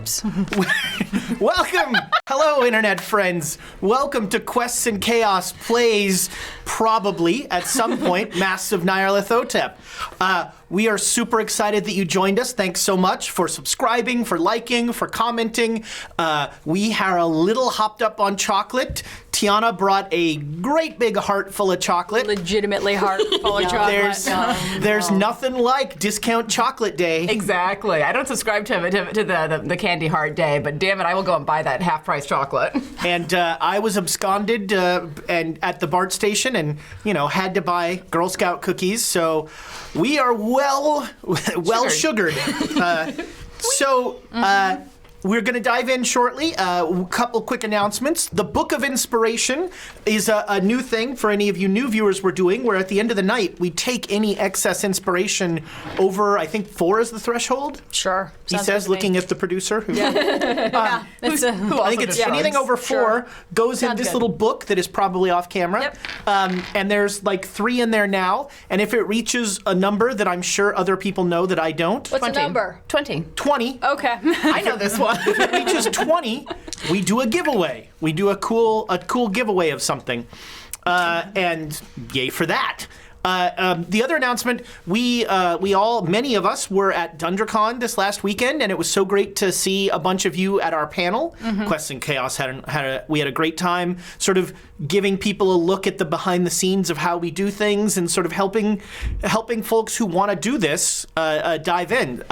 Whoops. Welcome! Hello, Internet friends. Welcome to Quests and Chaos Plays, probably, at some point, Masks of Nyarlothotep. We are super excited that you joined us. Thanks so much for subscribing, for liking, for commenting. We are a little hopped up on chocolate. Tiana brought a great big heart full of chocolate. Legitimately heart full of chocolate. There's nothing like discount chocolate day. Exactly. I don't subscribe to the candy heart day, but damn it, I will go and buy that half-price chocolate. And I was absconded and at the BART station and, had to buy Girl Scout cookies. So we are well sugared. We're going to dive in shortly. A couple quick announcements. The Book of Inspiration is a new thing for any of you new viewers we're doing, where at the end of the night, we take any excess inspiration over, I think 4 is the threshold? Sure. He says, looking at the producer. Who, I I think it's anything over 4 goes in this little book that is probably off camera. Yep. And there's like 3 in there now. And if it reaches a number that I'm sure other people know that I don't. What's the number? 20. 20. Okay. I know this one. If it reaches 20, we do a giveaway. We do a cool giveaway of something. And yay for that. The other announcement, many of us were at DundraCon this last weekend, and it was so great to see a bunch of you at our panel. Quests and Chaos we had a great time sort of giving people a look at the behind the scenes of how we do things and sort of helping folks who want to do this dive in.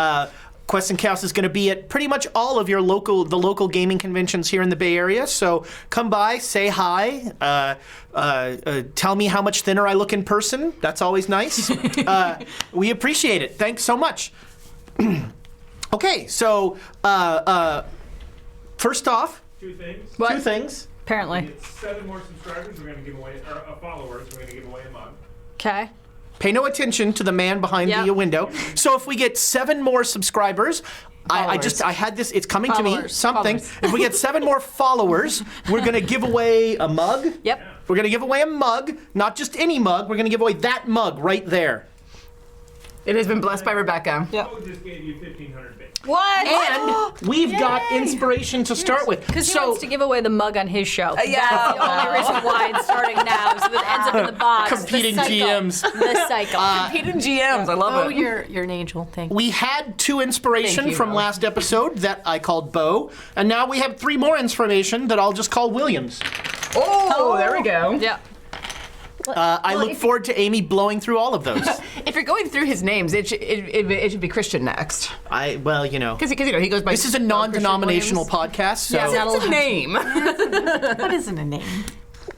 Quests and Chaos is going to be at pretty much all of the local gaming conventions here in the Bay Area. So come by, say hi, tell me how much thinner I look in person. That's always nice. We appreciate it. Thanks so much. Okay, so first off, Two things. Two things. Apparently. Get 7 more subscribers. We're going to give away, or followers. We're going to give away a mug. Okay. Pay no attention to the man behind the window. So if we get 7 more subscribers, I had this, it's coming to me, something. If we get 7 more followers, we're going to give away a mug. Yep. We're going to give away a mug, not just any mug. We're going to give away that mug right there. It has been blessed by Rebecca. Yep. Code just gave you 1,500 bits. What? And we've got inspiration to start with. Because he wants to give away the mug on his show. Yeah. That's the only reason why it's starting now, so it ends up in the box. Competing the cycle. GMs. The cycle. Competing GMs. I love it. You're an angel. Thank you. We had 2 inspiration Thank you, from Bo. last episode that I called Bo, and now we have 3 more inspiration that I'll just call Williams. Oh, there we go. Yeah. I look forward to Amy blowing through all of those. If you're going through his names, it should be Christian next. Because Because he goes by. this is a non-denominational podcast, so It's a name. What isn't a name?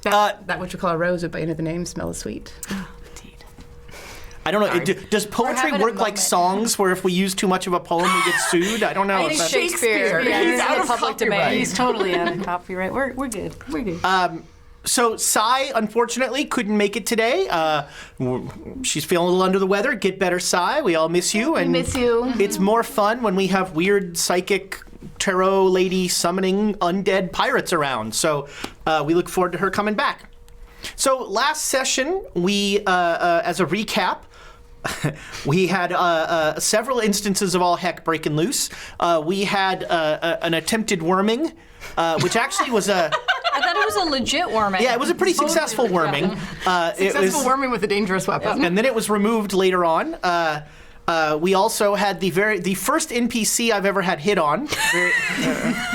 That what you call a rose would by end of the name smell is sweet. I don't know. Does poetry having a work like moment. songs, where if we use too much of a poem, we get sued? I don't know. I if think that's- Shakespeare. He's He's out in of the public copyright. domain. He's totally out of copyright. We're good. We're good. So Sai, unfortunately, couldn't make it today. She's feeling a little under the weather. Get better, Sai. We all miss you. And miss you. It's more fun when we have weird psychic tarot lady summoning undead pirates around. So we look forward to her coming back. So last session, we, as a recap, we had several instances of all heck breaking loose. We had an attempted worming, which actually was a... I thought it was a legit worming. Yeah, it was a pretty successful worming. Successful worming with a dangerous weapon. And then it was removed later on. We also had the first NPC I've ever had hit on.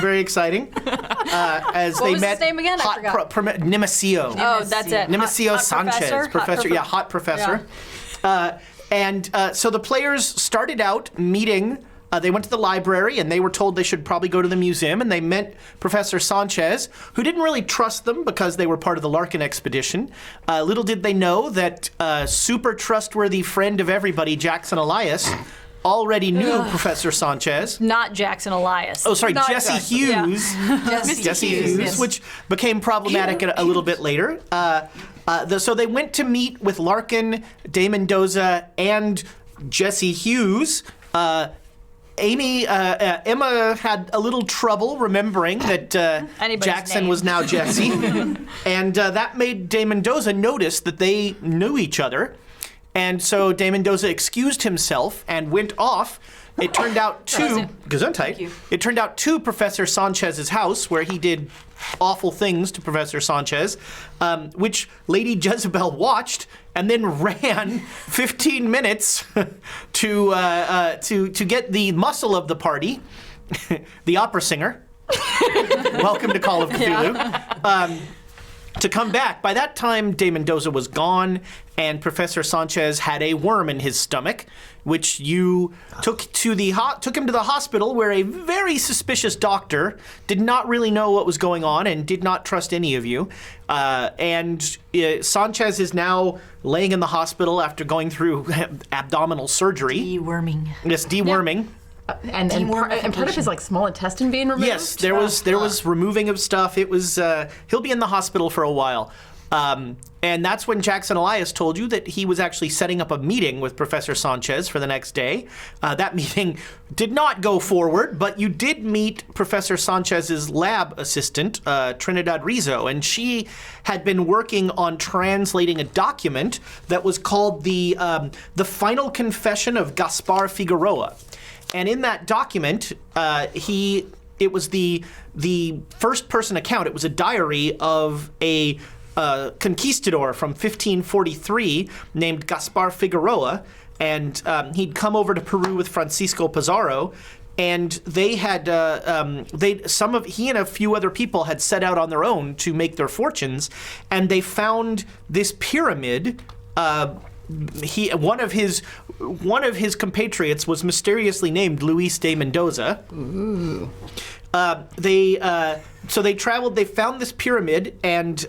Very exciting. As What they was met his name again? I forgot. Nemesio. Oh, that's it. Nemesio Hot Sanchez. professor? Hot professor. So the players started out meeting. They went to the library and they were told they should probably go to the museum, and they met Professor Sanchez, who didn't really trust them because they were part of the Larkin expedition. Little did they know that super trustworthy friend of everybody, Jackson Elias, already knew Professor Sanchez. Not Jackson Elias. Oh, sorry, Not Jesse Jackson. Hughes. Jesse Hughes, yes. which became problematic a little bit later. So they went to meet with Larkin, De Mendoza, and Jesse Hughes. Emma had a little trouble remembering that Anybody's Jackson name. was now Jesse. And that made De Mendoza notice that they knew each other. And so De Mendoza excused himself and went off it turned out to Gesundheit. It turned out to Professor Sanchez's house, where he did awful things to Professor Sanchez, which Lady Jezebel watched and then ran 15 minutes to get the muscle of the party, the opera singer. Welcome to Call of Cthulhu. To come back. By that time, De Mendoza was gone, and Professor Sanchez had a worm in his stomach, which you took him to the hospital, where a very suspicious doctor did not really know what was going on and did not trust any of you. Sanchez is now laying in the hospital after going through abdominal surgery. Deworming. Yes, deworming. And part of his like small intestine being removed. Yes, there was removing of stuff. It was he'll be in the hospital for a while, and that's when Jackson Elias told you that he was actually setting up a meeting with Professor Sanchez for the next day. That meeting did not go forward, but you did meet Professor Sanchez's lab assistant, Trinidad Rizzo, and she had been working on translating a document that was called the Final Confession of Gaspar Figueroa. And in that document, it was the first-person account. It was a diary of a conquistador from 1543 named Gaspar Figueroa, and he'd come over to Peru with Francisco Pizarro, and they had he and a few other people had set out on their own to make their fortunes, and they found this pyramid. One of his compatriots was mysteriously named Luis de Mendoza. Ooh. They traveled. They found this pyramid, and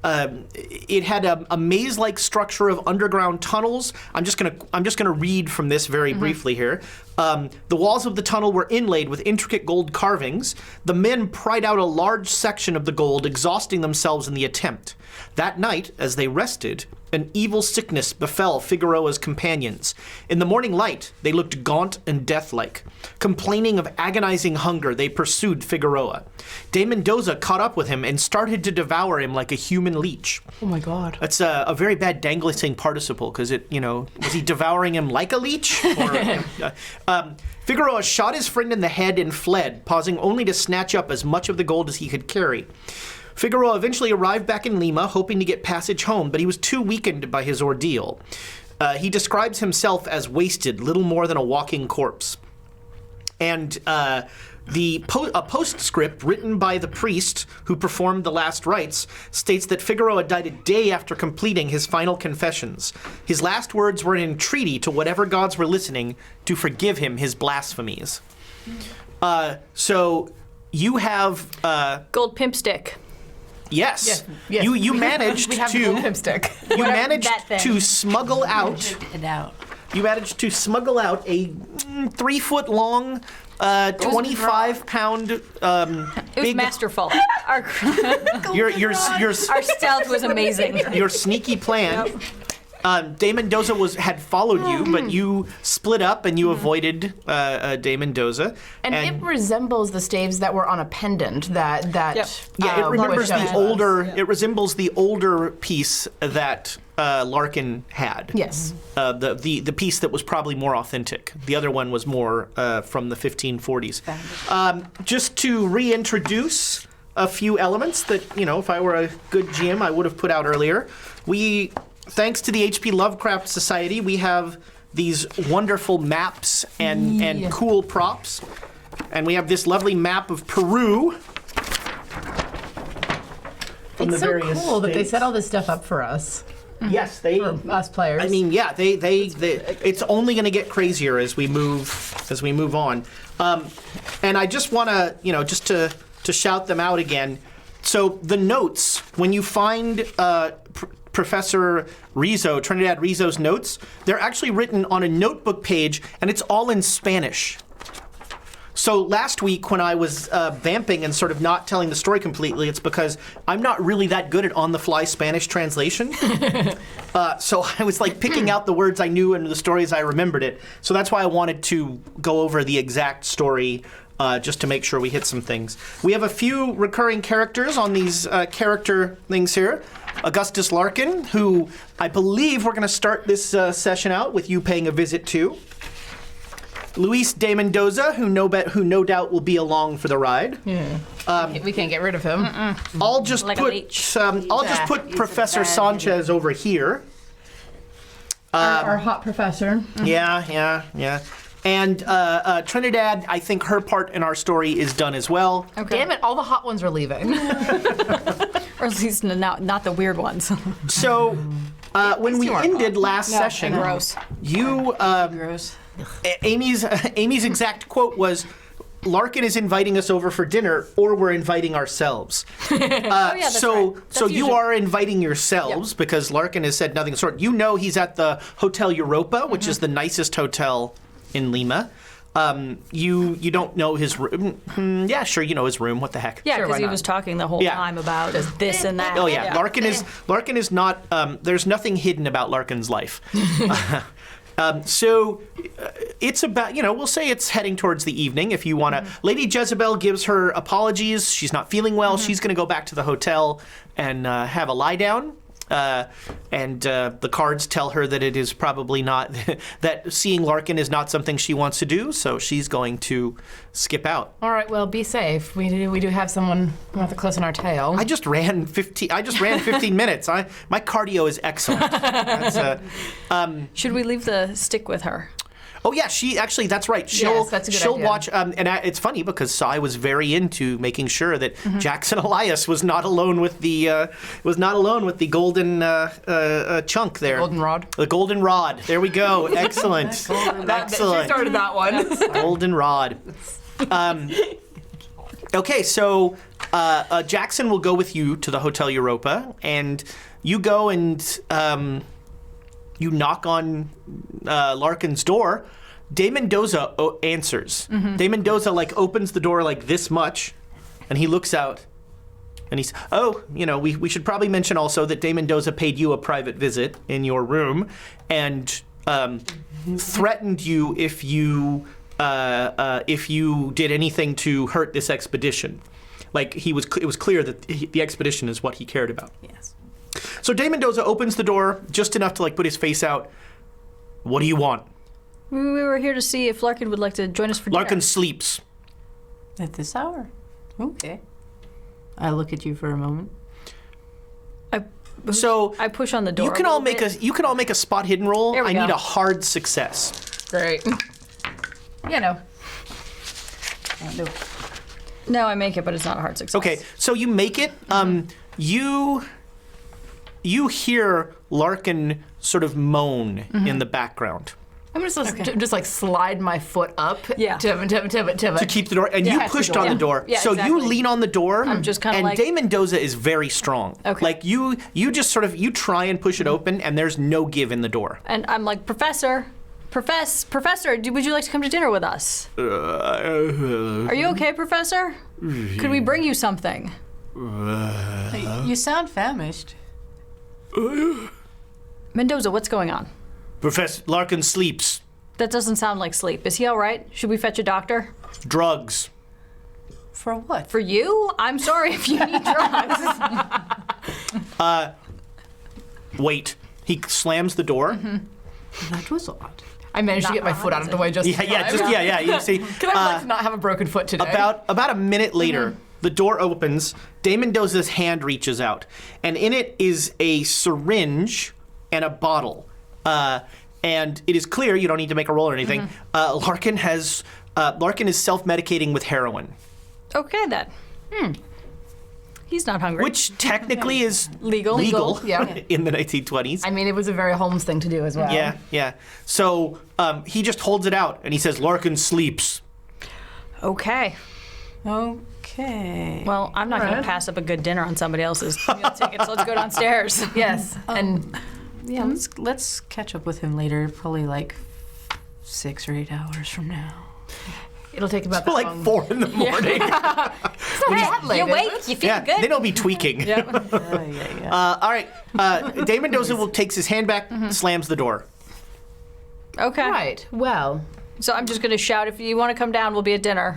it had a maze-like structure of underground tunnels. I'm just gonna read from this very briefly here. The walls of the tunnel were inlaid with intricate gold carvings. The men pried out a large section of the gold, exhausting themselves in the attempt. That night, as they rested, an evil sickness befell Figueroa's companions. In the morning light, they looked gaunt and death-like. Complaining of agonizing hunger, they pursued Figueroa. De Mendoza caught up with him and started to devour him like a human leech. Oh my God. That's a very bad dangling participle, because was he devouring him like a leech? Figueroa shot his friend in the head and fled, pausing only to snatch up as much of the gold as he could carry. Figueroa eventually arrived back in Lima, hoping to get passage home, but he was too weakened by his ordeal. He describes himself as wasted, little more than a walking corpse. And a postscript written by the priest who performed the last rites states that Figueroa died a day after completing his final confessions. His last words were an entreaty to whatever gods were listening to forgive him his blasphemies. So you have... Gold pimp stick. Yes. Yes. You managed we have to... the gold pimp stick. You managed that thing. to smuggle out... You managed to smuggle out a 3-foot-long, 25-pound It was masterful. Your Our stealth was amazing. your sneaky plan. De Mendoza had followed you, but you split up and you avoided De Mendoza. And it resembles the staves that were on a pendant that Yeah, it resembles the older piece that Larkin had. Yes. The piece that was probably more authentic. The other one was more from the 1540s. Just to reintroduce a few elements that, if I were a good GM, I would have put out earlier. Thanks to the H.P. Lovecraft Society, we have these wonderful maps and cool props. And we have this lovely map of Peru. It's so cool that they set all this stuff up for us. Yes, for us players. I mean, yeah, they it's only going to get crazier as we move on. And I just want to, just to shout them out again. So the notes, when you find Professor Rizzo, Trinidad Rizzo's notes, they're actually written on a notebook page, and it's all in Spanish. So last week when I was vamping and sort of not telling the story completely, it's because I'm not really that good at on-the-fly Spanish translation. So I was like picking out the words I knew and the stories I remembered it. So that's why I wanted to go over the exact story just to make sure we hit some things. We have a few recurring characters on these character things here. Augustus Larkin, who I believe we're going to start this session out with you paying a visit to. Luis de Mendoza, who no doubt will be along for the ride. We can't get rid of him. I'll just Like a put leech. Professor Sanchez over here. Our hot professor. Yeah. And Trinidad, I think her part in our story is done as well. Okay. Damn it! All the hot ones are leaving. Or at least not the weird ones. So when we you are ended last session, Gross. you Gross. Amy's exact quote was, "Larkin is inviting us over for dinner, or we're inviting ourselves." that's so right. so That's you usually- are inviting yourselves because Larkin has said nothing of the sort. You know he's at the Hotel Europa, which is the nicest hotel in Lima. You don't know his room. Yeah, sure, you know his room. What the heck? Yeah, Sure, because why he not? was talking the whole Yeah. time about this and that. Oh yeah, Larkin is not. There's nothing hidden about Larkin's life. So it's about, we'll say it's heading towards the evening. If you want to, Lady Jezebel gives her apologies. She's not feeling well. She's going to go back to the hotel and have a lie down. And the cards tell her that it is probably not, that seeing Larkin is not something she wants to do, so she's going to skip out. All right, well, be safe. We do have someone with a close on our tail. I just ran 15 minutes. My cardio is excellent. That's, Should we leave the stick with her? oh yeah, that's right. That's a good she'll idea. watch. It's funny because Sai was very into making sure that Jackson Elias was not alone with the golden chunk there. Golden rod. The golden rod. There we go. Excellent. She Excellent. started that one. Golden rod. Okay, so Jackson will go with you to the Hotel Europa, and you go and you knock on Larkin's door. De Mendoza answers. De Mendoza opens the door like this much, and he looks out, and he's, we should probably mention also that De Mendoza paid you a private visit in your room, and threatened you if you did anything to hurt this expedition. It was clear that the expedition is what he cared about. Yes. So De Mendoza opens the door just enough to put his face out. What do you want? We were here to see if Larkin would like to join us for dinner. Larkin sleeps. At this hour. Okay. I look at you for a moment. So I push on the door. you can all make a spot hidden roll. There we I go. need a hard success. Great. No, I make it, but it's not a hard success. Okay, so you make it. You hear Larkin sort of moan in the background I'm just slide my foot up. Yeah. to keep the door, and you catch the pushed door. on the Yeah. door. Yeah, so exactly. you lean on the door. I'm just kinda and like- De Mendoza is very strong. Okay. You just sort of try and push it open, and there's no give in the door. And I'm like, Professor, would you like to come to dinner with us? Are you okay, Professor? Could we bring you something? You sound famished. Mendoza, what's going on? Professor Larkin sleeps. That doesn't sound like sleep. Is he all right? Should we fetch a doctor? Drugs. For what? For you? I'm sorry if you need drugs. Wait. He slams the door. That was odd. I managed to get my foot out of the way just in time. Yeah. You see, Can I like to not have a broken foot today? about a minute later, the door opens. De Mendoza's hand reaches out, and in it is a syringe and a bottle. And it is clear, you don't need to make a roll or anything. Larkin is self-medicating with heroin, Okay, then. He's not hungry. which technically is Legal. Yeah. in the 1920s. I mean, it was a very Holmes thing to do as well. Yeah. So he just holds it out, and he says, "Larkin sleeps." Okay. Okay. Well, I'm not going to pass up a good dinner on somebody else's meal tickets. Let's go downstairs. Yes. And Yeah, let's catch up with him later. Probably 6 or 8 hours from now. it'll take about that Like long. 4 in the morning. You wake, you feel Yeah, good. then he'll be tweaking. Yeah. All right. De Mendoza takes his hand back, slams the door. Okay. Right. Well, So I'm just going to shout, if you want to come down, we'll be at dinner.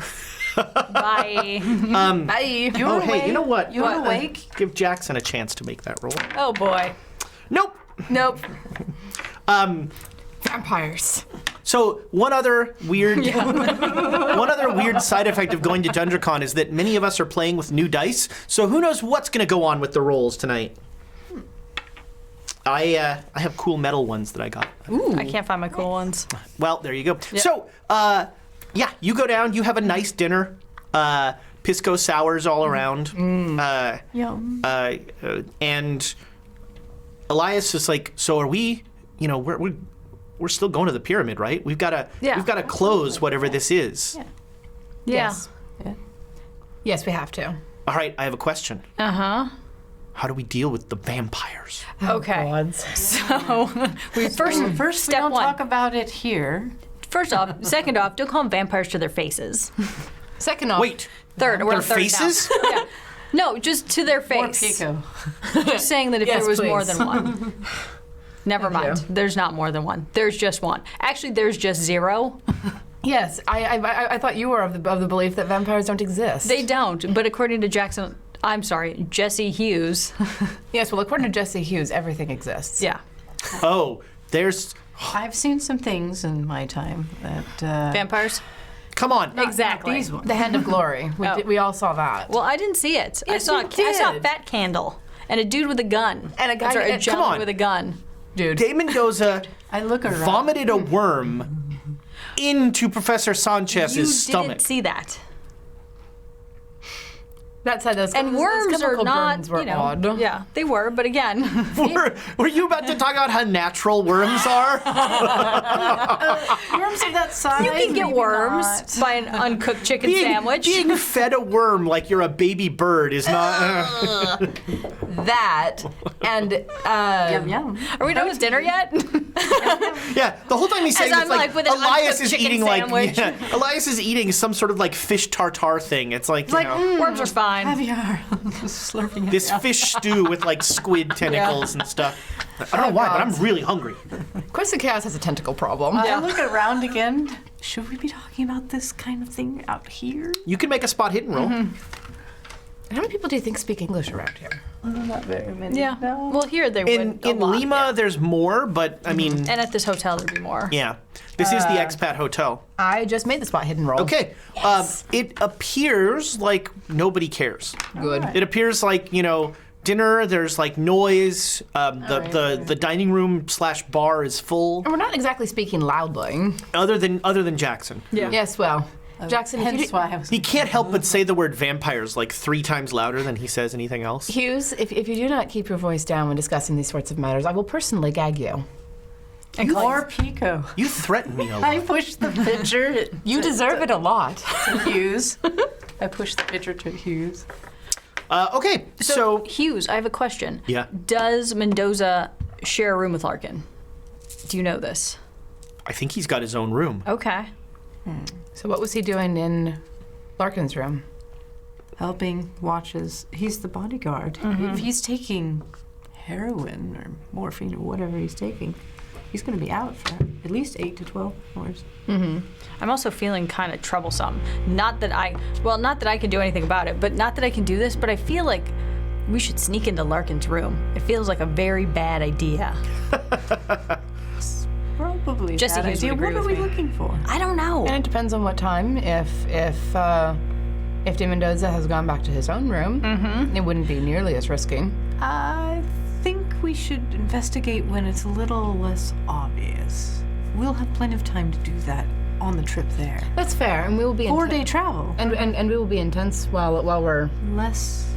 Bye. bye. Oh, hey, you know what? You're awake? Give Jackson a chance to make that roll. Oh, boy. Nope. Nope. Vampires. So one other weird side effect of going to DungeonCon is that many of us are playing with new dice. So who knows what's going to go on with the rolls tonight? I have cool metal ones that I got. Ooh. I can't find my cool ones. Well, there you go. Yep. So, you go down, you have a nice dinner, pisco sours all around. Yum. And Elias is like, so are we, we're still going to the pyramid, right? We've got to close whatever this is. Yeah. Yeah. Yeah. Yes, we have to. All right, I have a question. Uh-huh. How do we deal with the vampires? Okay. So we First, step we don't one. talk about it here. First off, second off, don't call them vampires to their faces. Second off, Wait, Third, we're their on third faces? now. Yeah. No, just to their Or face. Pico. Just saying that if Yes, there was more please. than one. Never mind. you. There's not more than one. There's just one. Actually, there's just zero. yes, I thought you were of the belief that vampires don't exist. They don't. But according to Jesse Hughes. yes, well, according to Jesse Hughes, everything exists. Yeah. Oh, there's. I've seen some things in my time that. Vampires? Come on. Exactly. These ones. The Hand of Glory. We all saw that. Well, I didn't see it. Yes, I you saw a did. fat candle and a dude with a gun. And a guy- I'm sorry, a come gentleman on. with a gun. Dude. Dane Mendoza I look around. vomited a worm into Professor Sanchez's You stomach. didn't see that. That said, those And those worms are chemical not, burns were odd. Yeah, they were, but again, Were you about to talk about how natural worms are? Worms of that size. you can get maybe worms not. by an uncooked chicken sandwich. Being fed a worm like you're a baby bird is not. That and Yum yum. Are we done with dinner yet? Yeah, the whole time he's saying As it's I'm, like with an Elias uncooked is chicken eating sandwich. Elias is eating some sort of like fish tartare thing. It's like, Worms are fine. Caviar. Slurping it this down. fish stew with like squid tentacles and stuff. I don't know why, but I'm really hungry. Quest of Chaos has a tentacle problem. I look around again. Should we be talking about this kind of thing out here? You can make a spot hidden roll. How many people do you think speak English around here? Not very many. Yeah. No. Well, here they In would. a lot, Lima, yeah. there's more, but I mean, And at this hotel, there'd be more. yeah, this is the expat hotel. I just made the spot hidden roll. Okay, it appears like nobody cares. Good. It appears like dinner. There's like noise. The dining room / bar is full. And we're not exactly speaking loudly. Other than Jackson. Yeah. Yes, well, Jackson, if you Hence do- why I was. He can't help but say the word vampires like 3 times louder than he says anything else. Hughes, if you do not keep your voice down when discussing these sorts of matters, I will personally gag you. Or Pico. You threaten me a lot. I pushed the pitcher. You deserve it a lot. to Hughes. I pushed the pitcher to Hughes. Okay, so Hughes, I have a question. Yeah. Does Mendoza share a room with Larkin? Do you know this? I think he's got his own room. Okay. So what was he doing in Larkin's room? Helping watches. He's the bodyguard. If he's taking heroin or morphine or whatever he's taking, he's going to be out for at least 8 to 12 hours. I'm also feeling kind of troublesome. Not that I can do anything about it, but not that I can do this, but I feel like we should sneak into Larkin's room. It feels like a very bad idea. Probably. Jesse bad Hughes would idea. agree What are with we me. looking for? I don't know. And it depends on what time. If De Mendoza has gone back to his own room, it wouldn't be nearly as risky. I think we should investigate when it's a little less obvious. We'll have plenty of time to do that on the trip there. That's fair, and we will be 4-day travel. and we will be intense while we're. Less.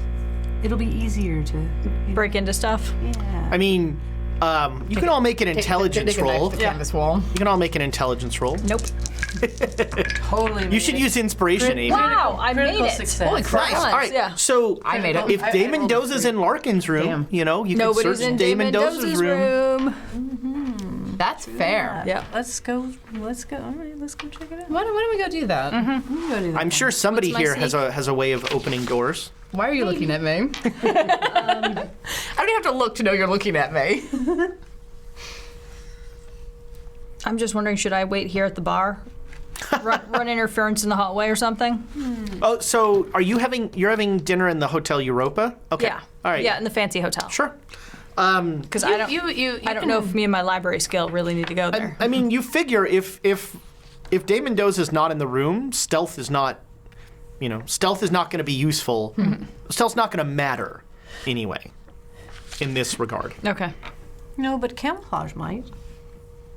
It'll be easier to. Break into stuff. Yeah. I mean, you can all make an intelligence roll. The canvas wall. You can all make an intelligence roll. Nope. Totally. You should use inspiration, Amy. Wow, I made Critical it. success. Holy crap. Nice. All right. Yeah. So I made it. if I Dane rolled a Mendoza's 3. in Larkin's room, Damn. you can Nobody's search in Dane Dane Mendoza's room. That's fair. Yeah. Let's go. Let's go. All right. Let's go check it out. Why don't we go do that? We'll go do that. I'm sure somebody What's my here has a way of opening doors. Why are you looking at me? I don't even have to look to know you're looking at me. I'm just wondering, should I wait here at the bar? run interference in the hallway or something? Oh, so you're having dinner in the Hotel Europa? Okay. Yeah. All right. Yeah, in the fancy hotel. Sure. Because I don't know if me and my library skill really need to go there. I mean, you figure if Dame Mendoza's not in the room, stealth is not going to be useful. Stealth's not going to matter anyway in this regard. Okay. No, but camouflage might.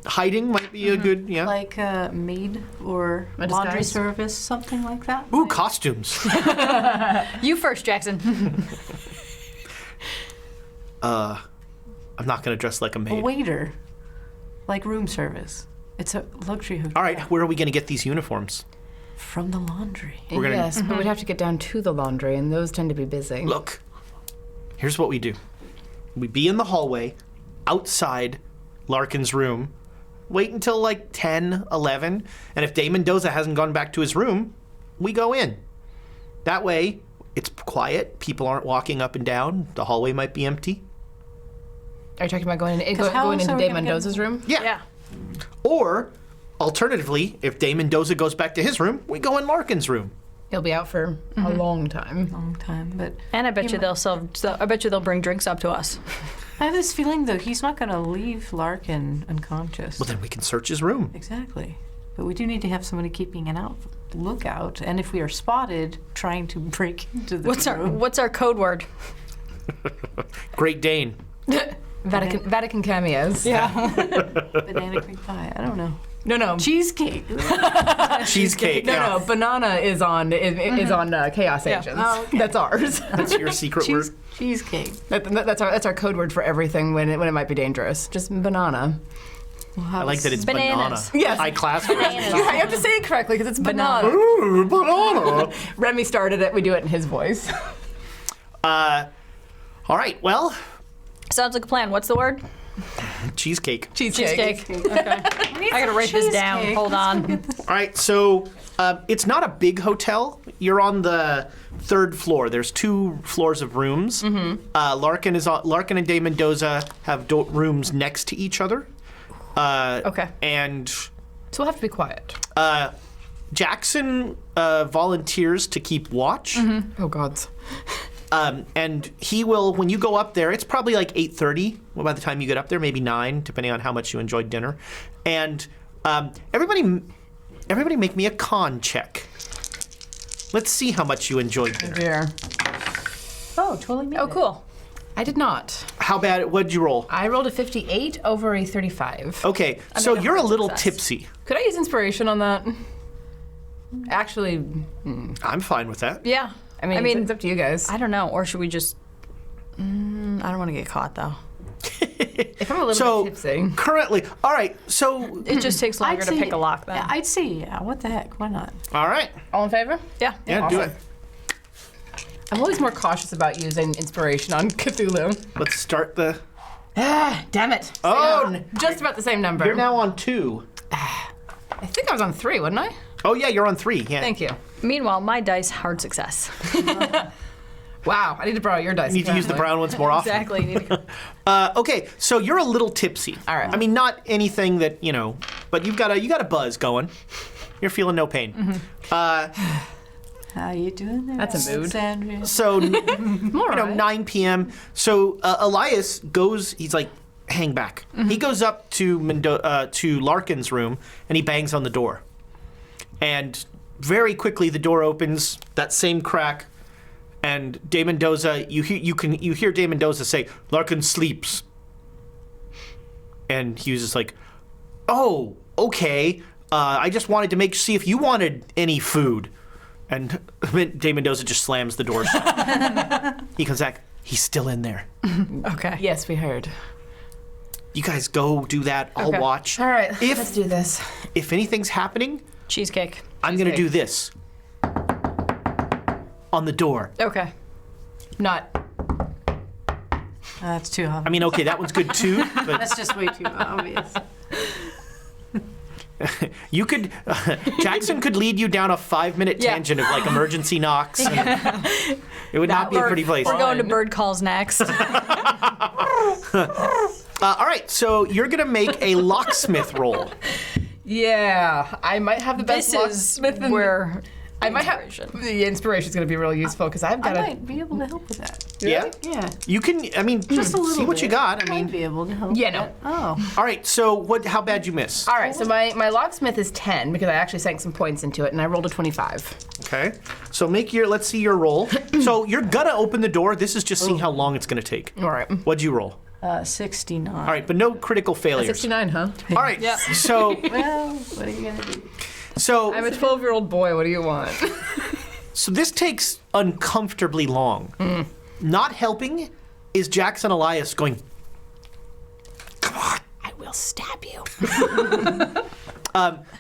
Hiding might be a good, Like a maid or A laundry disguise? service, something like that. Ooh, costumes. You first, Jackson. I'm not going to dress like a A maid. waiter. Like room service. It's a luxury hotel. All right, where are we going to get these uniforms? From the laundry. We're gonna- Yes, but we'd have to get down to the laundry, and those tend to be busy. Look, here's what we do. We be in the hallway, outside Larkin's room, wait until like 10, 11, and if Dame Mendoza hasn't gone back to his room, we go in. That way, it's quiet, people aren't walking up and down, the hallway might be empty. Are you talking about going how else into are we Dave gonna get- Mendoza's room? Yeah. Or, alternatively, if Dame Mendoza goes back to his room, we go in Larkin's room. He'll be out for a long time. Long time, but And I bet you they'll bring drinks up to us. I have this feeling though he's not going to leave Larkin unconscious. Well, then we can search his room. Exactly. But we do need to have somebody keeping an lookout, and if we are spotted trying to break into the room. What's our code word? Great Dane. Vatican cameos. Banana cream pie. I don't know. No. Cheesecake. Cheesecake. No, banana is on Chaos Yeah. Agents. Oh, okay. That's ours. That's your secret word. Cheesecake. That's our code word for everything when it might be dangerous. Just banana. I like that it's Bananas. banana. Yes. High class. You have to say it correctly because it's banana. Ooh, banana. Remy started it. We do it in his voice. All right, well, Sounds like a plan. What's the word? cheesecake. Cheesecake. Okay. I gotta write this down. cheesecake. Hold on. All right, so it's not a big hotel. You're on the 3rd floor. There's 2 floors of rooms. Larkin and Dame Mendoza have rooms next to each other. Okay. And So we'll have to be quiet. Jackson volunteers to keep watch. Oh, gods. And he will, when you go up there, it's probably like 8:30 by the time you get up there, maybe 9, depending on how much you enjoyed dinner. And everybody make me a con check. Let's see how much you enjoyed dinner. Dear. Oh, totally made Oh, it. cool. I did not. How bad, what did you roll? I rolled a 58 over a 35. Okay, so you're a little success. tipsy. Could I use inspiration on that? Actually, I'm fine with that. Yeah. I mean, it's up to you guys. I don't know. Or should we just? I don't want to get caught though. If I'm a little So bit tipsy. currently, all right, so, It just takes longer to pick a lock then. I'd say, yeah, what the heck? Why not? all right, All in favor? Yeah. yeah, do Awesome. it. I'm always more cautious about using inspiration on Cthulhu. Let's start the, Ah, damn it. Oh, Just about the same number. you're now on 2. I think I was on 3, wasn't I? Oh yeah, you're on 3, yeah. Thank you. Meanwhile, my dice hard success. Wow, I need to borrow your dice. You need to use the brown ones more often. Exactly. Need to- Okay, so you're a little tipsy. All right. I mean, not anything that, but you got a buzz going. You're feeling no pain. How you doing there? That's a mood. Alexandria? So, More right. 9 p.m. So Elias goes. He's like, hang back. He goes up to Larkin's room and he bangs on the door. And very quickly the door opens. That same crack, and Dame Mendoza. You hear Dame Mendoza say, "Larkin sleeps." And he was just like, "Oh, okay. I just wanted to see if you wanted any food." And Dame Mendoza just slams the door shut. He comes back. He's still in there. okay. Yes, we heard. You guys go do that. I'll Okay. watch. All right, If- let's do this. If anything's happening, Cheesecake. I'm going to Cheesecake. do this. On the door. Okay. Not. That's too obvious. I mean, okay, that one's good too, but That's just way too obvious. you could, Jackson could lead you down a 5-minute Yeah. tangent of like emergency knocks. And it would not be a pretty place. We're going to bird calls next. All right, so you're going to make a locksmith roll. Yeah, I might have the best This is locksmith in where I might have Inspiration. the inspiration's going to be real useful because I've I got might be able to help with that. Yeah? Yeah. You can, I mean, Just a little see what bit. you got. I Might mean, be able to help. Yeah, with no. that. Oh. all right, so how bad you miss? All right, so my locksmith is 10 because I actually sank some points into it, and I rolled a 25. Okay. So let's see your roll. So you're gonna open the door. This is just seeing how long it's gonna take. All right. What'd you roll? 69. All right, but no critical failures. 69, huh? All right. Yep. So Well, what are you gonna do? I'm a 12-year-old boy. What do you want? So this takes uncomfortably long. Not helping is Jackson Elias going, come on, I will stab you.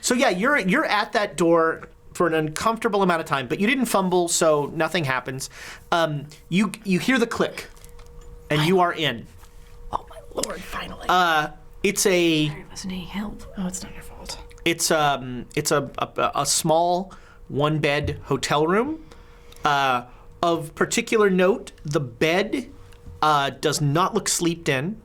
So yeah, you're at that door for an uncomfortable amount of time, but you didn't fumble, so nothing happens. You hear the click, and you are in. Oh, my Lord, finally. It's a There wasn't any help. Oh, it's not your fault. It's a small one-bed hotel room. Of particular note, the bed does not look slept in.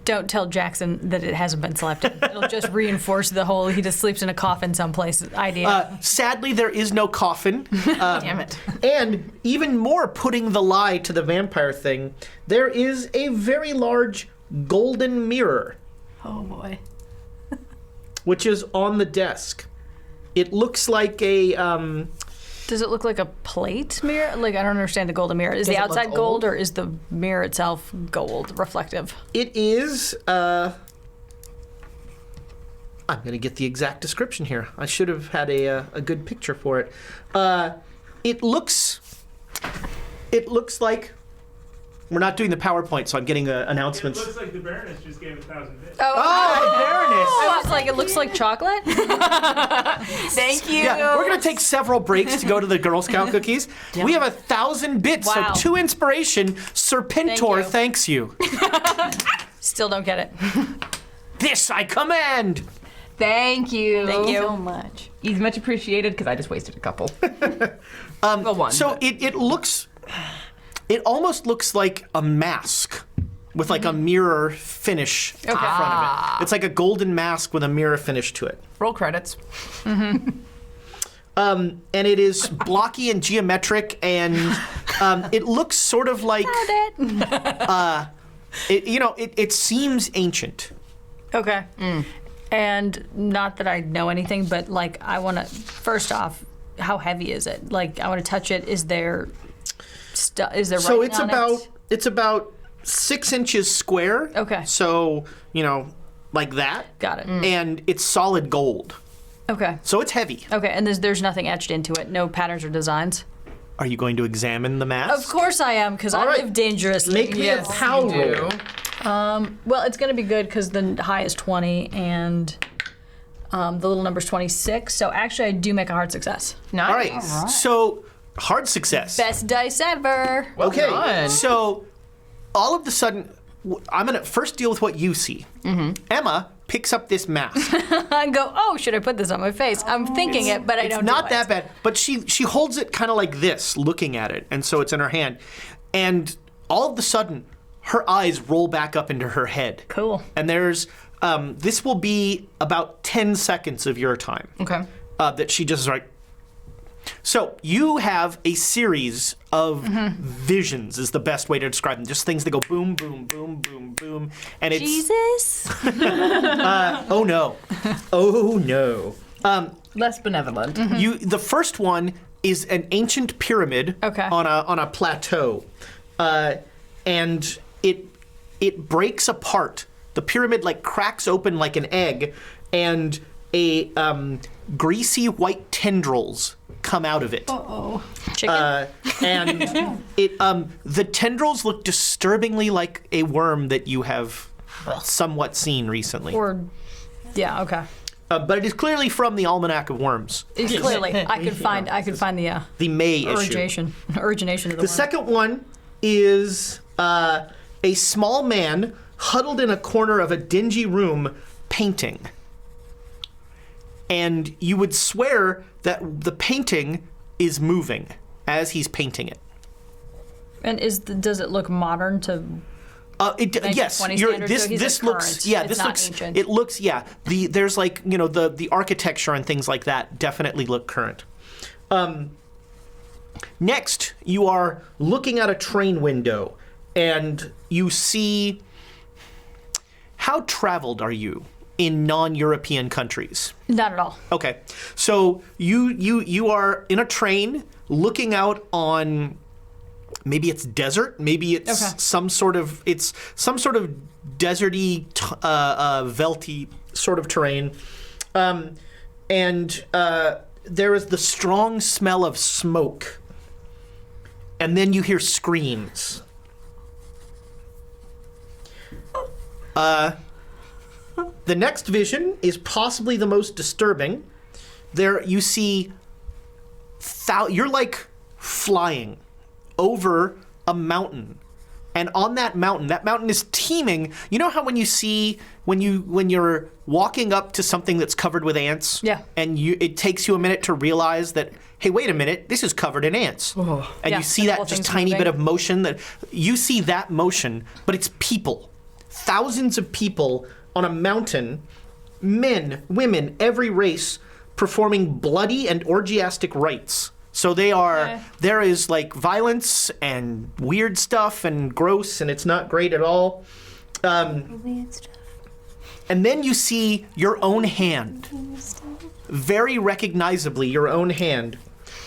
Don't tell Jackson that it hasn't been slept in. It'll just reinforce the whole he just sleeps in a coffin someplace idea. Sadly, there is no coffin. Damn it. And even more putting the lie to the vampire thing, there is a very large golden mirror, Oh boy. which is on the desk. It looks like a Does it look like a plate mirror? Like, I don't understand the golden mirror. Is Does the it look outside gold old? or is the mirror itself gold, reflective? It is, I'm going to get the exact description here. I should have had a good picture for it. It looks like, we're not doing the PowerPoint, so I'm getting It announcements. looks like the Baroness just gave 1,000 bits. Oh, Baroness! I was like, it looks like chocolate? Thank you. Yeah, we're going to take several breaks to go to the Girl Scout cookies. We have 1,000 bits, Wow. so 2 inspiration. Serpentor you. thanks you. Still don't get it. This I command. Thank you. Thank you. So much. He's much appreciated because I just wasted a couple. Well, one. So but- it almost looks like a mask with like a mirror finish in front of it. It's like a golden mask with a mirror finish to it. Roll credits. And it is blocky and geometric, and it looks sort of like it seems ancient. Okay. And not that I know anything, but like, I want to, first off, how heavy is it? Like, I want to touch it. Is there So writing on it? it's about 6 inches square. Okay. So like that. Got it. And it's solid gold. Okay. So it's heavy. Okay, and there's nothing etched into it, no patterns or designs. Are you going to examine the mask? Of course I am, because I All right. live dangerously. Make me Yes, a power you do. roll. Well, it's going to be good because the high is 20 and the little number's 26. So actually, I do make a hard success. Nice. All right. So hard success. Best dice ever. Well Okay. done. So all of a sudden, I'm gonna first deal with what you see. Emma picks up this mask. I go, oh, should I put this on my face? I'm thinking it, but I It's don't. not do that it. bad, but she holds it kind of like this, looking at it, and so it's in her hand, and all of a sudden, her eyes roll back up into her head. Cool. And there's this will be about 10 seconds of your time. Okay. That she just is like. So you have a series of visions, is the best way to describe them. Just things that go boom, boom, boom, boom, boom, and it's Jesus. oh no, oh no. Less benevolent. The first one is an ancient pyramid Okay. on a plateau, and it breaks apart. The pyramid like cracks open like an egg, and a greasy white tendrils come out of it. Chicken. And the tendrils look disturbingly like a worm that you have somewhat seen recently. Yeah. Okay. But it is clearly from the Almanac of Worms, Clearly, I could find the the May issue. origination of the The second one is a small man huddled in a corner of a dingy room painting. And you would swear that the painting is moving as he's painting it. And does it look modern to? Yes, 1920 you're, standard, this so he's this like looks current. yeah It's this not looks ancient. it looks yeah there's like the architecture and things like that definitely look current. Next, you are looking at a train window, and you see. How traveled are you in non-European countries? Not at all. Okay, so you are in a train looking out on maybe it's desert, maybe it's Okay. some sort of deserty, velty sort of terrain, and there is the strong smell of smoke, and then you hear screams. The next vision is possibly the most disturbing. There you see, you're like flying over a mountain, and on that mountain is teeming. You know how when you see when you're walking up to something that's covered with ants, Yeah. and it takes you a minute to realize that, hey, wait a minute, this is covered in ants, and Yeah, you see and the that whole just thing's tiny bit moving. of motion. That you see that motion, but it's people, thousands of people on a mountain, men, women, every race, performing bloody and orgiastic rites. So they are, Okay. there is like violence and weird stuff and gross, and it's not great at all. And then you see your own hand, very recognizably your own hand,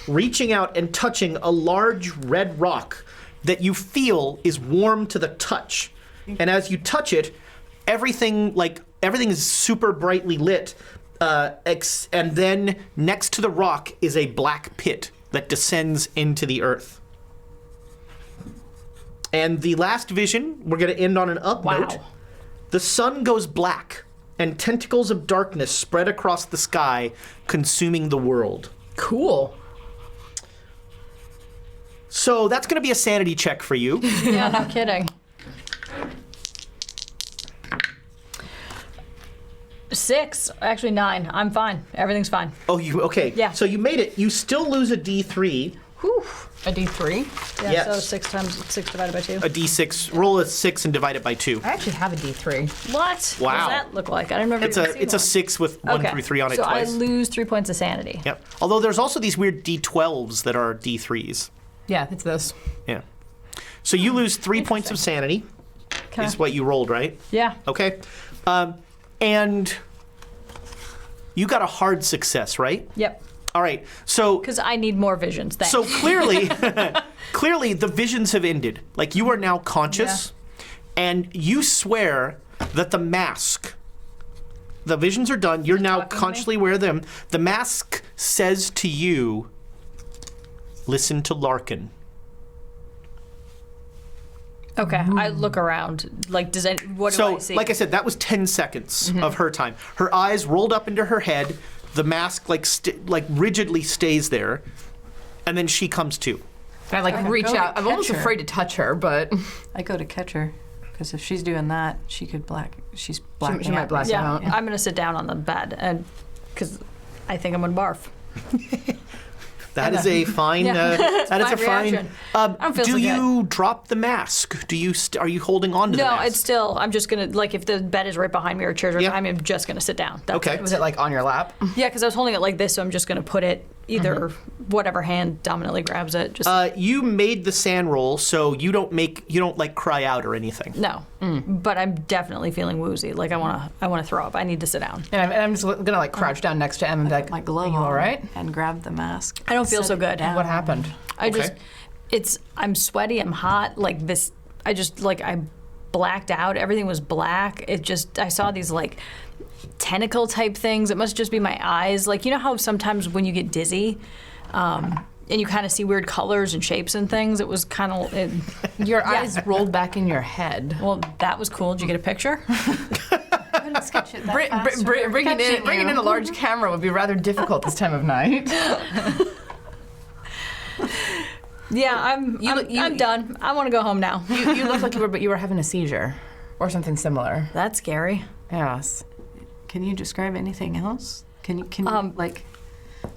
reaching out and touching a large red rock that you feel is warm to the touch. And as you touch it, everything is super brightly lit, and then next to the rock is a black pit that descends into the earth. And the last vision, we're going to end on an up note. Wow. The sun goes black, and tentacles of darkness spread across the sky, consuming the world. Cool. So that's going to be a sanity check for you. Yeah, no kidding. 6, actually 9. I'm fine. Everything's fine. Oh, okay. Yeah. So you made it. You still lose a D3. Whew. A D3? Yeah, Yes. so 6 divided by 2. A D6. Roll a 6 and divide it by 2. I actually have a D3. What? Wow. What does that look like? I didn't remember. It's a 6 with 1 through 3 on it so twice. I lose 3 points of sanity. Yep. Although there's also these weird D12s that are D3s. Yeah, it's this. Yeah. So you lose 3 points of sanity. Okay. Is what you rolled, right? Yeah. Okay. And you got a hard success, right? Yep. All right. So Because I need more visions. Thanks. so clearly clearly the visions have ended. Like you are now conscious, and you swear that the mask, the visions are done. You're now talking to me? consciously aware of them. The mask says to you, listen to Larkin. Okay. I look around. Like, what do I So, see? like I said, that was 10 seconds of her time. Her eyes rolled up into her head. The mask like rigidly stays there, and then she comes to. I like reach go to out. I'm almost catch her. afraid to touch her, but I go to catch her because if she's doing that, she's blacking she might out. black yeah. out. I'm gonna sit down on the bed, and because I think I'm gonna barf. That is a fine. Yeah. That is a Fine fine. reaction. I don't feel Do so you drop the mask? Do you? Are you holding on to the No, mask? it's still. I'm just gonna like if the bed is right behind me or chairs right Yeah. behind me, I'm just gonna sit down. That's Okay. it. Was it like on your lap? Yeah, because I was holding it like this, so I'm just gonna put it either whatever hand dominantly grabs it. Just You made the sand roll, so you don't like cry out or anything. no. But I'm definitely feeling woozy. Like I wanna throw up. I need to sit down. And I'm just gonna like crouch down next to Em and be like, My glove "Are you on all right? and grab the mask. I don't feel so good. down. What happened? I Okay. I'm sweaty. I'm hot. Like this. I blacked out. Everything was black. I saw these like tentacle type things. It must just be my eyes. Like, you know how sometimes when you get dizzy, and you kind of see weird colors and shapes and things, it was kind of, Your eyes rolled back in your head. well, that was cool. Did you get a picture? Sketch it that fast. Bringing in a large camera would be rather difficult this time of night. Yeah, I'm done. I want to go home now. You look like you were having a seizure or something similar. That's scary. Yes. Can you describe anything else? Can you like?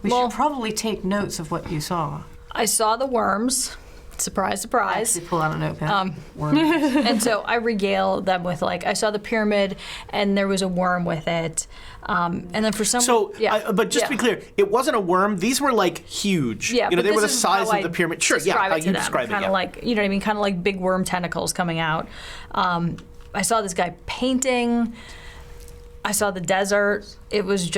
We well- should probably take notes of what you saw. I saw the worms Surprise, surprise. Actually pull out a notepad. And so I regale them with like, I saw the pyramid and there was a worm with it. And then for some So, but just to be clear, it wasn't a worm. These were like huge. Yeah, you know, but they were the this is size how of the I pyramid. Sure, describe it to you them. describe it. Kind of like, you know what I mean? Kind of like big worm tentacles coming out. I saw this guy painting. I saw the desert. It was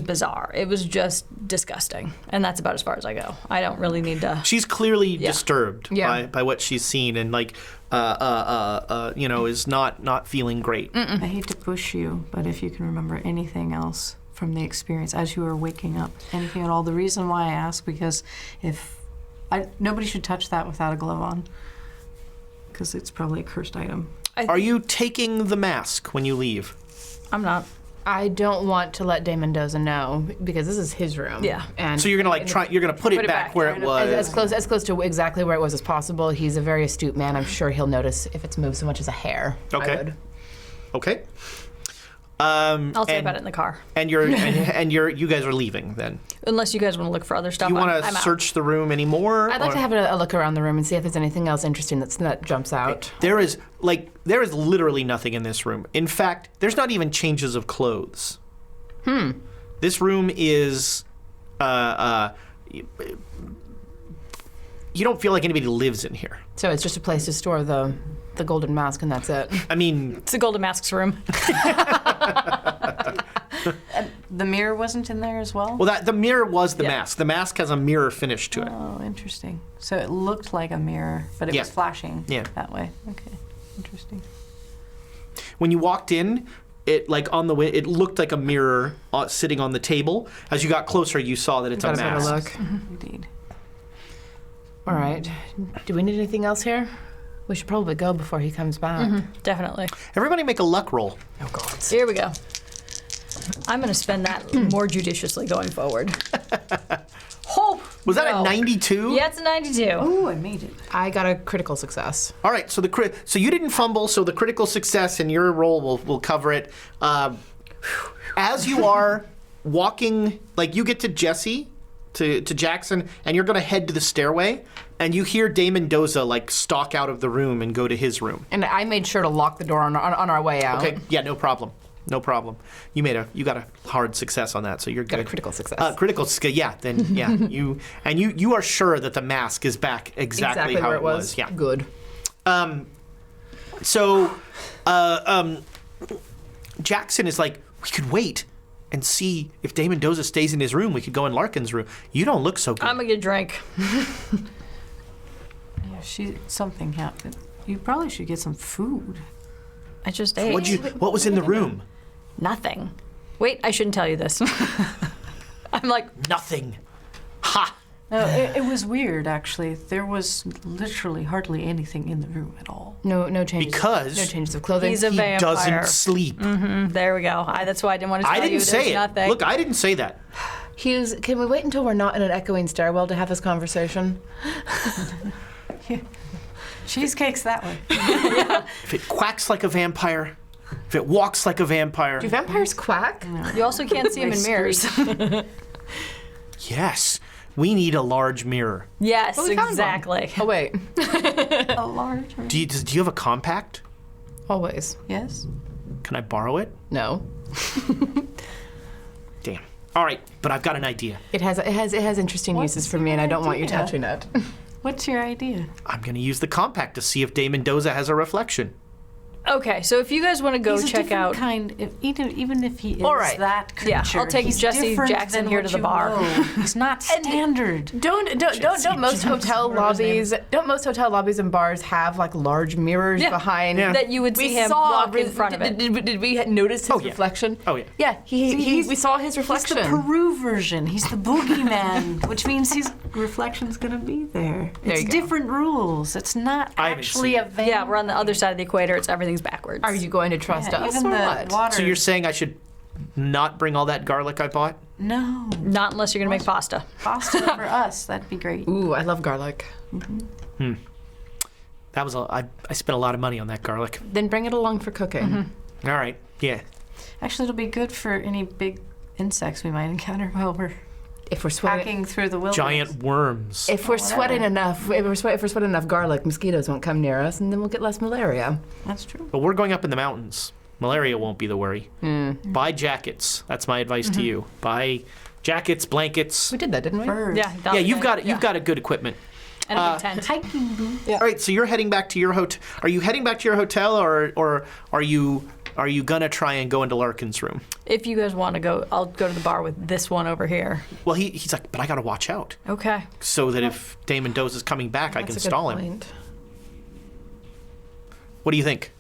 bizarre. It was just disgusting. And that's about as far as I go. I don't really need to. She's clearly disturbed Yeah. by what she's seen and like, you know, is not feeling great. I hate to push you, but if you can remember anything else from the experience as you were waking up, anything at all. The reason why I ask, because nobody should touch that without a glove on, because it's probably a cursed item. Are you taking the mask when you leave? I'm not. I don't want to let Dane Mendoza know because this is his room. Yeah. And So you're gonna like you're gonna put it back where it was. as close to exactly where it was as possible. He's a very astute man. I'm sure he'll notice if it's moved so much as a hair. Okay. I would. Okay. I'll say about it in the car. And you guys are leaving then. Unless you guys want to look for other stuff. Do you want I'm to out. search the room anymore? I'd like to have a look around the room and see if there's anything else interesting that jumps out. There is literally nothing in this room. In fact, there's not even changes of clothes. This room is you don't feel like anybody lives in here. So it's just a place to store the golden mask and that's it. I mean, It's the Golden Masks room. The mirror wasn't in there as well? well, the mirror was the mask. The mask has a mirror finish to it. Oh, interesting. So it looked like a mirror, but it Yeah. was flashing Yeah. that way. Okay, interesting. When you walked in, it like on the way, it looked like a mirror sitting on the table. As you got closer, you saw that it's a Got a better mask. look. Indeed. All right. Do we need anything else here? We should probably go before he comes back. Definitely. Everybody make a luck roll. Oh God. Here we go. I'm going to spend that more judiciously going forward. Hope. Was that no. a 92? Yeah, it's a 92. Oh, I made it. I got a critical success. All right, so so you didn't fumble, so the critical success in your roll will cover it. As you are walking, like you get to Jesse, to Jackson, and you're going to head to the stairway, and you hear Dane Mendoza like stalk out of the room and go to his room. And I made sure to lock the door on our way out. Okay, yeah, no problem. No problem. You got a hard success on that, so you're good. Got a critical success. Critical skill, yeah. Then yeah, you are sure that the mask is back exactly how where it was. Yeah. Good. So, Jackson is like, we could wait and see if Dane Mendoza stays in his room. We could go in Larkin's room. You don't look so good. I'm going to get a drink. Yeah, something happened. You probably should get some food. I just ate. What was in the room? Nothing. Wait, I shouldn't tell you this. I'm like, Nothing. Ha! No, it was weird, actually. There was literally hardly anything in the room at all. No changes. Because no changes of clothing. he's a He vampire. doesn't sleep. There we go. That's why I didn't want to tell I you. didn't say There's it. nothing. Look, I didn't say that. Hughes, can we wait until we're not in an echoing stairwell to have this conversation? Cheesecake's that way. If it quacks like a vampire, if it walks like a vampire, Do vampires quack? You also can't see him in mirrors. yes, we need a large mirror. Yes, we found one. exactly. Oh wait. A large. Do you have a compact? Always. Yes. Can I borrow it? No. Damn. All right, but I've got an idea. It has interesting uses for me, and I don't want you idea? touching it. What's your idea? I'm going to use the compact to see if Dane Mendoza has a reflection. Okay, so if you guys want to go He's a check different out. kind. Even if he is All right. that creature, Yeah, I'll take he's Jesse different Jackson than here what to the you bar. know. He's not standard. Don't most hotel lobbies and bars have like large mirrors Yeah. behind That you would see him walk in front of it. Did we notice his yeah. reflection? Oh, yeah. Yeah, we saw his reflection. He's the Peru version. He's the boogeyman, which means his reflection's gonna be there. There It's you go. different rules. It's not I haven't actually seen a vampire. Yeah, we're on the other side of the equator. Everything's backwards. Are you going to trust us Even or the what? water. So you're saying I should not bring all that garlic I bought? No. Not unless you're going to make pasta. Pasta for us. That'd be great. Ooh, I love garlic. That was I spent a lot of money on that garlic. Then bring it along for cooking. All right. Yeah. Actually, it'll be good for any big insects we might encounter while we're If we're sweating, Hacking through the wilderness. Giant worms. if we're sweating enough, if we're sweating enough garlic, mosquitoes won't come near us, and then we'll get less malaria. That's true. But we're going up in the mountains. Malaria won't be the worry. Buy jackets. That's my advice to you. Buy jackets, blankets. We did that, didn't we? Birds. Yeah, Yeah, you've got a good equipment. and a big tent. Hiking boots. All right, so you're heading back to your hotel. Are you heading back to your hotel, or are you gonna try and go into Larkin's room? If you guys want to go, I'll go to the bar with this one over here. Well, he's like, but I gotta watch out Okay. so that if Dane Mendoza's coming back, I can That's a good stall him. point. What do you think?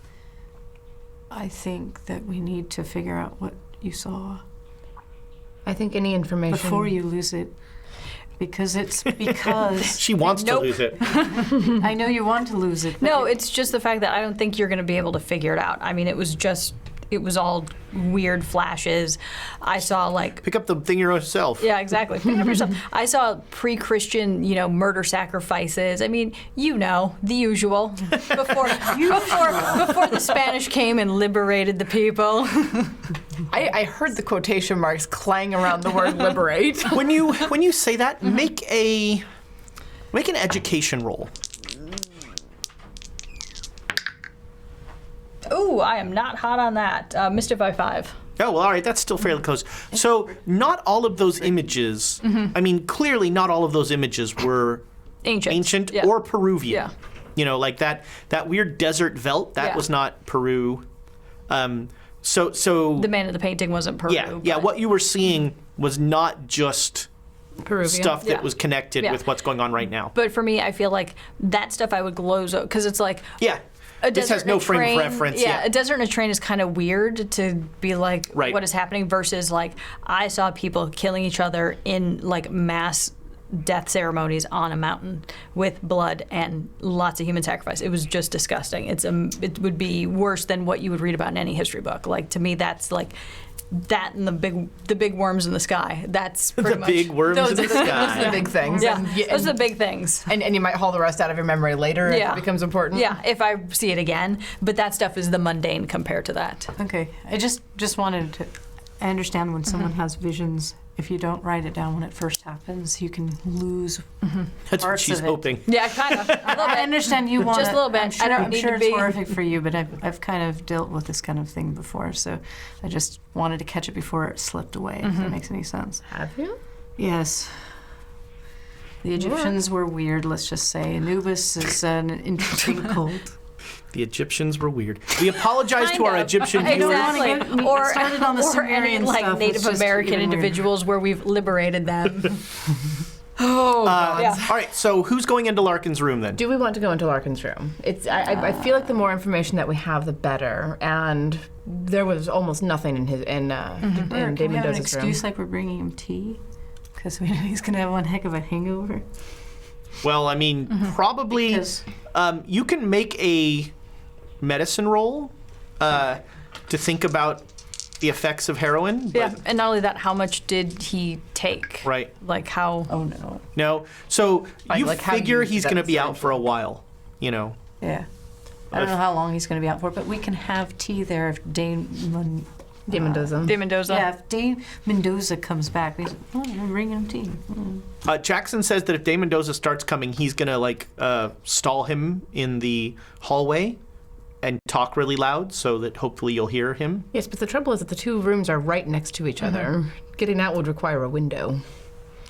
I think that we need to figure out what you saw I think any information before you lose it. Because She wants Nope. to lose it. I know you want to lose it. but No, it's just the fact that I don't think you're going to be able to figure it out. I mean, it was all weird flashes. I saw like Pick up the thing yourself. yeah, exactly. Pick it up yourself. I saw pre-Christian, murder sacrifices. I mean, the usual. Before the Spanish came and liberated the people. I heard the quotation marks clang around the word liberate. When you say that, make an education roll. Ooh, I am not hot on that. Missed it by 5. Oh, well, all right, that's still fairly close. So, not all of those images, I mean, clearly not all of those images were ancient Yeah. or Peruvian. Yeah. Like that weird desert veldt, that Yeah. was not Peru. So The man of the painting wasn't Peru. yeah, but- what you were seeing was not just Peruvian. stuff that Yeah. was connected Yeah. with what's going on right now. But for me, I feel like that stuff I would gloze over because it's like Yeah. a This desert has and no a frame of train- reference. Yeah, a desert and a train is kind of weird to be like, Right. what is happening versus like I saw people killing each other in like mass death ceremonies on a mountain with blood and lots of human sacrifice. It was just disgusting. It would be worse than what you would read about in any history book. Like to me, that's like that and the big worms in the sky. That's pretty The much big worms in the Those are the sky. big things. Yeah, And, those are the big things. and you might haul the rest out of your memory later if Yeah. it becomes important. Yeah, if I see it again. But that stuff is the mundane compared to that. Okay, I just wanted to. I understand when someone has visions. If you don't write it down when it first happens, you can lose. That's what Parts she's of it. hoping. Yeah, kind of. A little I bit. understand you want Just a little bit. I'm sure, I don't I'm need sure to it's be- horrific for you, but I've kind of dealt with this kind of thing before, so I just wanted to catch it before it slipped away. If that makes any sense. Have you? Yes. The Egyptians were weird. Let's just say Anubis is an interesting cult. The Egyptians were weird. We apologize to Kind our of. Egyptian viewers. Exactly. Don't wanna get me Or, started on the or any Sumerian like stuff. Native It's just American even weirder. individuals where we've liberated them. All right, so who's going into Larkin's room then? Do we want to go into Larkin's room? I feel like the more information that we have, the better. And there was almost nothing in Can Dave we have an Mendoza's excuse room. like we're bringing him tea? Because we know he's going to have one heck of a hangover. Well, I mean, probably Because- you can make a medicine roll to think about the effects of heroin. But, Yeah, and not only that, how much did he take? Right. Like how? Oh, no. No. So you like, how do figure you he's use going to that be out for a while, Yeah. I don't know how long he's going to be out for, but we can have tea there if Dane Mendoza. Dave Mendoza. Yeah, if Dane Mendoza comes back, we say, oh, I'm bringing him tea. Jackson says that if Dane Mendoza starts coming, he's going to stall him in the hallway and talk really loud so that hopefully you'll hear him. Yes, but the trouble is that the two rooms are right next to each other. Getting out would require a window.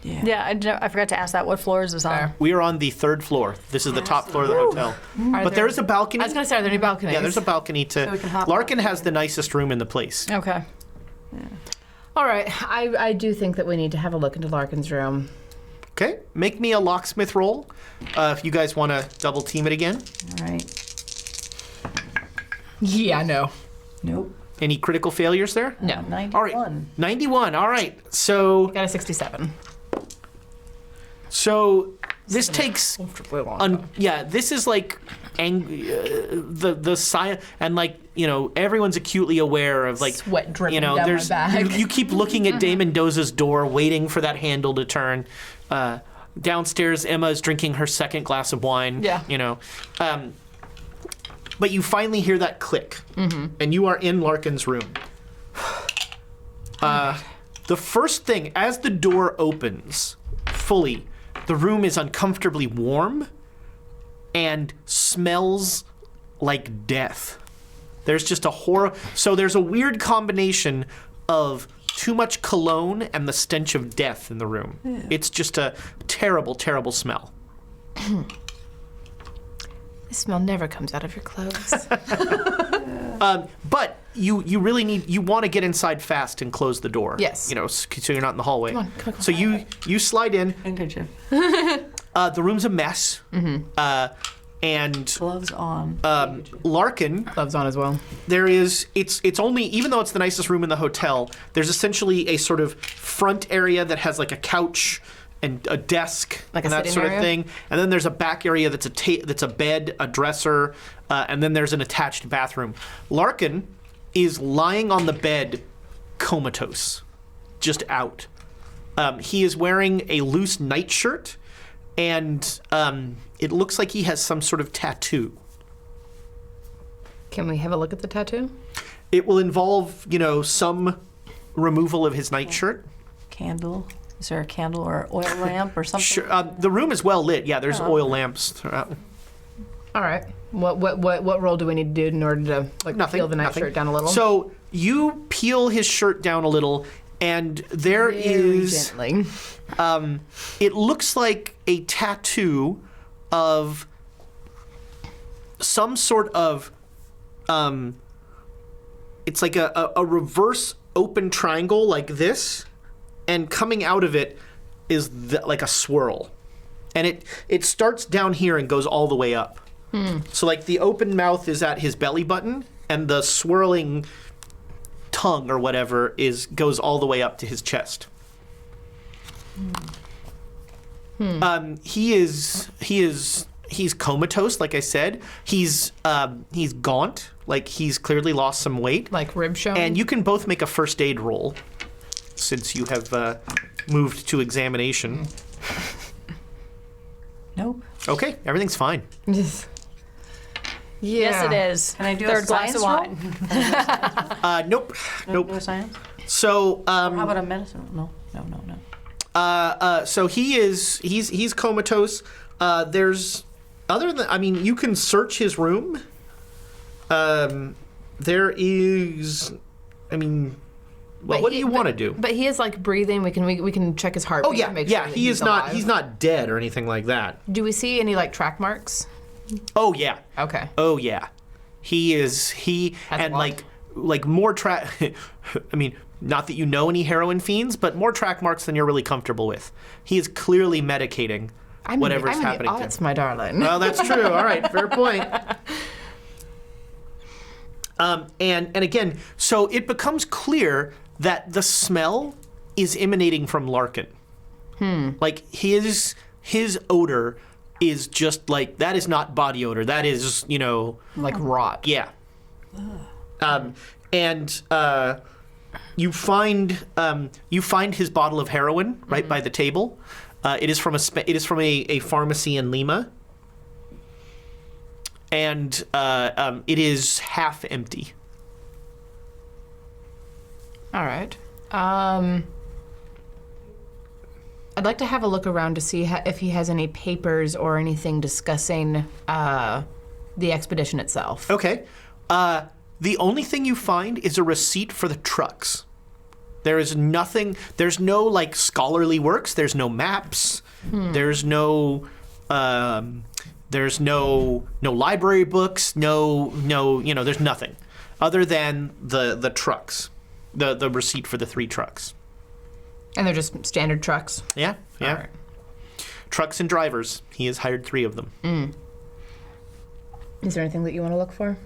Yeah, I forgot to ask that. What floor is this on? Fair. We are on the 3rd floor. This is the top floor of the hotel. But there is a balcony. I was going to say, are there any balconies? Yeah, there's a balcony So we can hop Larkin has the nicest room in the place. Okay. All right, I do think that we need to have a look into Larkin's room. Okay, make me a locksmith roll if you guys want to double team it again. All right. Yeah, no. Nope. Any critical failures there? No. 91. All right, 91. All right, so Got a 67. this takes Comfortably long. this is like the science, and like everyone's acutely aware of like Sweat dripping down my there's back. you keep looking at Dame Mendoza's door, waiting for that handle to turn. Downstairs, Emma is drinking her second glass of wine. Yeah. But you finally hear that click, and you are in Larkin's room. The first thing, as the door opens fully, the room is uncomfortably warm and smells like death. There's just a horror. So there's a weird combination of too much cologne and the stench of death in the room. Yeah. It's just a terrible, terrible smell. This smell never comes out of your clothes. But you really you want to get inside fast and close the door. Yes. You know, so you're not in the hallway. Come on. So you slide in. Handkerchief. The room's a mess. Mm-hmm. And gloves on. Larkin. Gloves on as well. There is. It's only, even though it's the nicest room in the hotel, there's essentially a sort of front area that has like a couch and a desk like and a that sort area? of thing, and then there's a back area that's a bed, a dresser, and then there's an attached bathroom. Larkin is lying on the bed, comatose, just out. He is wearing a loose nightshirt, and it looks like he has some sort of tattoo. Can we have a look at the tattoo? It will involve, some removal of his nightshirt. Candle. Is there a candle or oil lamp or something? Sure. The room is well lit. Yeah, there's oil lamps throughout. All right. What roll do we need to do in order to Nothing. peel the nightshirt down a little? So you peel his shirt down a little, and there Very is. gently. It looks like a tattoo of some sort of. It's like a reverse open triangle like this, and coming out of it is like a swirl, and it starts down here and goes all the way up. So like the open mouth is at his belly button, and the swirling tongue or whatever goes all the way up to his chest. He's comatose, like I said. He's gaunt, like he's clearly lost some weight. Like rib showing? And you can both make a first aid roll, since you have moved to examination. Nope. Okay, everything's fine. Yes. Yeah. Yes, it is. Can I do a Third glass of science wine? Nope. No science? So How about a medicine? No. so he's comatose. There's you can search his room. There is, what do you want to do? But he is like breathing. We can check his heartbeat. Oh yeah, and make sure that he is alive. not. He's not dead or anything like that. Do we see any like track marks? Oh yeah. Okay. Oh yeah. He Has and what? like more track. Not that you know any heroin fiends, but more track marks than you're really comfortable with. He is clearly medicating whatever's happening to him. That's my darling. Well, that's true. All right, fair point. And again, so it becomes clear that the smell is emanating from Larkin. Like his odor is just like, that is not body odor. That is, like rot. yeah. You find his bottle of heroin right by the table. It is from a pharmacy in Lima, and it is half empty. All right. I'd like to have a look around to see if he has any papers or anything discussing the expedition itself. Okay. The only thing you find is a receipt for the trucks. There is nothing. There's no like scholarly works. There's no maps. There's no. There's no library books. No. There's nothing other than the trucks. The receipt for the 3 trucks. And they're just standard trucks. Yeah. All right. Trucks and drivers. He has hired 3 of them. Is there anything that you want to look for?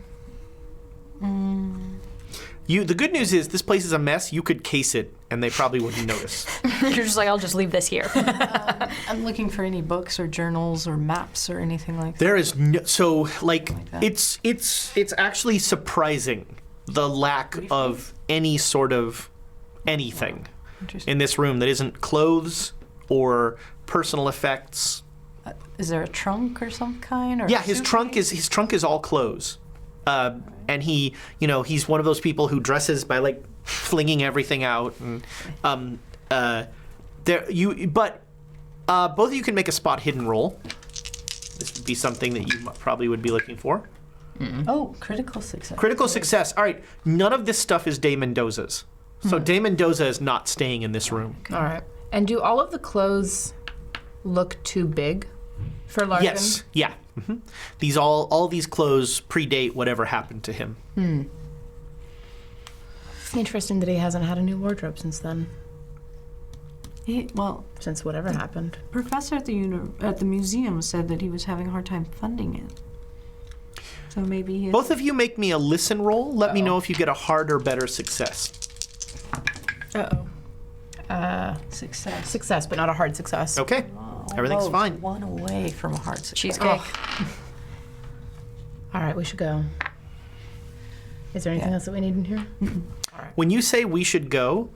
The good news is this place is a mess. You could case it, and they probably wouldn't notice. You're just like, I'll just leave this here. I'm looking for any books or journals or maps or anything like that. There is no, so like that. it's actually surprising the lack of any sort of anything Interesting. in this room that isn't clothes or personal effects. Is there a trunk or some kind? Or Yeah, his trunk is all clothes. And he, he's one of those people who dresses by like flinging everything out. And both of you can make a spot hidden roll. This would be something that you probably would be looking for. Oh, critical success. Critical success. All right. None of this stuff is Dane Mendoza's. So Dane Mendoza is not staying in this room. All right. And do all of the clothes look too big for Larkin? Yes. Yeah. These all these clothes predate whatever happened to him. Interesting that he hasn't had a new wardrobe since then. Well, Since whatever happened. professor at the museum said that he was having a hard time funding it. So maybe he Both of you make me a listen roll. Let me know if you get a hard or better success. success. Success, but not a hard success. Okay. Everything's Almost fine. One away from a hard success. Cheesecake. All right, we should go. Is there anything else that we need in here? When you say we should go,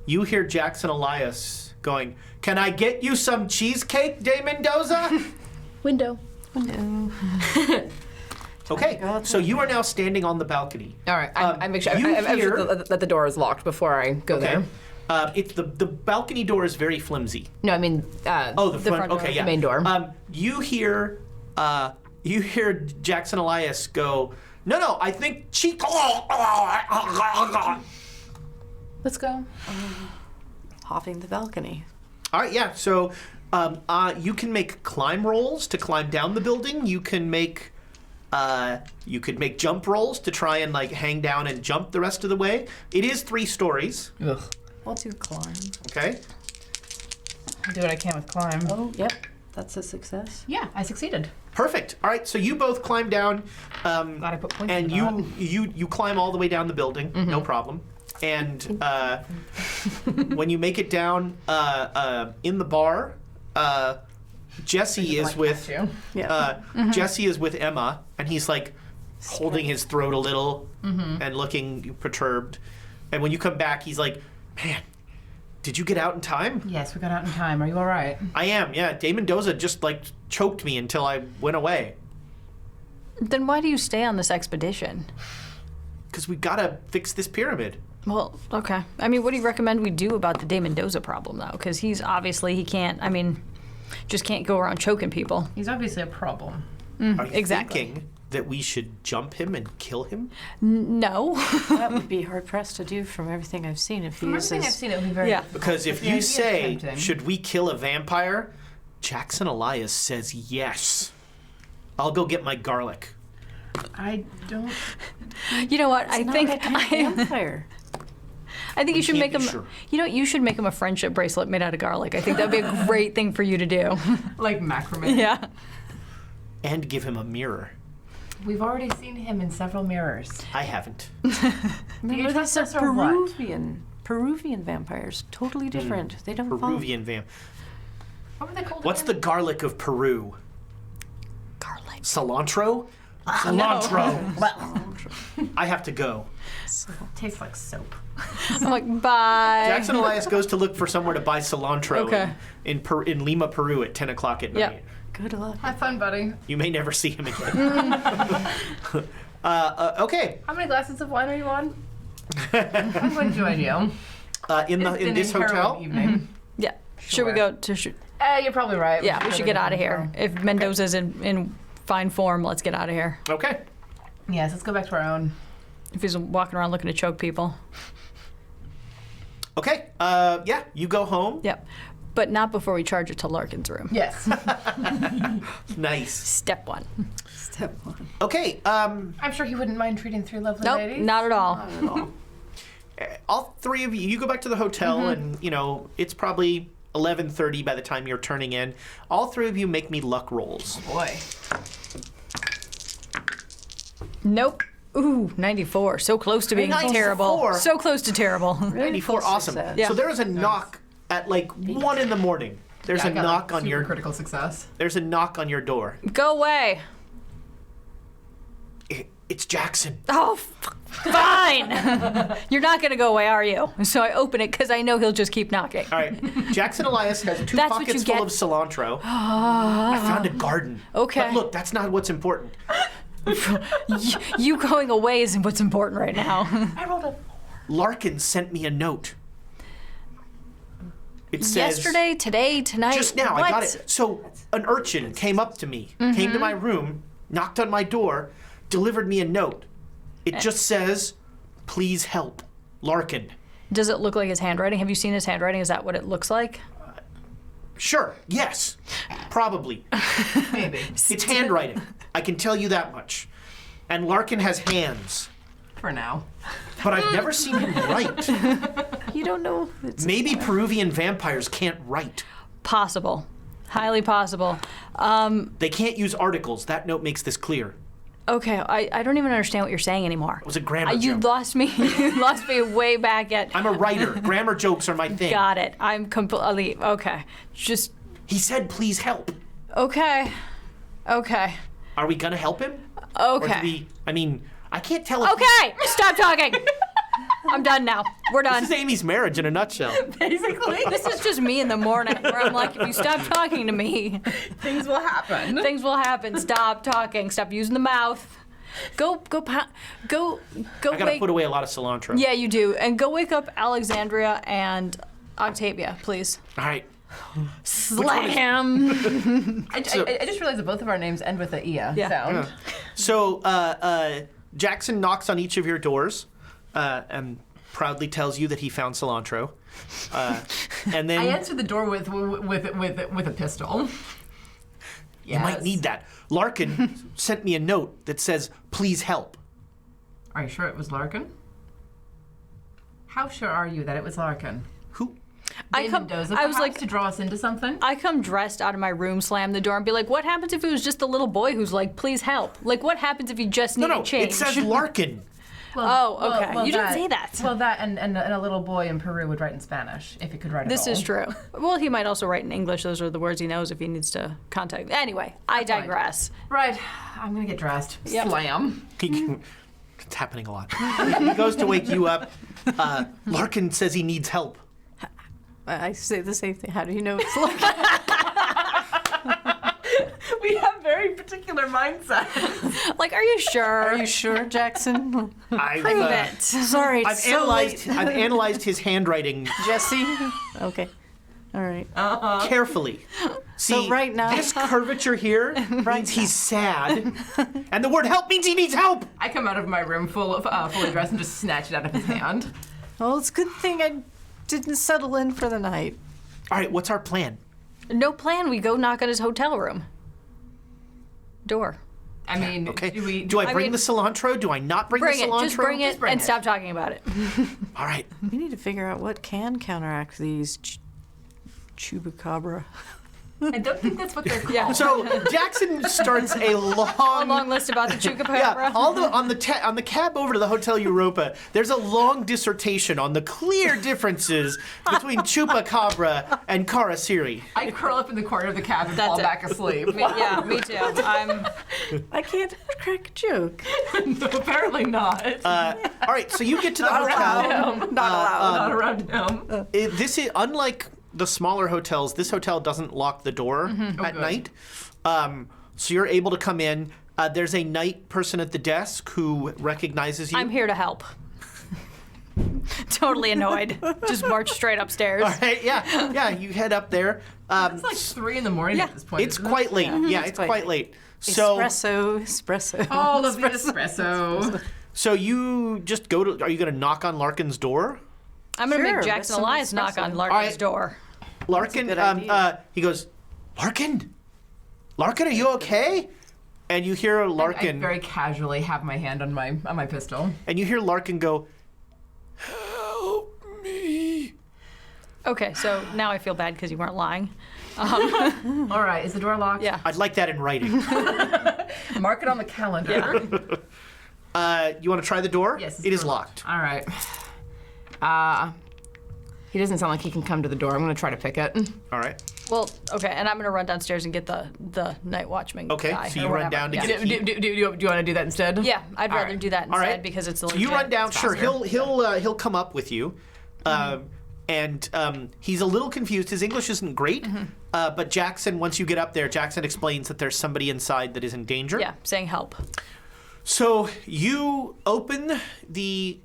you hear Jackson Elias going, "Can I get you some cheesecake, Dane Mendoza?" Window. No. Okay, so you are now standing on the balcony. All right, I make sure, you I hear- sure that the door is locked before I go there. It's the balcony door is very flimsy. No, I mean, Oh, the front. front door, Okay, yeah. the main door. You hear Jackson Elias go, "No, I think let's go. Hopping the balcony. All right, yeah. So you can make climb rolls to climb down the building. You can make jump rolls to try and like hang down and jump the rest of the way. It is 3 stories. Ugh. I'll do climb. Okay. I'll do what I can with climb. Oh, yep. That's a success. Yeah, I succeeded. Perfect. All right. So you both climb down, Glad I put points and in you climb all the way down the building. No problem. And when you make it down in the bar, Jesse is with Jesse is with Emma, and he's like holding his throat a little and looking perturbed. And when you come back, he's like, "Man, did you get out in time?" Yes, we got out in time. Are you all right? I am. Yeah, Dane Mendoza just like choked me until I went away. Then why do you stay on this expedition? Because we gotta fix this pyramid. Well, okay. I mean, what do you recommend we do about the Dane Mendoza problem, though? Because he can't, just can't go around choking people. He's obviously a problem. Are you exactly. thinking that we should jump him and kill him? No. That would be hard pressed to do from everything I've seen. If he From uses, everything I've seen, it would be very Yeah. Because if The you idea is say, tempting. "Should we kill a vampire?" Jackson Elias says yes. I'll go get my garlic. I don't. You know what? I not think a vampire. I think you should can't make be him. sure. You know, you should make him a friendship bracelet made out of garlic. I think that'd be a great thing for you to do. Like macrame. Yeah. And give him a mirror. We've already seen him in several mirrors. I haven't. Remember, trust these are us or what? Peruvian vampires. Totally different. They don't follow. Peruvian vamp. What were they called? What's the garlic of Peru? Garlic. Cilantro? Cilantro. I have to go. Tastes like soap. I'm like, bye. Jackson Elias goes to look for somewhere to buy cilantro Okay. in Lima, Peru at 10 o'clock at Yep. night. Good luck. Have fun, buddy. You may never see him again. Okay. How many glasses of wine are you on? I'm going to join you. In this hotel? Evening. Yeah. Should we go to? You're probably right. Yeah, we should get out of here. If Mendoza's in fine form, let's get out of here. Okay. Yes, let's go back to our own. If he's walking around looking to choke people. Okay. Yeah, you go home. Yep. But not before we charge it to Larkin's room. Yes. Nice. Step 1. Step 1. Okay. I'm sure he wouldn't mind treating 3 lovely Nope, ladies. not at all. Not at all. All 3 of you go back to the hotel, and it's probably 11:30 by the time you're turning in. All 3 of you make me luck rolls. Boy. Nope. Ooh, 94. So close to being 94. terrible. So close to terrible. 94. close Awesome. success. Yeah. So there is a knock at like 1 in the morning. There's a knock on your. critical success. There's a knock on your door. Go away. It's Jackson. Oh, fine. You're not going to go away, are you? So I open it because I know he'll just keep knocking. All right. Jackson Elias has 2 That's what pockets you full get. of cilantro. I found a garden. Okay. But look, that's not what's important. You going away isn't what's important right now. I rolled a Larkin sent me a note. It says, Yesterday, today, tonight. just now, what? I got it. So an urchin came up to me, came to my room, knocked on my door, delivered me a note. It just says, please help, Larkin. Does it look like his handwriting? Have you seen his handwriting? Is that what it looks like? Sure, yes, probably. Maybe. It's handwriting. I can tell you that much. And Larkin has hands, For now. but I've never seen him write. You don't know. It's Maybe Peruvian vampires can't write. Possible. Highly possible. They can't use articles. That note makes this clear. Okay, I don't even understand what you're saying anymore. It was a grammar You joke. lost me. You lost me way back at. I'm a writer. Grammar jokes are my thing. Got it. I'm completely okay. Just He said, please help. okay. Okay. Are we gonna help him? Or do Okay. we, I mean, I can't tell if Okay. Stop talking. I'm done now. We're done. this is Amy's marriage in a nutshell. Basically, This is just me in the morning where I'm like, if you stop talking to me, things will happen. things will happen. Stop talking. Stop using the mouth. Go I gotta wake. put away a lot of cilantro. Yeah, you do. And go wake up Alexandria and Octavia, please. All right. Slam. I just realized that both of our names end with a "ia" Yeah. sound. So Jackson knocks on each of your doors and proudly tells you that he found cilantro. And then I answered the door with a pistol. you might need that. Larkin sent me a note that says, please help. Are you sure it was Larkin? How sure are you that it was Larkin? Who? I Dane come. Mendoza, I was perhaps, like, to draw us into something. I come dressed out of my room, slam the door, and be like, "What happens if it was just a little boy who's like, please help? Like, what happens if you just need No, a change?" it says Larkin. Oh, okay. You didn't say that. Well, that and a little boy in Peru would write in Spanish if he could write at This all. is true. Well, he might also write in English. Those are the words he knows if he needs to contact. Anyway, I digress. Right. I'm gonna get dressed. Yep. Slam. It's happening a lot. He goes to wake you up. Larkin says he needs help. I say the same thing. How do you know it's like? We have very particular mindsets. Like, are you sure? Are you sure, Jackson? I've, Prove it. Sorry, it's so light. I've analyzed his handwriting Jesse? Okay. All right. carefully. So See, right now- this curvature here means he's sad, and the word help means he needs help. I come out of my room fully dressed and just snatch it out of his hand. Well, it's a good thing I didn't settle in for the night. All right, what's our plan? No plan. We go knock on his hotel room door. I mean, Okay. do I bring mean- the cilantro? Do I not bring Bring the it. cilantro? Just bring it bring and it. stop talking about it. All right. We need to figure out what can counteract these chupacabra. I don't think that's what they're called. Yeah. So Jackson starts a A long long list about the chupacabra. Yeah, on the cab over to the Hotel Europa, there's a long dissertation on the clear differences between chupacabra and karasiri. I curl up in the corner of the cab and That's fall it. back asleep. Yeah, me too. I can't crack a joke. No, apparently not. All right, so you get to the hotel. Not around him. This is unlike the smaller hotels. This hotel doesn't lock the door at good. night, so you're able to come in. There's a night person at the desk who recognizes you. I'm here to help. Totally annoyed. Just march straight upstairs. All right, yeah. You head up there. It's like 3 in the morning at this point. It's isn't it? quite late. Yeah, it's quite late. So, Espresso. All of the espresso. so you just go to. Are you going to knock on Larkin's door? I'm gonna Sure, make with Jackson some Elias knock espresso. on Larkin's right. door. Larkin, good idea. he goes, Larkin, are you okay? And you hear I Larkin, very casually have my hand on my pistol. and you hear Larkin go, help me. Okay, so now I feel bad because you weren't lying. All right, is the door locked? Yeah. I'd like that in writing. Mark it on the calendar. You want to try the door? Yes, It is it's locked. All right. He doesn't sound like he can come to the door. I'm gonna try to pick it. All right. Well, okay, and I'm gonna run downstairs and get the night watchman Okay, guy. so or you run whatever. down to Yeah. get a key. Do you want to do that instead? Yeah, I'd All rather right. do that All instead right. because it's the So you run down. Sure, faster. he'll come up with you, and he's a little confused. His English isn't great, but Jackson. Once you get up there, Jackson explains that there's somebody inside that is in danger. Yeah, saying help. So you open the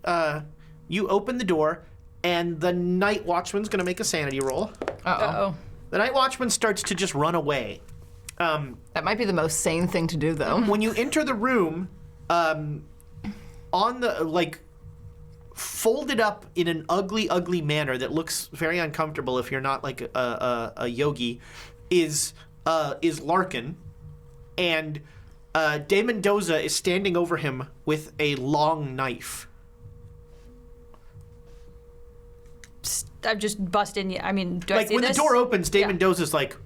you open the door, and the night watchman's going to make a sanity roll. Uh-oh. The night watchman starts to just run away. That might be the most sane thing to do, though. When you enter the room, on the folded up in an ugly, ugly manner that looks very uncomfortable if you're not like a yogi, is Larkin, and De Mendoza is standing over him with a long knife. I've just busted in. I mean, do I Like see when this? the door opens, De Yeah. Mendoza's like,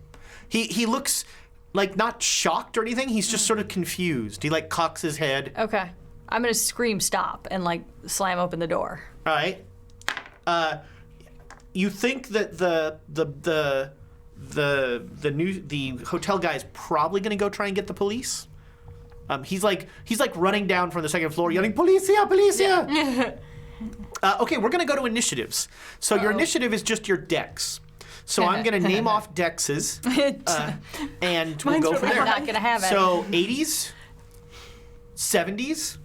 he looks like not shocked or anything. He's just sort of confused. He like cocks his head. Okay. I'm gonna scream stop and like slam open the door. All right. You think that the hotel guy is probably going to go try and get the police? He's like running down from the second floor, yelling, "Policia, policia!" Okay, we're going to go to initiatives. So your initiative is just your dex. So I'm going to name off dexes, and we'll go from there. Not gonna have it. So 80s, 70s.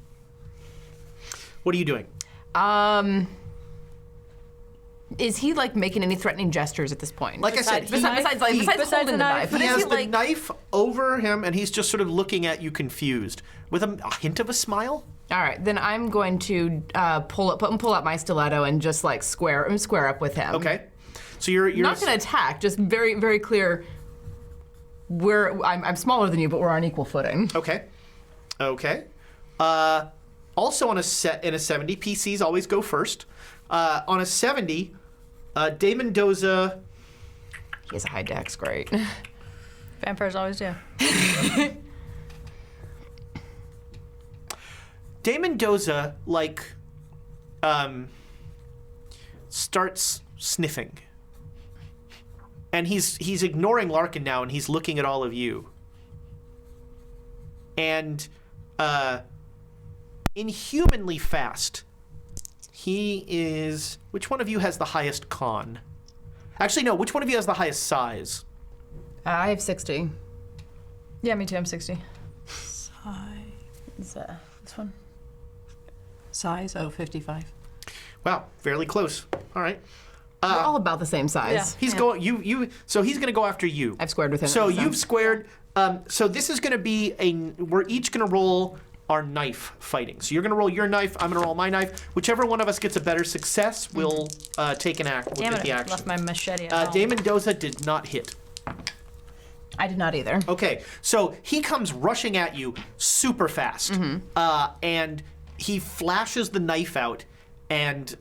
What are you doing? Is he like making any threatening gestures at this point? Like I said, besides Besides holding the the knife? knife. he But has is he the like? knife over him, and he's just sort of looking at you confused, with a hint of a smile. All right, then I'm going to pull out my stiletto and just like square up with him. Okay, so you're Not going to attack, just very, very clear. I'm smaller than you, but we're on equal footing. Okay. Also in a 70, PCs always go first. On a 70, De Mendoza. He has a high dex, great. Vampires always do. De Mendoza starts sniffing, and he's ignoring Larkin now, and he's looking at all of you. And inhumanly fast, he is. Which one of you has the highest con? Actually, no. Which one of you has the highest size? I have 60. Yeah, me too. I'm 60. Size. This one. Size? Oh, 55. Wow, fairly close. All right. We're all about the same size. Yeah. He's going. You. So he's going to go after you. I've squared with him. So this time. you've squared. So this is going to be we're each going to roll our knife fighting. So you're going to roll your knife. I'm going to roll my knife. Whichever one of us gets a better success will take an act. We'll Damn get it! the I action. left my machete at home. De Mendoza did not hit. I did not either. Okay, so he comes rushing at you super fast, and he flashes the knife out, and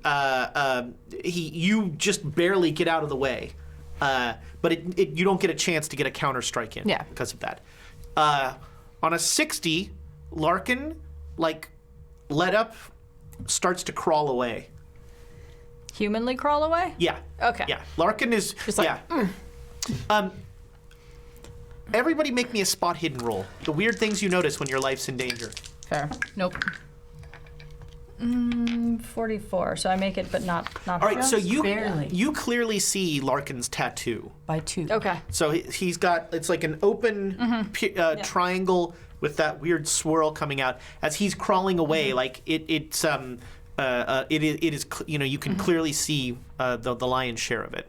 you just barely get out of the way, but you don't get a chance to get a counter strike in because of that. On a 60, Larkin let up, starts to crawl away. Humanly crawl away? Yeah. Okay. Yeah. Larkin is Just like, everybody make me a spot hidden roll. The weird things you notice when your life's in danger. Fair. Nope. 44. So I make it, but not. All right, so barely. you clearly see Larkin's tattoo. By 2. Okay. So he's got, it's like an open triangle with that weird swirl coming out as he's crawling away. Like it is you can clearly see the lion's share of it.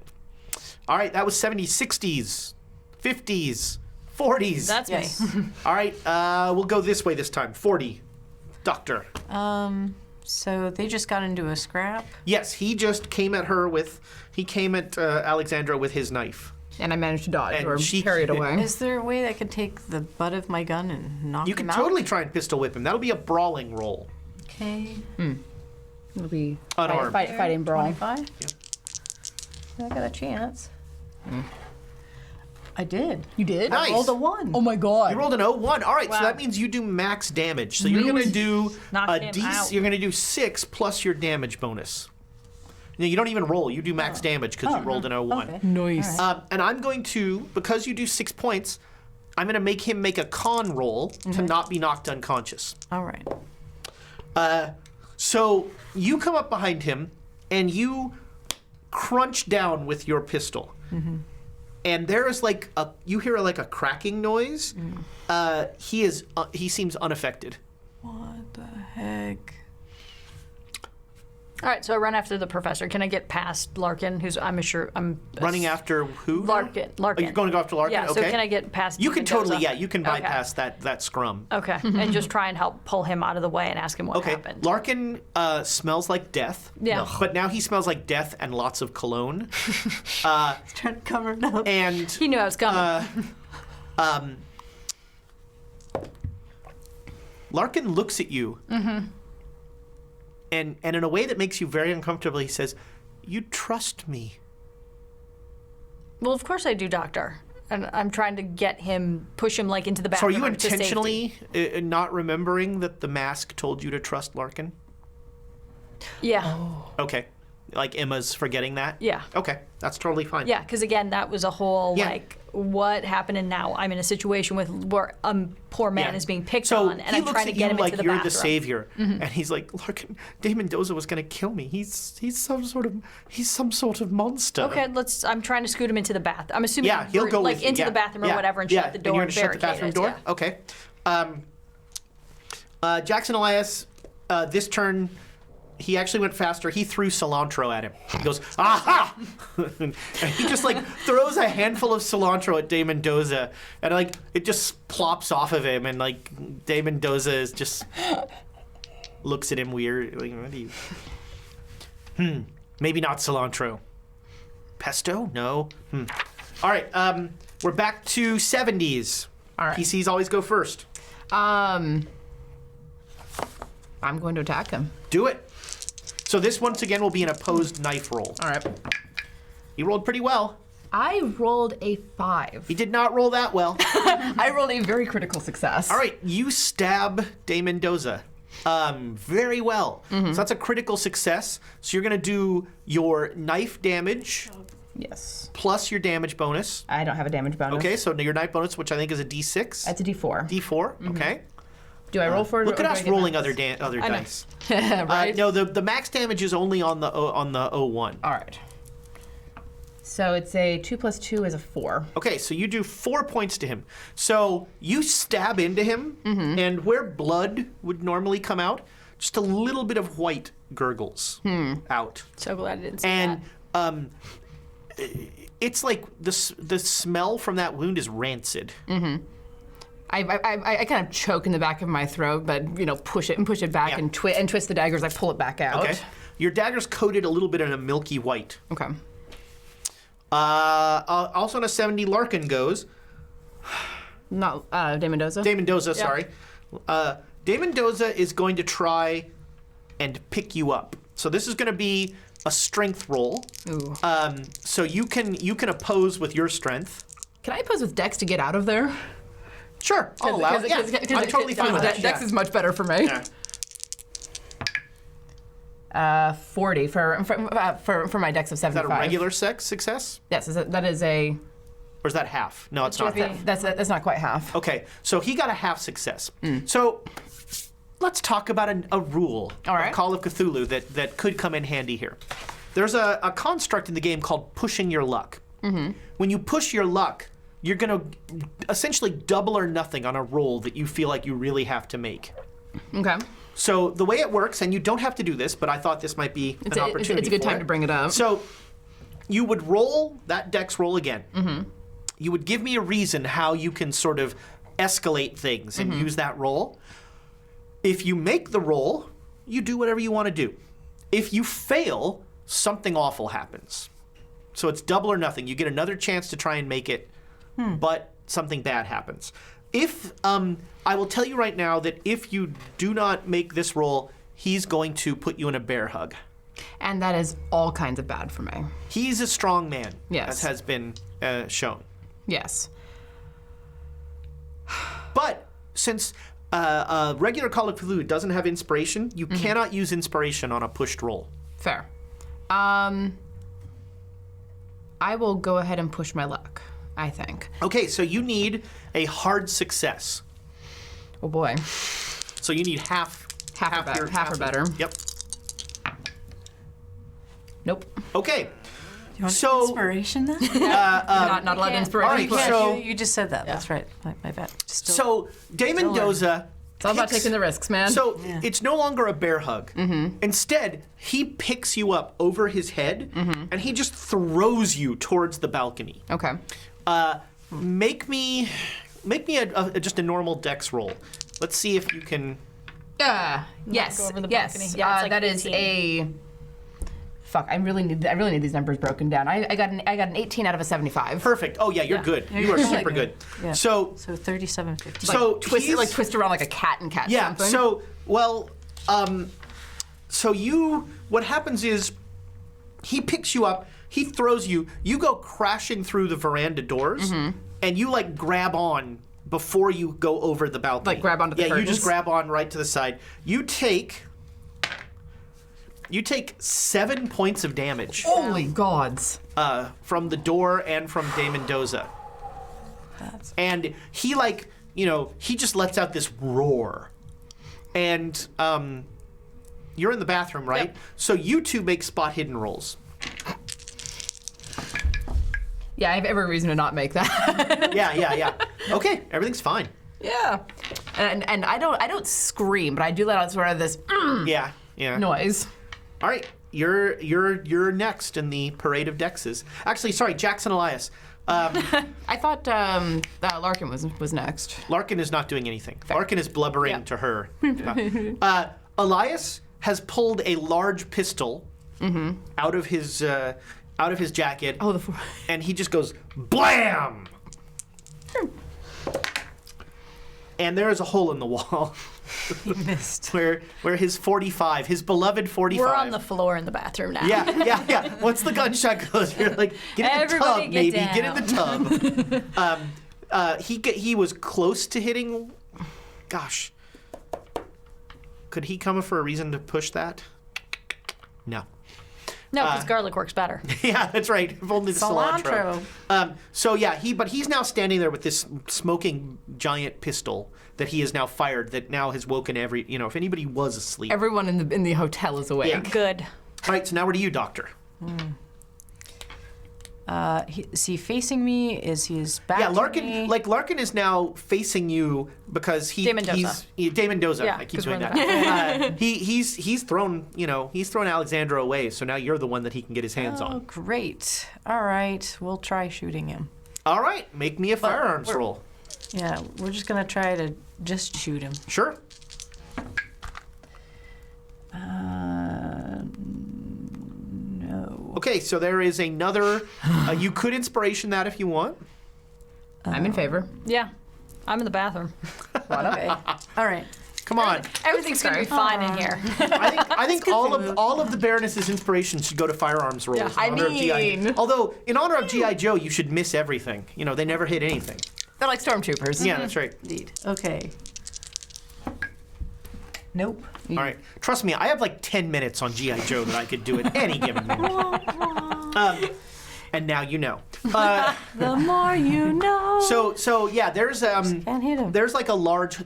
All right, that was 70s, 60s, 50s, 40s. That's Yes. me. All right, we'll go this way this time. 40, Doctor. So they just got into a scrap. Yes, he just came at Alexandra with his knife. And I managed to dodge And or she- parry it away. Is there a way that I could take the butt of my gun and knock You him can out? totally try and pistol whip him. That'll be a brawling roll. Okay. It'll be Unarmed. fighting brawl. 25? Yep. I got a chance. I did. You did? Nice. Rolled a 1. Oh my god. You rolled an 01. All right, so Wow. that means you do max damage. So you're going to do Knock a him D. out. You're going to do 6 plus your damage bonus. You don't even roll. You do max damage because you rolled an 01. Okay. Nice. And I'm going to, because you do 6 points, I'm going to make him make a con roll to not be knocked unconscious. All right. So you come up behind him and you crunch down with your pistol. And there is you hear like a cracking noise. He seems unaffected. What the heck? All right, so I run after the professor. Can I get past Larkin, who's I'm Running after who? Larkin. Oh, you're going to go after Larkin? Yeah. Okay. So can I get past? You can Mendoza? totally, yeah. You can Okay. bypass that scrum. Okay, and just try and help pull him out of the way and ask him what Okay. happened. Larkin smells like death. Yeah. But now he smells like death and lots of cologne. Trying to cover it up. And He knew I was coming. Larkin looks at you. Mm-hmm. And in a way that makes you very uncomfortable, he says, "You trust me." Well, of course I do, Doctor. And I'm trying to push him like into the So are bathroom. you to safety. intentionally not remembering that the mask told you to trust Larkin? Yeah. Okay. Like Emma's forgetting that? Yeah. Okay. That's totally fine. Yeah, because again, that was a whole Yeah. like, what happened, and now I'm in a situation where a poor man Yeah. is being picked So on, and he I'm looks trying to at get you him like into the you're bathroom. the savior, and he's like, "Larkin, Dane Mendoza was going to kill me. He's some sort of monster." Okay, I'm trying to scoot him into the bath. I'm assuming Yeah, he'll go like with you. into Yeah. the bathroom or Yeah. whatever and Yeah. shut the And door you're and gonna shut the bathroom barricade door? it, Okay. Jackson Elias, this turn, he actually went faster. He threw cilantro at him. He goes, "Aha!" and he just like throws a handful of cilantro at Dane Mendoza, and like it just plops off of him, and like Dane Mendoza is just looks at him weird. Like, what do you? Maybe not cilantro. Pesto? No. All right. We're back to 70s. All right. PCs always go first. I'm going to attack him. Do it. So this once again will be an opposed knife roll. All right. He rolled pretty well. I rolled a 5. He did not roll that well. I rolled a very critical success. All right, you stab Dane Mendoza very well. So that's a critical success. So you're going to do your knife damage Yes. plus your damage bonus. I don't have a damage bonus. Okay, so your knife bonus, which I think is a D6. That's a D4. D4, okay. Do I roll for it? Look or at do us I get rolling max? other I know. dice. Right? No, the max damage is only on the 01. All right. So it's a 2 + 2 is a 4. Okay, so you do 4 points to him. So you stab into him, and where blood would normally come out, just a little bit of white gurgles out. So glad I didn't see And that. it's like the smell from that wound is rancid. I kind of choke in the back of my throat, but push it back Yeah. and twist the daggers. I pull it back out. Okay. Your dagger's coated a little bit in a milky white. Okay. Also on a 70, Larkin goes. Not Dane Mendoza. Dane Mendoza, sorry. Dane Mendoza is going to try and pick you up. So this is going to be a strength roll. Ooh. So you can oppose with your strength. Can I pose with Dex to get out of there? Sure, I'll allow it. Yeah, I'm totally fine with that. Dex Yeah. is much better for me. Yeah. 40 for my Dex of Is that 75. a regular success? Yes, that is a. Or is that half? No, it's not. That's not quite half. Okay, so he got a half success. So let's talk about a rule All right. of Call of Cthulhu that could come in handy here. There's a construct in the game called pushing your luck. When you push your luck, you're going to essentially double or nothing on a roll that you feel like you really have to make. Okay. So the way it works, and you don't have to do this, but I thought this might be an opportunity. It's a good for time it. to bring it up. So you would roll that dex roll again. You would give me a reason how you can sort of escalate things and use that roll. If you make the roll, you do whatever you want to do. If you fail, something awful happens. So it's double or nothing. You get another chance to try and make it, but something bad happens. If I will tell you right now that if you do not make this roll, he's going to put you in a bear hug. And that is all kinds of bad for me. He's a strong man, Yes. as has been shown. Yes. But since regular Call of Cthulhu doesn't have inspiration, you cannot use inspiration on a pushed roll. Fair. I will go ahead and push my luck, I think. Okay, so you need a hard success. Oh boy. So you need half or better. Yep. Nope. Okay. You want So- inspiration then? Not allowed can't- inspiration. all right, but- so- you just said that. That's right. My bad. Still, So Dane Mendoza It's all about taking the risks, man. So it's no longer a bear hug. Instead, he picks you up over his head and he just throws you towards the balcony. Okay. Make me just a normal dex roll. Let's see if you can. Yes. go over the Yes. balcony. Yeah, it's like that is 18. a. Fuck! I really need these numbers broken down. I got an 18 out of a 75. Perfect. Oh yeah, you're good. You are super good. Yeah. So So 3750. so Twist around like a cat and cat. yeah. something. So what happens is he picks you up, he throws you, you go crashing through the veranda doors, and you like grab on before you go over the balcony. Like, grab onto the Yeah, you just curtains? grab on right to the side. You take 7 points of damage Holy gods! from the door and from De Mendoza. And he he just lets out this roar. And you're in the bathroom, right? Yep. So you two make spot hidden rolls. Yeah, I have every reason to not make that. Yeah. Okay, everything's fine. Yeah. And I don't scream, but I do let out sort of this Yeah. noise. All right, you're next in the parade of dexes. Actually, sorry, Jackson Elias. I thought Larkin was next. Larkin is not doing anything. Larkin is blubbering Yeah. to her. Elias has pulled a large pistol out of his jacket, Oh, and he just goes blam, and there is a hole in the wall He missed. where his 45, his beloved 45. We're on the floor in the bathroom now. Yeah. Once the gunshot goes, you're like, get in the Everybody tub, get maybe. Get in the down. tub. He was close to hitting. Gosh, could he come for a reason to push that? No. No, because garlic works better. Yeah, that's right. If only the cilantro. Cilantro. But he's now standing there with this smoking giant pistol that he has now fired. That now has woken if anybody was asleep. Everyone in the hotel is awake. Yeah. Good. All right, so now we're to you, Doctor. Is he facing me? Is his back Yeah, to Larkin. me? Larkin is now facing you because De Mendoza. De Mendoza. Yeah, I keep 'cause we're doing in the that. He's thrown Alexandra away. So now you're the one that he can get his hands Oh, on. great. All right, we'll try shooting him. All right, make me a firearms roll. Yeah, we're just gonna try to just shoot him. Sure. No. Okay, so there is another. You could inspiration that if you want. I'm in favor. Yeah. I'm in the bathroom. Okay. All right. Come on. Everything's going to be fine in here. I think all of the Baroness's inspiration should go to firearms rolls. Yeah. in honor of G.I. mean- Although in honor of G.I. Joe, you should miss everything. They never hit anything. They're like stormtroopers. Yeah, that's right. Indeed. Okay. Nope. All right. Trust me, I have like 10 minutes on G.I. Joe that I could do at any given moment. And now you know. The more you know. So yeah, there's Can't hit him. there's like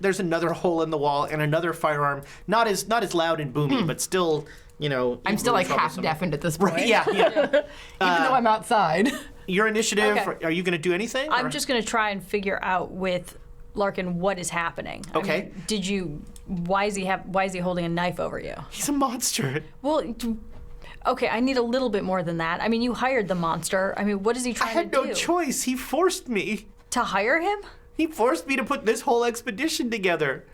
there's another hole in the wall and another firearm. Not as loud and boomy, but still, I'm still equally like half troublesome. deafened at this point. Right, yeah. Even though I'm outside. Your initiative. Okay. Are you going to do anything? I'm or- just going to try and figure out with Larkin what is happening. Okay. Why is he holding a knife over you? He's a monster. Well, okay, I need a little bit more than that. I mean, you hired the monster. I mean, what is he I trying had to do? no choice. He forced me. To hire him? He forced me to put this whole expedition together.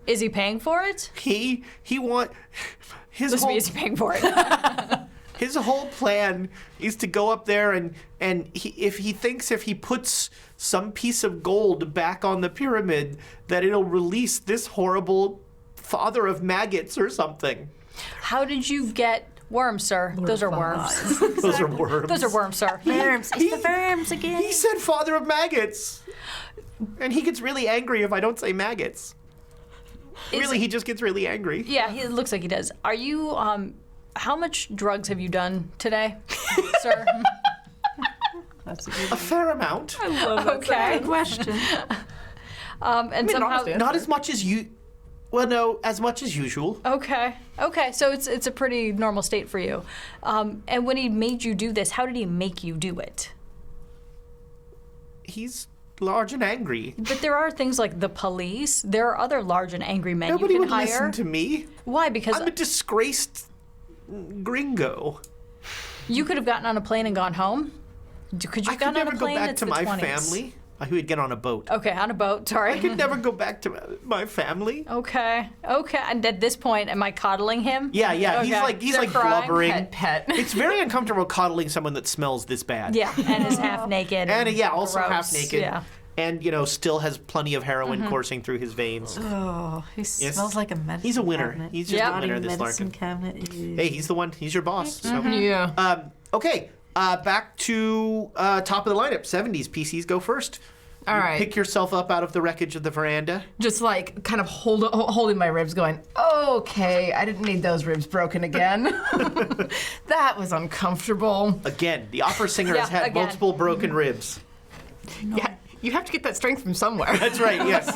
Is he paying for it? He want his Listen to whole me, is he paying for it? his whole plan is to go up there and if he puts some piece of gold back on the pyramid that it'll release this horrible father of maggots or something. How did you get worms, sir? Those are worms. Those are worms. Those are worms, sir. Worms. It's the worms again. He said father of maggots. And he gets really angry if I don't say maggots. Really, he just gets really angry. Yeah, it looks like he does. Are you, how much drugs have you done today, sir? That's a good A fair amount. Okay. question. And somehow, honest Not as much as you. Well, no, as much as usual. okay, so it's a pretty normal state for you. And when he made you do this, how did he make you do it? He's large and angry. But there are things like the police. There are other large and angry men Nobody you would can hire. listen to me. Why? Because I'm a disgraced gringo. you could have gotten on a plane and gone home. Could you I have could gotten on never a go plane? back It's to the my 20s. family. I would get on a boat. Okay, on a boat. Sorry. I could never go back to my family. Okay. And at this point, am I coddling him? Yeah. Okay. He's They're like crying. blubbering. Pet. It's very uncomfortable coddling someone that smells this bad. Yeah, and is half naked. And also gross. half naked. Yeah. And still has plenty of heroin coursing through his veins. Oh, he smells like a medicine He's a winner. cabinet. He's just Yep. a winner, this medicine Larkin. cabinet. Hey, he's the one. He's your boss. So. Yeah. Okay, back to top of the lineup. 70s PCs go first. All right. Pick yourself up out of the wreckage of the veranda. Just like kind of holding my ribs, going, okay, I didn't need those ribs broken again. That was uncomfortable. Again, the opera singer has Yeah, had again. multiple broken ribs. Yeah, you have to get that strength from somewhere. That's right, yes.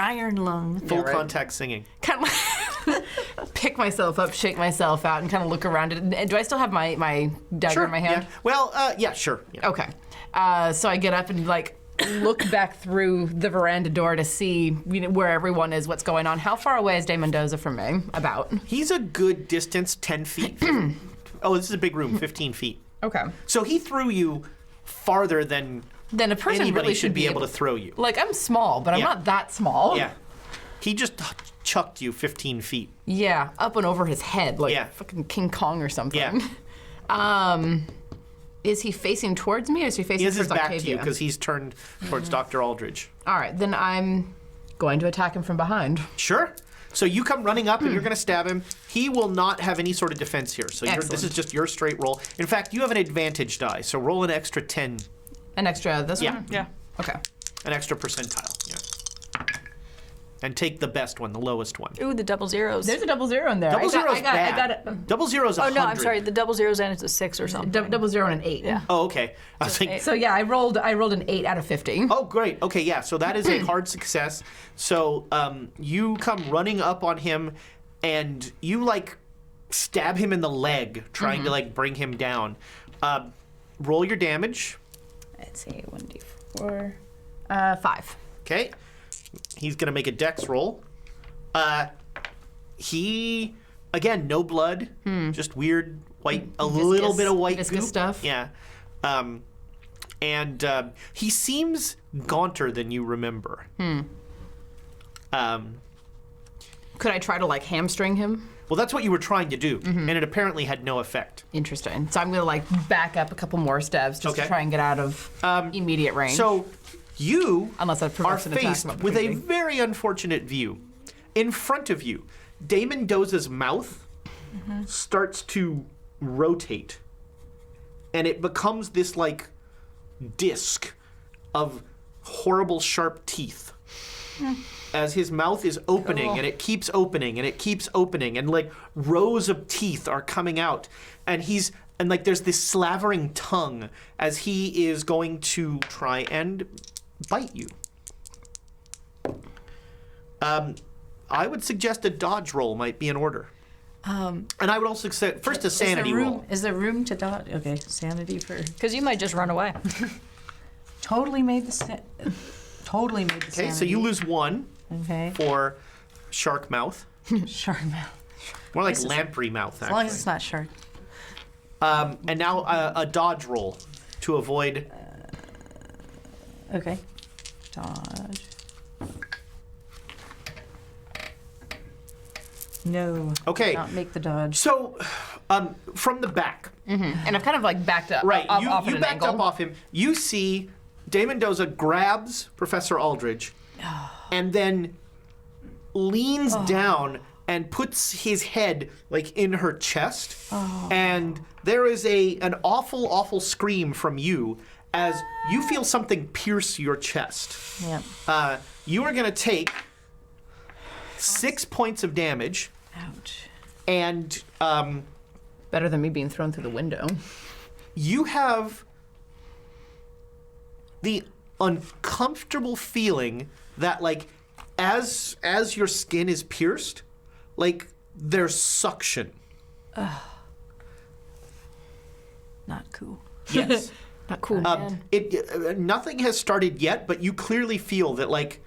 Iron lung. Full contact singing. Kind of pick myself up, shake myself out, and kind of look around it. Do I still have my dagger in my hand? Yeah. Well, yeah, sure. Yeah. Okay. So I get up and look back through the veranda door to see where everyone is, what's going on. How far away is Dane Mendoza from me? About. He's a good distance, 10 feet. Oh, this is a big room, 15 feet. Okay. So he threw you farther than Then a person anybody really should be able to throw you. Like, I'm small, but I'm Yeah. not that small. Yeah. He just chucked you 15 feet. Yeah, up and over his head, like Yeah. fucking King Kong or something. Yeah. Is he facing towards me or is he facing He has his towards back Octavia? to you because he's turned towards Dr. Aldridge. All right, then I'm going to attack him from behind. Sure. So you come running up and you're going to stab him. He will not have any sort of defense here. So this Excellent. is just your straight roll. In fact, you have an advantage die. So roll an extra 10. An extra this Yeah. one? Yeah. Okay. An extra percentile. Yeah. And take the best one, the lowest one. Ooh, the double zeros. There's a double zero in there. Double zero's I bad. got it. Double zero's Oh 100. no, I'm sorry. The double zeros and it's a 6 or something. Double zero and an 8. Yeah. Oh, okay. I was like, So yeah, I rolled an 8 out of 50. oh, great. Okay, yeah. So that is a hard success. So you come running up on him, and you stab him in the leg, trying to bring him down. Roll your damage. Let's see, 1d4. 5. Okay. He's gonna make a dex roll. He again, no blood, just weird white, a little bit of white viscous goop. stuff. Yeah. And he seems gaunter than you remember. Could I try to hamstring him? Well, that's what you were trying to do, and it apparently had no effect. Interesting. So I'm gonna back up a couple more steps just Okay. to try and get out of immediate range. So you Unless that are provokes an attack faced from with a opportunity. very unfortunate view. In front of you, Dane Mendoza's mouth starts to rotate, and it becomes this disc of horrible sharp teeth. As his mouth is opening, and it keeps opening, and it keeps opening, and rows of teeth are coming out, and there's this slavering tongue as he is going to try and bite you. I would suggest a dodge roll might be in order. And I would also say first a sanity roll. Is there room to dodge? Okay, sanity for. Because you might just run away. Totally made the Totally made the Okay, so you lose 1 Okay. for shark mouth. Shark mouth. More like lamprey mouth, As long actually. as it's not shark. And now a dodge roll to avoid. Okay. Dodge. No. Okay. Not make the dodge. So, from the back, and I've kind of backed up. right? Off You at an backed angle. up off him. You see, Dane Mendoza grabs Professor Aldridge, and then leans down and puts his head in her chest, and there is an awful scream from you as you feel something pierce your chest. Yeah. You are going to take 6 points of damage, Ouch. and Better than me being thrown through the window. you have the uncomfortable feeling that as your skin is pierced, there's suction. Not cool. Yes. Cool. Nothing has started yet, but you clearly feel that like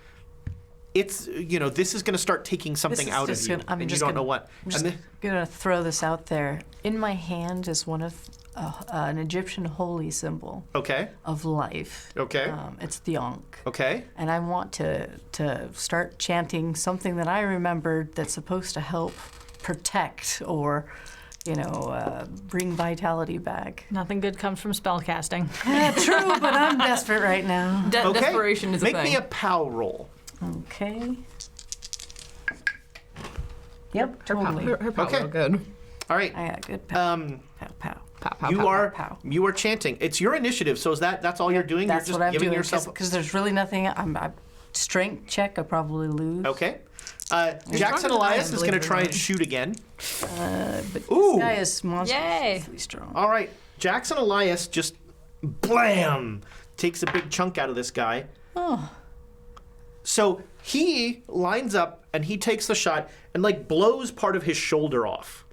it's this is going to start taking something out of you, and you don't know what. I'm just gonna throw this out there. In my hand is one of an Egyptian holy symbol Okay. of life. Okay. It's the Ankh. Okay. And I want to start chanting something that I remembered that's supposed to help protect or, bring vitality back. Nothing good comes from spell casting. True, but I'm desperate right now. Okay. Desperation is a Make thing. me a POW roll. Okay. Yep, totally. Her power Okay. good. All right. I got a good pow. Um, Pow, pow. Pow, pow, you pow, are pow. you are chanting. It's your initiative. So that's all you're doing. That's you're just what I'm giving doing yourself. because there's really nothing. I'm strength check. I probably lose. Okay. Jackson stronger than I Elias am, is going to believe it or try and not. shoot again. But Ooh. this guy is monstrously Yay. strong. All right. Jackson Elias just blam takes a big chunk out of this guy. Oh. So he lines up and he takes the shot and like blows part of his shoulder off.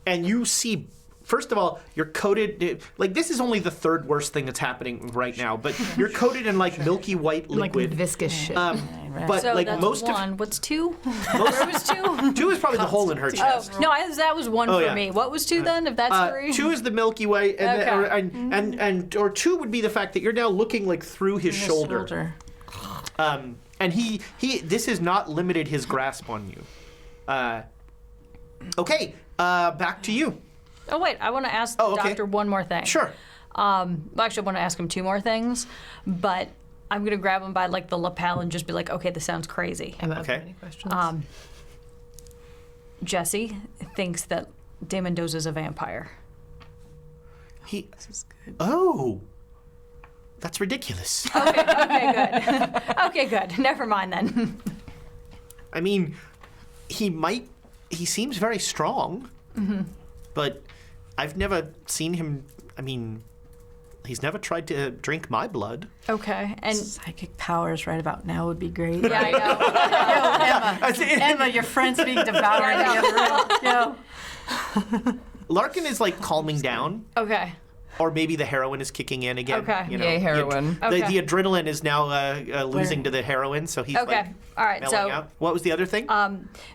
And you see, first of all, you're coated, like this is only the third worst thing that's happening right now, but you're coated in like milky white Like liquid. viscous shit. But So like that's most one. What's two? Where was two? of, two is probably the hole in her Oh, chest. no, that was one Oh, for yeah. me. What was two then, if that's three? Two is the Milky Way, and, Okay. or two would be the fact that you're now looking like through his shoulder. And he this has not limited his grasp on you. Okay, back to you. Oh, wait, I want to ask Oh, the okay. doctor one more thing. Sure. Well, actually, I want to ask him two more things, but I'm going to grab him by like the lapel and just be like, okay, this sounds crazy. Emma, okay. any questions? Jesse thinks that De Mendoza's a vampire. He. This is good. Oh, that's ridiculous. Okay, good. Okay, good. Never mind then. I mean, he seems very strong, but I've never seen him. I mean, he's never tried to drink my blood. Okay, and Psychic powers right about now would be great. yeah, I know. Emma, your friend's being devoured. Yeah, Yo. Larkin is like calming down, Okay. or maybe the heroin is kicking in again. Okay. Yay, heroin. The Okay. adrenaline is now losing to the heroin, so he's Okay. like All right. mellowing So out. What was the other thing?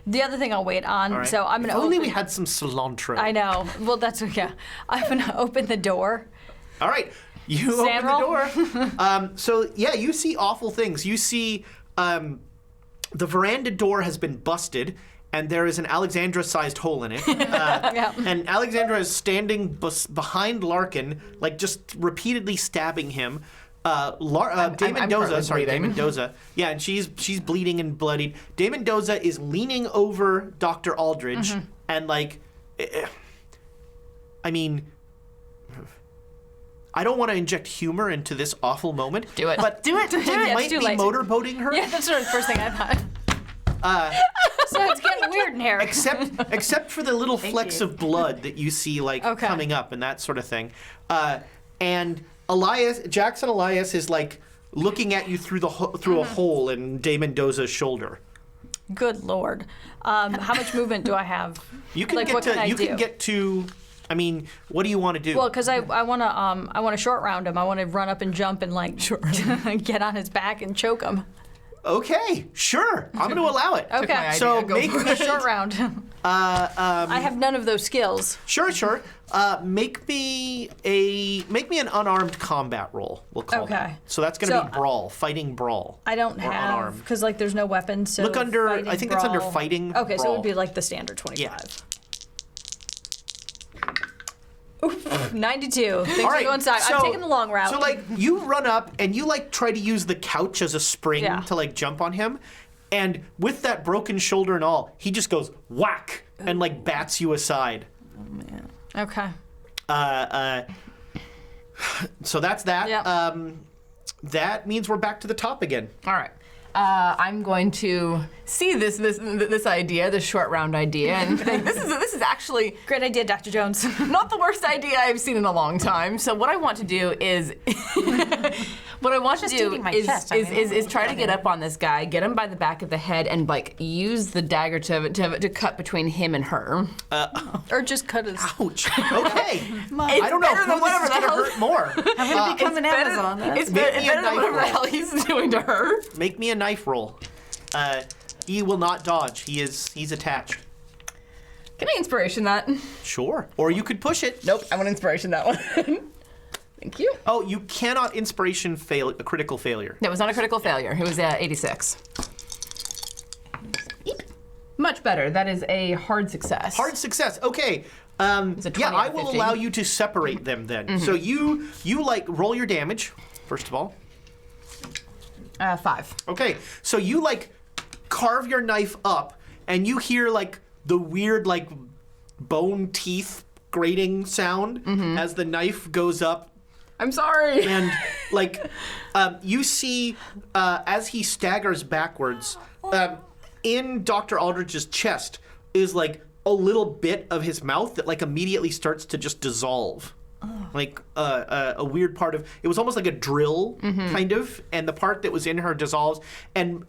the other thing I'll wait on. All right. So I'm If gonna only open. we had some cilantro. I know. Well, that's okay. I'm gonna open the door. All right, you Stand open roll? the door. So yeah, you see awful things. You see the veranda door has been busted, and there is an Alexandra-sized hole in it. Yeah. And Alexandra is standing behind Larkin, like just repeatedly stabbing him. Dame I'm Mendoza, currently sorry, Dame bleeding. Mendoza. Yeah, and she's bleeding and bloodied. Dame Mendoza is leaning over Dr. Aldridge, and like, I mean, I don't want to inject humor into this awful moment. Do it. But Do it. Do Yeah, it. it's might too be late. motorboating her. Yeah, that's the first thing I thought. So it's getting weird in here. except for the little flecks you. of blood that you see like Okay. coming up and that sort of thing. And Jackson Elias is like looking at you through through a hole in Dame Mendoza's shoulder. Good lord. How much movement do I have? You can Like, get what to can I you do? can get to. I mean, what do you want to do? Well, because I want to short round him. I want to run up and jump and like get on his back and choke him. Okay, sure. I'm going to allow it. Okay. my So idea. Go make for me Short round. I have none of those skills. Sure. Make me an unarmed combat roll. We'll call Okay. that. So that's going to be brawl, fighting brawl. I don't Or have unarmed. because like there's no weapons. So Look under. fighting, I think it's under brawl. fighting. Okay, so it brawl. would be like the standard 25. Yeah. Oof, 92. Things All are right, going side. so- I'm taking the long route. So like you run up and you like try to use the couch as a spring Yeah. to like jump on him, and with that broken shoulder and all, he just goes whack and like bats you aside. Okay. So that's that. Yep. That means we're back to the top again. All right. I'm going to see this idea, this short round idea, and think this is actually Great idea, Dr. Jones. not the worst idea I've seen in a long time. So what I want to do is eating my chest, I mean, is try to get up on this guy, get him by the back of the head, and like use the dagger to cut between him and her. Or just cut his. Ouch. Okay. It's I don't know better than who this whatever is the going to hell- hurt more. I'm gonna become an Amazon. It's Make better me a than knife whatever the roll. hell he's doing to her. Make me a knife roll. He will not dodge. He's attached. Can I inspiration that? Sure. Or you could push it. Nope, I want inspiration that one. Thank you. Oh, you cannot inspiration fail a critical failure. That was not a critical failure. It was 86. Much better. That is a hard success. Hard success. Okay. It's a 20 yeah, out I of will 50. allow you to separate them then. So you like roll your damage first of all. 5. Okay. So you like carve your knife up and you hear like the weird like bone teeth grating sound as the knife goes up. I'm sorry. And like you see as he staggers backwards, in Dr. Aldrich's chest is like a little bit of his mouth that like immediately starts to just dissolve. Like a weird part of it was almost like a drill kind of, and the part that was in her dissolves, and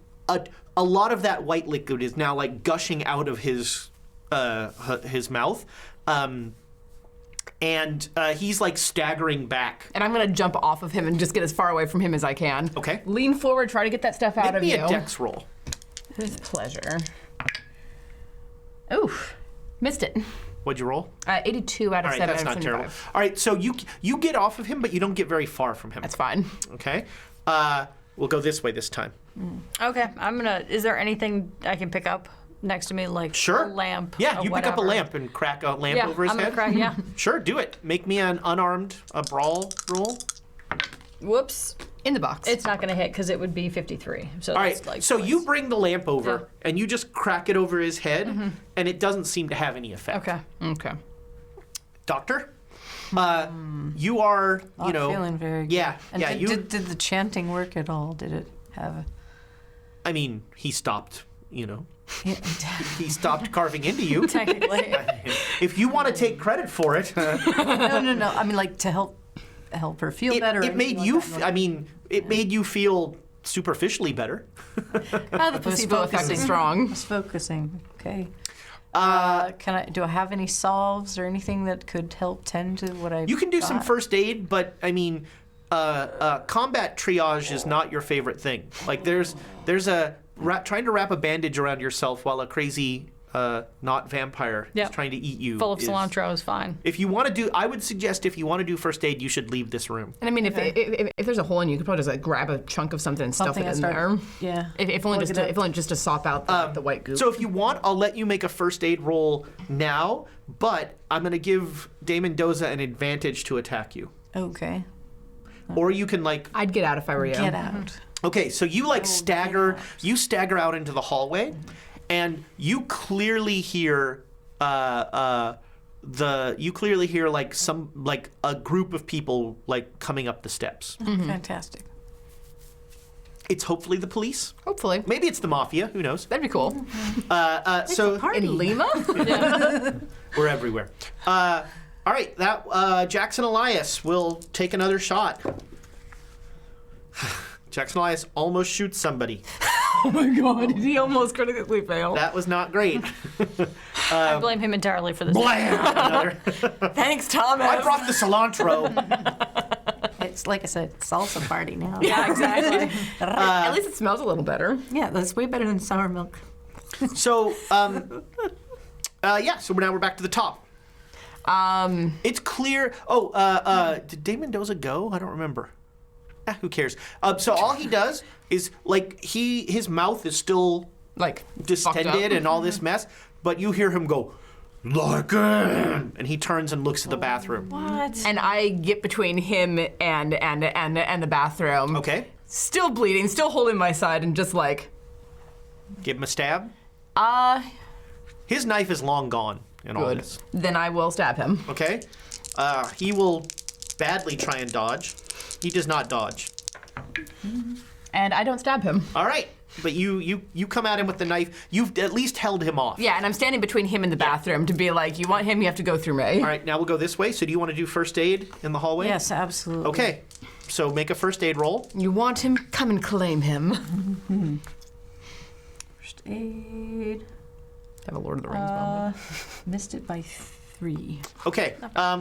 a lot of that white liquid is now like gushing out of his mouth. And he's like staggering back. And I'm gonna jump off of him and just get as far away from him as I can. Okay. Lean forward, try to get that stuff out Make of me you. a dex roll. With pleasure. Oof. Missed it. What'd you roll? 82 out of All right, 7 that's out of not 75. terrible. All right, so you get off of him, but you don't get very far from him. That's fine. Okay. We'll go this way this time. Okay, I'm gonna. Is there anything I can pick up next to me, like Sure. a lamp? Yeah, or you pick up a whatever? lamp and crack a lamp Yeah, over his I'm head. gonna crack. Yeah. Sure, do it. Make me an unarmed brawl roll. Whoops. In the box. It's not gonna hit because it would be 53. So All right, that's like so twice. you bring the lamp over Yeah. and you just crack it over his head, and it doesn't seem to have any effect. Okay. Okay. Doctor, you are, Not feeling very good. Yeah, And yeah. did the chanting work at all? Did it have? I mean, he stopped. Yeah. He stopped carving into you. Technically. If you want to take credit for it, No. I mean, like to help her feel better. or it made anything you. like that. I mean, it made you feel superficially better. The placebo effect focusing. is strong. I was focusing. Okay. Do I have any salves or anything that could help tend to what I? You can do some got? first aid, but I mean, combat triage is not your favorite thing. Like there's trying to wrap a bandage around yourself while a crazy not vampire Yep. is trying to eat you. Full of is- cilantro is fine. If you want to do, I would suggest if you want to do first aid, you should leave this room. And I mean, if there's a hole in you, you could probably just like grab a chunk of something and Something stuff it I in start- there. Yeah. If only Plug just it to, up. if only just to sop out the white goop. So if you want, I'll let you make a first aid roll now, but I'm going to give De Mendoza an advantage to attack you. Okay. Or you can like, I'd get out if I were you. Get out. okay, so you like stagger out into the hallway, and you clearly hear like a group of people like coming up the steps. Fantastic. It's hopefully the police. Hopefully. Maybe it's the mafia. Who knows? That'd be cool. So In Lima? we're everywhere. All right, that Jackson Elias will take another shot. Jackson Elias almost shoots somebody. Oh my god, did he almost critically fail? That was not great. I blame him entirely for this. Blam! Another. Thanks, Thomas. I brought the cilantro. It's like I said, salsa party now. Yeah, exactly. At least it smells a little better. Yeah, that's way better than sour milk. So, so now we're back to the top. It's clear. Oh, did De Mendoza go? I don't remember. Who cares? So all he does is like his mouth is still Like distended and all this mess, but you hear him go, Larkin, and he turns and looks at the bathroom. What? And I get between him and the bathroom. Okay, Still bleeding, still holding my side, and just like, give him a stab. His knife is long gone in all good. this. Then I will stab him. Okay, he will badly try and dodge. He does not dodge. And I don't stab him. All right, But you come at him with the knife. You've at least held him off. Yeah, and I'm standing between him and the bathroom to be like, you want him, you have to go through me. All right, now we'll go this way. So do you want to do first aid in the hallway? Yes, absolutely. Okay. So make a first aid roll. You want him, come and claim him. First aid. Have a Lord of the Rings moment. Missed it by 3. Okay.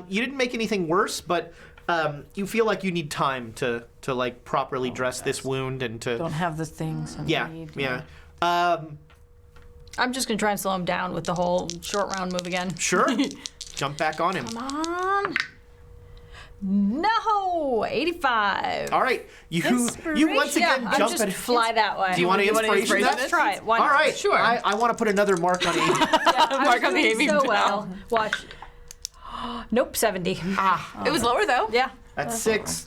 You didn't make anything worse, but you feel like you need time to like properly dress this wound and to. Don't have the things I Yeah. need. Yeah. I'm just gonna try and slow him down with the whole short round move again. Sure. Jump back on him. Come on. No, 85. All right. You once again yeah, jump just at. fly that way. Do you want an inspiration? Let's try it. Why not? All right. Sure. I want to put another mark on Amy. Mark on the Amy so down. well. Watch. Nope, 70. It was lower though. Yeah. That's 6.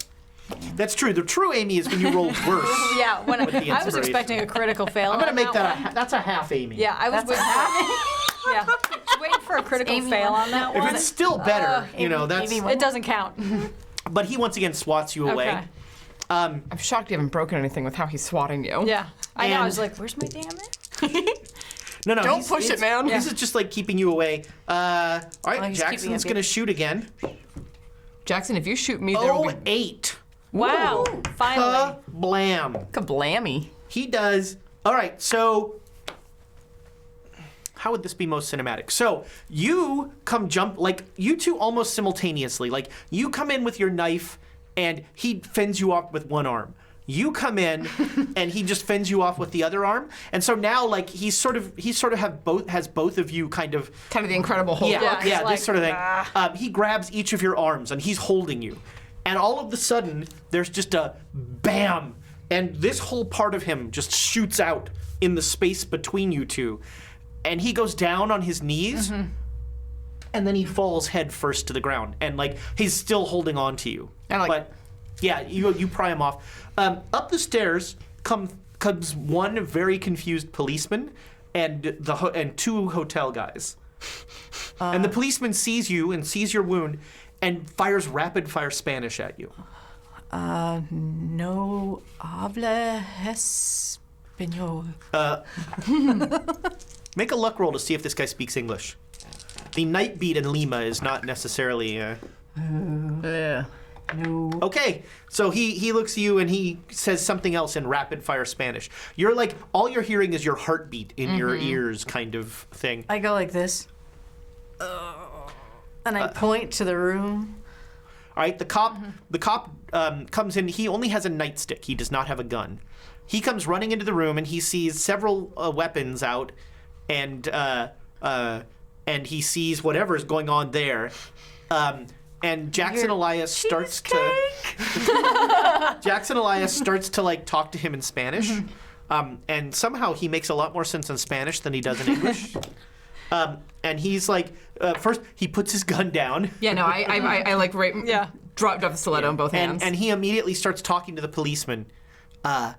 That's true. The true Amy is when you roll worse. Yeah, when the I was inspiration. expecting a critical fail. I'm gonna on make that. one. That's a half Amy. Yeah, I was waiting. Yeah, waiting for a critical fail on that If one. it's still better, that's. It doesn't count. But he once again swats you away. Okay. I'm shocked you haven't broken anything with how he's swatting you. Yeah, I know. I And- was like, "Where's my damage?" No, Don't he's- push it, it's- man. This is just like keeping you away. All right, he's keeping Jackson's it gonna shoot again. Jackson, if you shoot me, there will be 8. Wow! Finally. Blam. kablammy. He does. All right, so how would this be most cinematic? So you come jump, like you two almost simultaneously. Like you come in with your knife and he fends you off with one arm. You come in and he just fends you off with the other arm. And so now like he sort of has both of you kind of Kind of the Incredible Hulk. Yeah. yeah, it's like, this sort of thing. He grabs each of your arms and he's holding you. And all of a sudden, there's just a bam. And this whole part of him just shoots out in the space between you two. And he goes down on his knees. And then he falls head first to the ground. And like, he's still holding on to you. And, like- but yeah, you pry him off. Up the stairs comes one very confused policeman and and 2 hotel guys. And the policeman sees you and sees your wound and fires rapid fire Spanish at you. No habla español. Make a luck roll to see if this guy speaks English. The night beat in Lima is not necessarily. Yeah. No. Okay, so he looks at you and he says something else in rapid fire Spanish. You're like, all you're hearing is your heartbeat in your ears, kind of thing. I go like this. And I point to the room. All right, the cop comes in. He only has a nightstick. He does not have a gun. He comes running into the room and he sees several weapons out, and he sees whatever's going on there. And Jackson Elias starts to Jackson Elias starts to like talk to him in Spanish, and somehow he makes a lot more sense in Spanish than he does in English. And he's like, first he puts his gun down. Yeah, no, I like right, Yeah. dropped off the stiletto in both hands. And he immediately starts talking to the policeman. And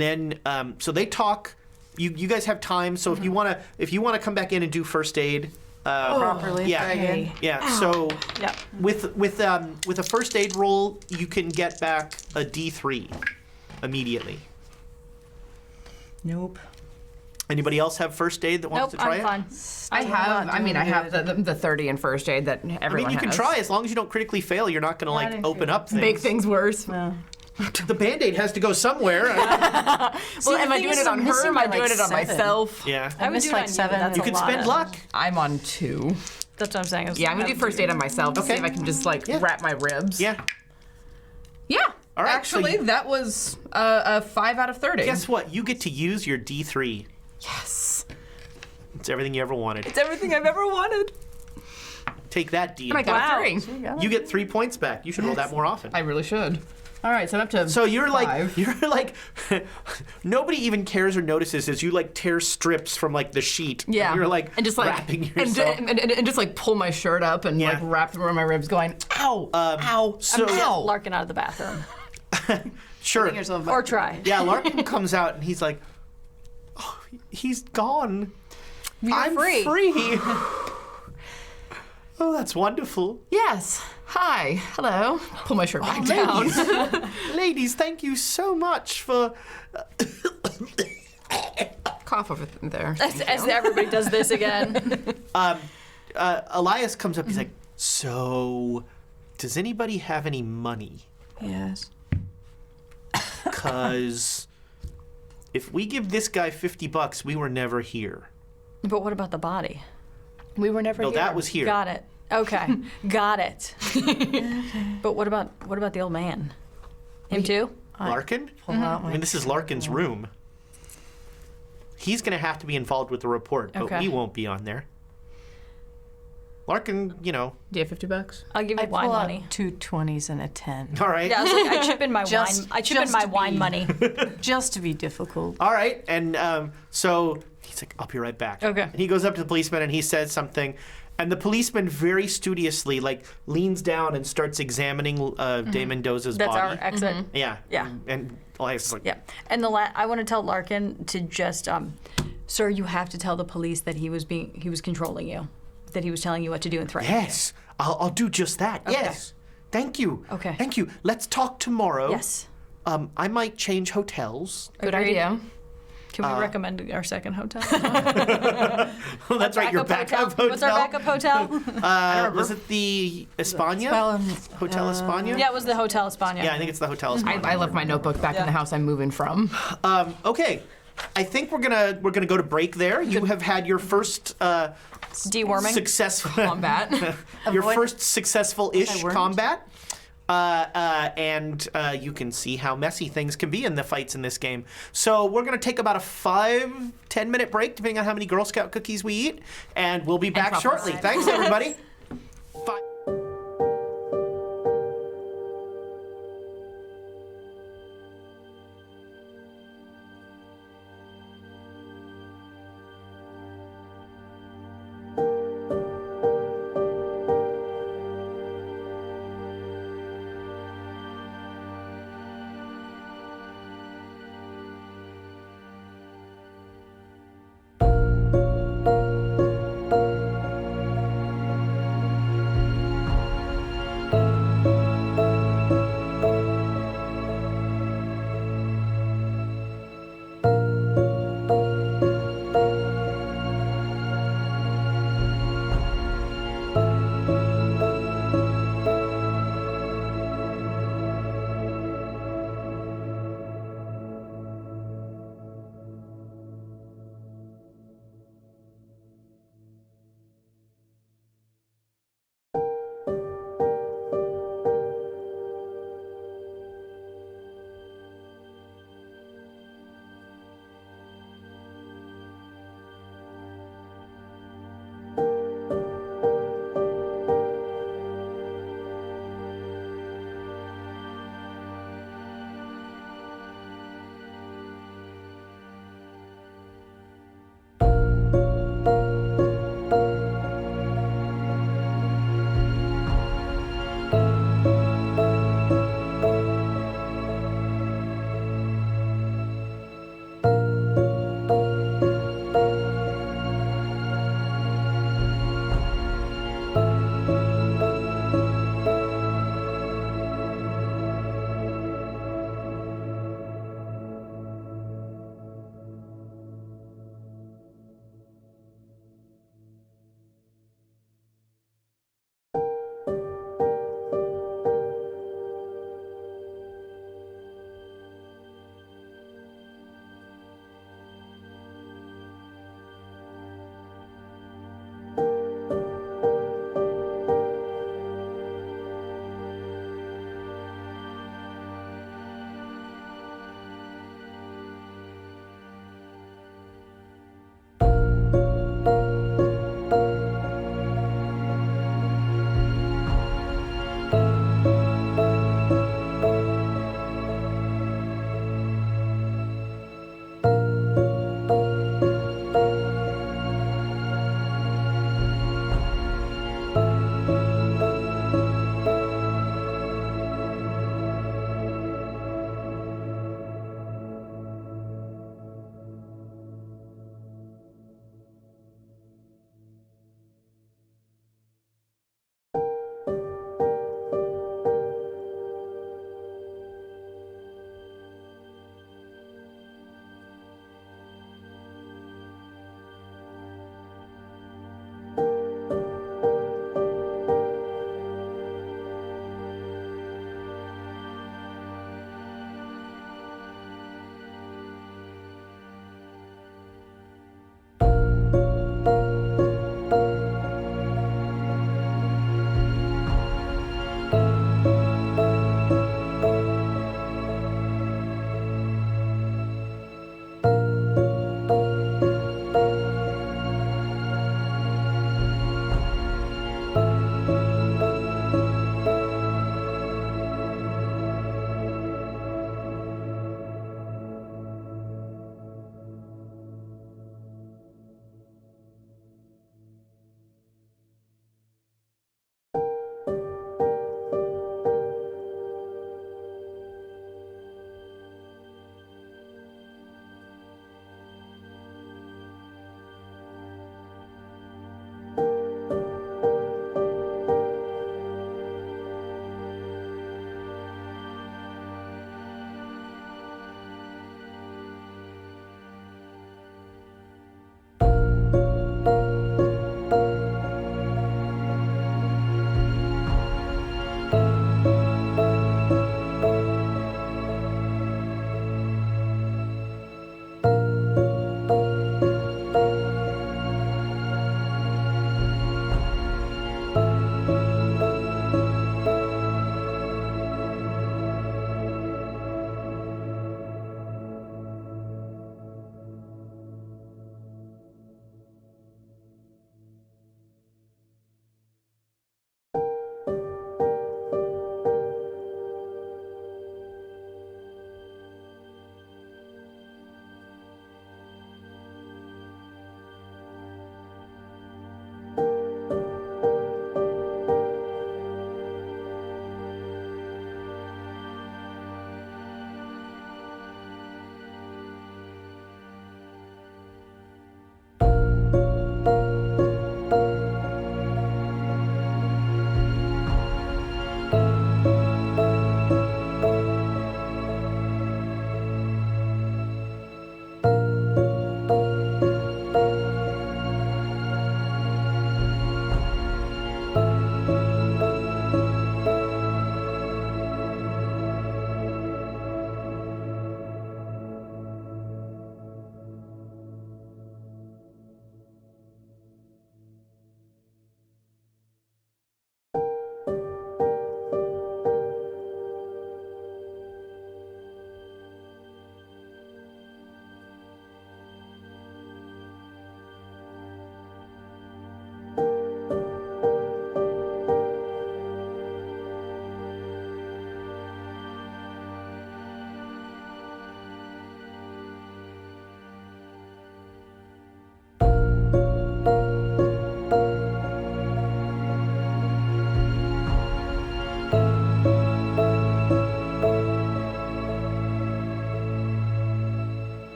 then, so they talk. You guys have time. So if you wanna come back in and do first aid, Properly. yeah, Again. yeah. So Yeah. with a first aid roll, you can get back a D3 immediately. Nope. Anybody else have first aid that wants Nope, to try I'm it? fine. I have the 30 in first aid that everyone I mean, you can has. try as long as you don't critically fail. You're not going to like didn't open feel up things. Make things worse. No. The Band-Aid has to go somewhere. Well, am I thing doing is, it on I'm her? missing Am I by, doing like, it on 7. myself? Yeah. I would missed do like it on 7. That's You a could lot spend of- luck. I'm on 2. That's what I'm saying. Yeah, I'm gonna do first aid on myself to see Okay. if I can just like Yeah. wrap my ribs. Yeah. Yeah. All right, so Actually, you- that was a 5 out of 30. Guess what? You get to use your D3. Yes. It's everything you ever wanted. It's everything I've ever wanted. Take that, D. And I got Wow. a 3. You get 3 points back. You should roll that more often. I really should. All right, so I'm up to So you're 5. like, nobody even cares or notices as you like tear strips from like the sheet. Yeah. And you're like, and just like wrapping and, yourself. and just like pull my shirt up and Yeah. like wrap them around my ribs, going, ow, ow, so- ow. Larkin out of the bathroom. Sure. Yourself Or try. Yeah, Larkin comes out and he's like, oh, he's gone. I'm free. Oh, that's wonderful. Yes. Hi. Hello. Pull my shirt back down. Ladies, thank you so much for cough over there. As everybody does this again. Elias comes up. He's like, "So, does anybody have any money? Yes. Because if we give this guy $50, we were never here. But what about the body? We were never No, here. that was here. Got it. Okay, got it. But what about the old man? Him too? Larkin? Pull out I my mean, this is Larkin's room. He's going to have to be involved with the report, but Okay. we won't be on there. Larkin, you know, Do you have $50? I'll give you I wine pull out money. 2 20s and a 10. all right. Yeah, I was like, I chip in my Just- wine. I chip in just my to wine be- money. Just to be difficult. All right, and so he's like, "I'll be right back." Okay. And he goes up to the policeman and he says something, and the policeman very studiously leans down and starts examining Dame Mendoza's That's our body. exit. Yeah. Yeah. And Elias is like, Yeah, and I want to tell Larkin to just, sir, you have to tell the police that he was controlling you, that he was telling you what to do and threatening "Yes, I'll do just that. Yes, thank you. Okay. Thank you. Let's talk tomorrow. you. Yes. I might change hotels. Good Agreed. idea. Can we recommend our second hotel? Oh, that's right. Your backup hotel. What's our backup hotel? Was it the España? Well, Hotel España? Yeah, it was the Hotel España. Yeah, I think it's the Hotel España. I left my notebook back in the house I'm moving from. Okay. I think we're gonna go to break there. You have had your first Deworming. successful Combat. your Avoid- first successful-ish wormed. combat. And you can see how messy things can be in the fights in this game. So we're going to take about a 5-10 minute break, depending on how many Girl Scout cookies we eat, and we'll be back truffles. shortly. Thanks, everybody. Bye.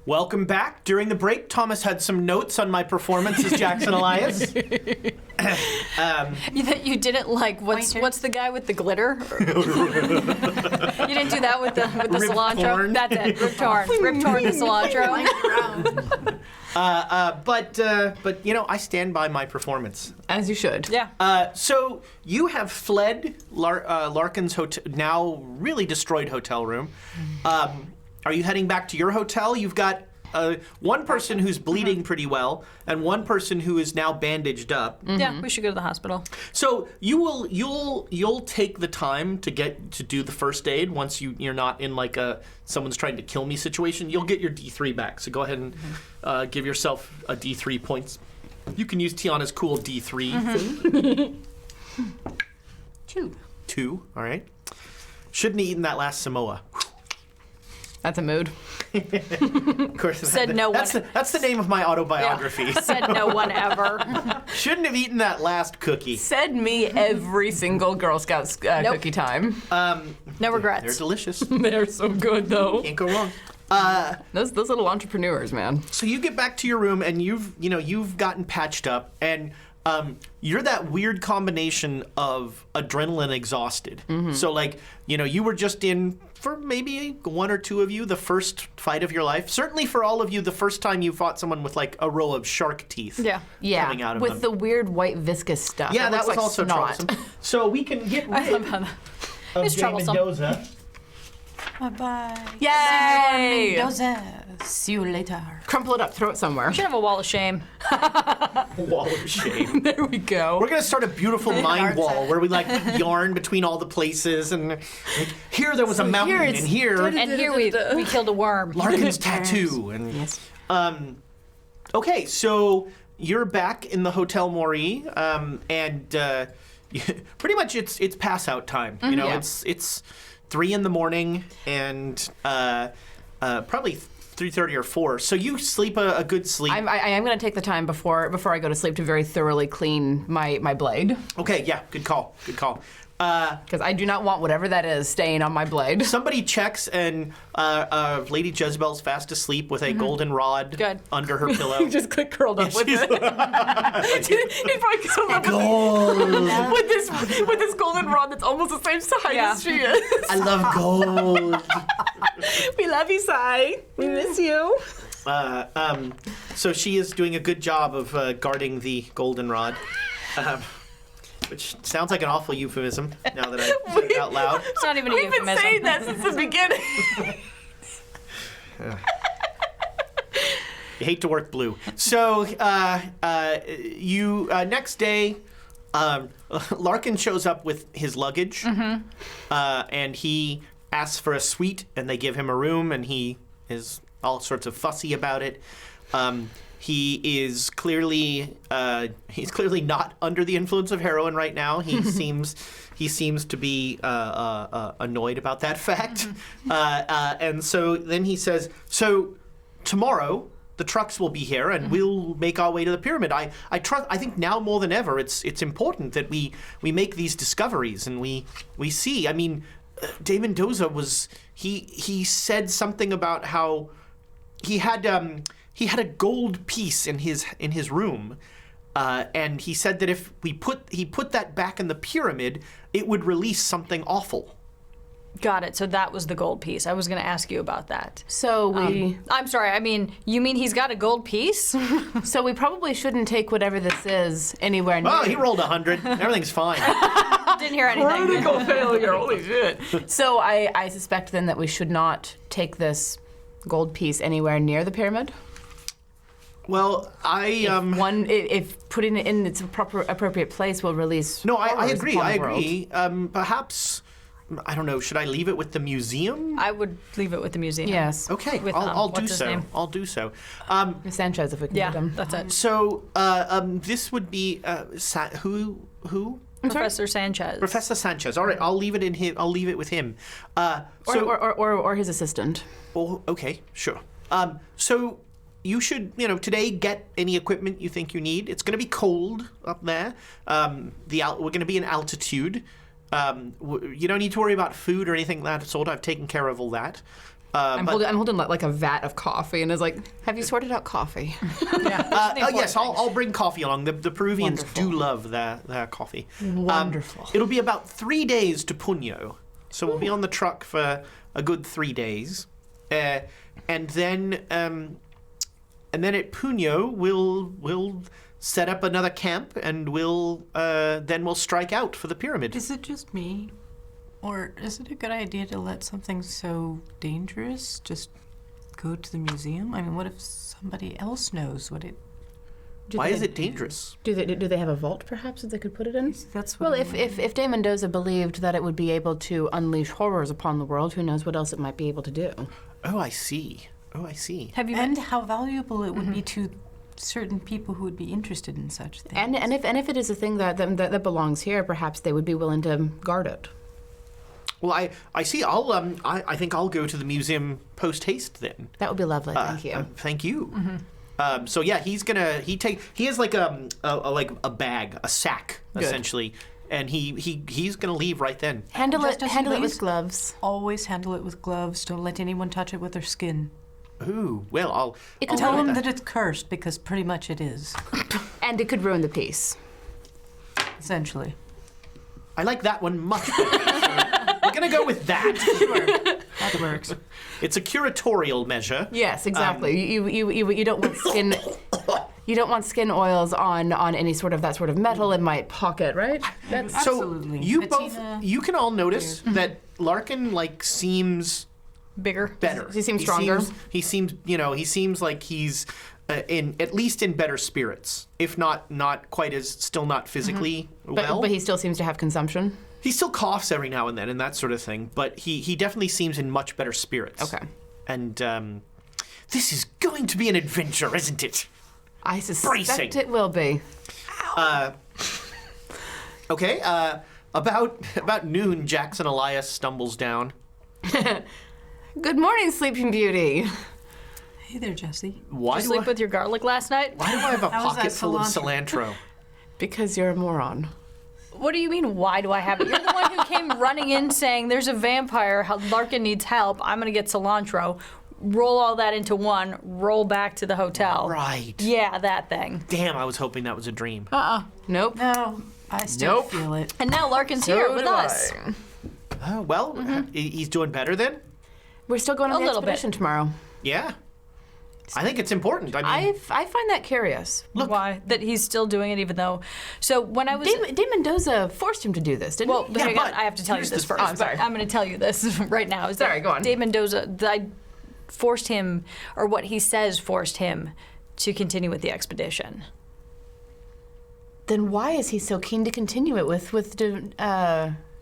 Welcome back. During the break, Thomas had some notes on my performance as Jackson Elias. You didn't like what's the guy with the glitter? You didn't do that with the cilantro. Torn. That's it. Rip torn. Rip torn the cilantro. But I stand by my performance. As you should. Yeah. So you have fled Larkin's now really destroyed hotel room. Are you heading back to your hotel? You've got one person who's bleeding pretty well, and one person who is now bandaged up. Yeah, we should go to the hospital. So you'll take the time to do the first aid once you're not in like someone's trying to kill me situation. You'll get your D3 back. So go ahead and give yourself a D3 points. You can use Tiana's cool D3. 2. All right. Shouldn't have eaten that last Samoa. That's a mood. Of course. Said no one. That's the name of my autobiography. Said no one ever. Shouldn't have eaten that last cookie. Said me every single Girl Scouts cookie time. No regrets. They're delicious. They're so good, though. Can't go wrong. Those little entrepreneurs, man. So you get back to your room and you've gotten patched up, and you're that weird combination of adrenaline exhausted. So like, you were just in, for maybe one or two of you, the first fight of your life. Certainly for all of you, the first time you fought someone with like a row of shark teeth coming out of with them. the weird white viscous stuff. Yeah, that looks was like also snot. troublesome. So we can get I rid love how that. of It's Dane troublesome. Mendoza. Bye-bye. Yay! Mendoza. See you later. Crumple it up, throw it somewhere. We should have a wall of shame. Wall of shame. There we go. We're gonna start a beautiful mind wall where we like yarn between all the places, and like, here there was a mountain, here it's and here And here we killed a worm. Larkin's tattoo, and Yes. okay, so you're back in the Hotel Maury, and pretty much it's pass out time. Yeah. It's 3 a.m, and probably 3:30 or 4. So you sleep a good sleep. I am going to take the time before I go to sleep to very thoroughly clean my blade. Okay, yeah, good call. Because I do not want whatever that is staying on my blade. Somebody checks, and Lady Jezebel's fast asleep with a golden rod Good. under her pillow. Just curled up with it. He probably curled up Gold. with this golden rod that's almost the same size Yeah. as she is. I love gold. We love you, Sai. We miss you. So she is doing a good job of guarding the goldenrod, which sounds like an awful euphemism now that I said it out loud. It's not even a We've been euphemism. saying that since the beginning. You hate to work blue. So you next day, Larkin shows up with his luggage, and he asks for a suite, and they give him a room, and he is all sorts of fussy about it. He is clearly not under the influence of heroin right now. He seems to be annoyed about that fact. And so then he says, "So tomorrow the trucks will be here, and we'll make our way to the pyramid. I think now more than ever, it's important that we make these discoveries and we see. I mean, Dane Mendoza was he said something about how he had a gold piece in his room, and he said that if he put that back in the pyramid, it would release something awful." Got it. So that was the gold piece. I was going to ask you about that. So we I'm sorry. I mean, you mean he's got a gold piece? so we probably shouldn't take whatever this is anywhere near. Oh, he rolled 100. Everything's fine. Didn't hear anything. failure. Holy shit. So I suspect then that we should not take this gold piece anywhere near the pyramid. Well, If putting it in its appropriate place will release. no, I horrors agree. upon I the world. agree. Perhaps, I don't know. Should I leave it with the museum? I would leave it with the museum. Yes. Okay, With, I'll do what's his so. name? I'll do so. Miss Sanchez, if we can Yeah, get him. that's it. So this would be who? Professor Sanchez. Professor Sanchez. All right, I'll leave it in him. I'll leave it with him. Or his assistant. Oh, okay, sure. So you should, today get any equipment you think you need. It's going to be cold up there. We're going to be in altitude. You don't need to worry about food or anything of that sort. I've taken care of all that. I'm holding like a vat of coffee, and is like, "Have you sorted out coffee?" Yes, I'll bring coffee along. The Peruvians do love their coffee. Wonderful. It'll be about 3 days to Puño, so we'll be on the truck for a good 3 days, and then at Puño we'll set up another camp, and we'll strike out for the pyramid. Is it just me? Or is it a good idea to let something so dangerous just go to the museum? I mean, what if somebody else knows what it... Why is it dangerous? Do they have a vault, perhaps, that they could put it in? That's what Well, if Dane Mendoza believed that it would be able to unleash horrors upon the world, who knows what else it might be able to do? Oh, I see. Have you And how valuable it would be to certain people who would be interested in such things. And if it is a thing that belongs here, perhaps they would be willing to guard it. Well, I see. I think I'll go to the museum post haste then. That would be lovely. Thank you. Thank you. So yeah, he has like a bag, a sack, essentially, and he's gonna leave right then. Handle it Just as you with gloves. Always handle it with gloves. Don't let anyone touch it with their skin. Ooh, well, I'll Tell do them that it's cursed, because pretty much it is, And it could ruin the peace. essentially. I like that one much better. We're gonna go with that. Sure, that works. It's a curatorial measure. Yes, exactly. You don't want skin. You don't want skin oils on any sort of that sort of metal. It might pocket, right? That's Absolutely. So you Bettina, you can all notice that Larkin seems bigger? better. He seems stronger. He seems like he's at least in better spirits, if not quite as, still not physically well. But he still seems to have consumption. He still coughs every now and then and that sort of thing, but he definitely seems in much better spirits. Okay. And this is going to be an adventure, isn't it? I suspect Bracing. it will be. Okay. About noon, Jackson Elias stumbles down. Good morning, Sleeping Beauty. Hey there, Jesse. Why Did you do sleep with your garlic last night? I have a How was that pocket full of cilantro? cilantro? Because you're a moron. What do you mean, why do I have it? You're the one who came running in saying, there's a vampire, Larkin needs help, I'm going to get cilantro. Roll all that into one, roll back to the hotel. Right. Yeah, that thing. Damn, I was hoping that was a dream. Nope. No, I still feel it. And now Larkin's here with us. Oh, well, he's doing better then? We're still going on the little bit. expedition tomorrow. Yeah. I think it's important. I mean, I find that curious. Why? That he's still doing it even though... So when I was... Dane Mendoza forced him to do this, didn't Well, he? Yeah, hang on, but I have to tell you here's this the- first. Oh, I'm sorry. I'm going to tell you this right now. Is that Sorry, go on. Dave Mendoza, I forced him, or what he says forced him, to continue with the expedition. Then why is he so keen to continue it with Dane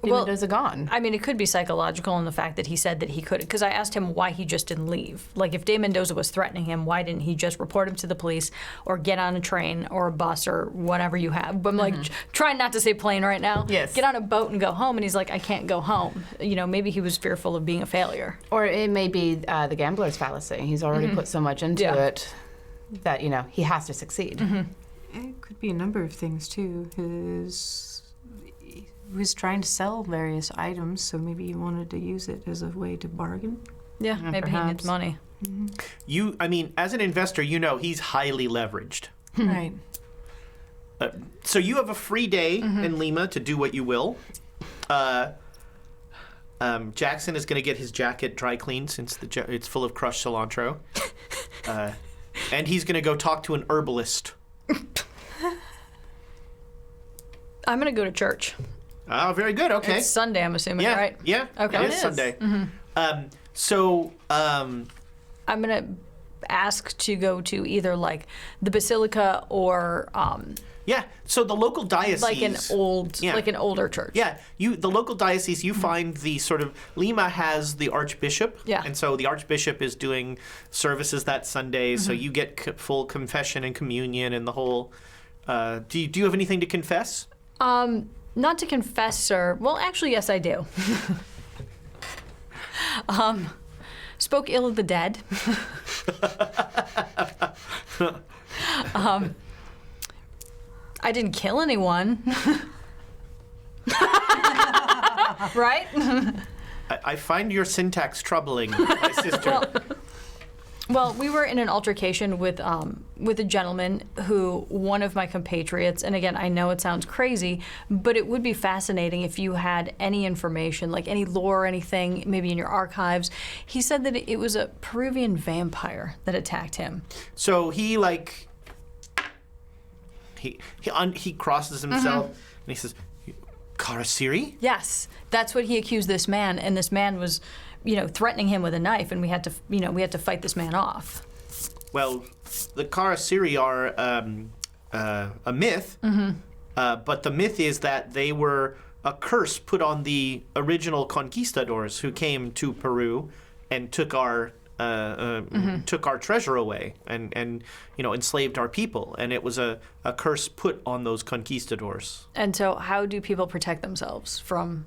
Mendoza gone? I mean, it could be psychological in the fact that he said that he couldn't, because I asked him why he just didn't leave. Like, if Dave Mendoza was threatening him, why didn't he just report him to the police or get on a train or a bus or whatever you have? But I'm like, trying not to say plane right now. Yes. Get on a boat and go home. And he's like, I can't go home. You know, maybe he was fearful of being a failure. Or it may be the gambler's fallacy. He's already put so much into it that, he has to succeed. It could be a number of things, too. He was trying to sell various items, so maybe he wanted to use it as a way to bargain. Yeah, maybe he needs perhaps. money. as an investor, he's highly leveraged. Right. So you have a free day in Lima to do what you will. Jackson is going to get his jacket dry cleaned since it's full of crushed cilantro. And he's going to go talk to an herbalist. I'm going to go to church. Oh, very good. Okay. It's Sunday, I'm assuming, yeah. right? Yeah. Okay. It is Sunday. So I'm going to ask to go to either like the Basilica or yeah. So the local diocese, like an older church. Yeah, the local diocese, you find the sort of, Lima has the archbishop. Yeah. And so the archbishop is doing services that Sunday, so you get full confession and communion and the whole, do you have anything to confess? Not to confess, sir. Well, actually, yes, I do. Spoke ill of the dead. I didn't kill anyone. Right? I find your syntax troubling, my sister. Well, we were in an altercation with a gentleman who, one of my compatriots, and again, I know it sounds crazy, but it would be fascinating if you had any information, like any lore or anything, maybe in your archives. He said that it was a Peruvian vampire that attacked him. So he crosses himself and he says, Karasiri? Yes, that's what he accused this man, and this man was, threatening him with a knife, and we had to fight this man off. Well, the Karasiri are a myth, but the myth is that they were a curse put on the original conquistadors who came to Peru and took our treasure away and enslaved our people, and it was a curse put on those conquistadors. And so, how do people protect themselves from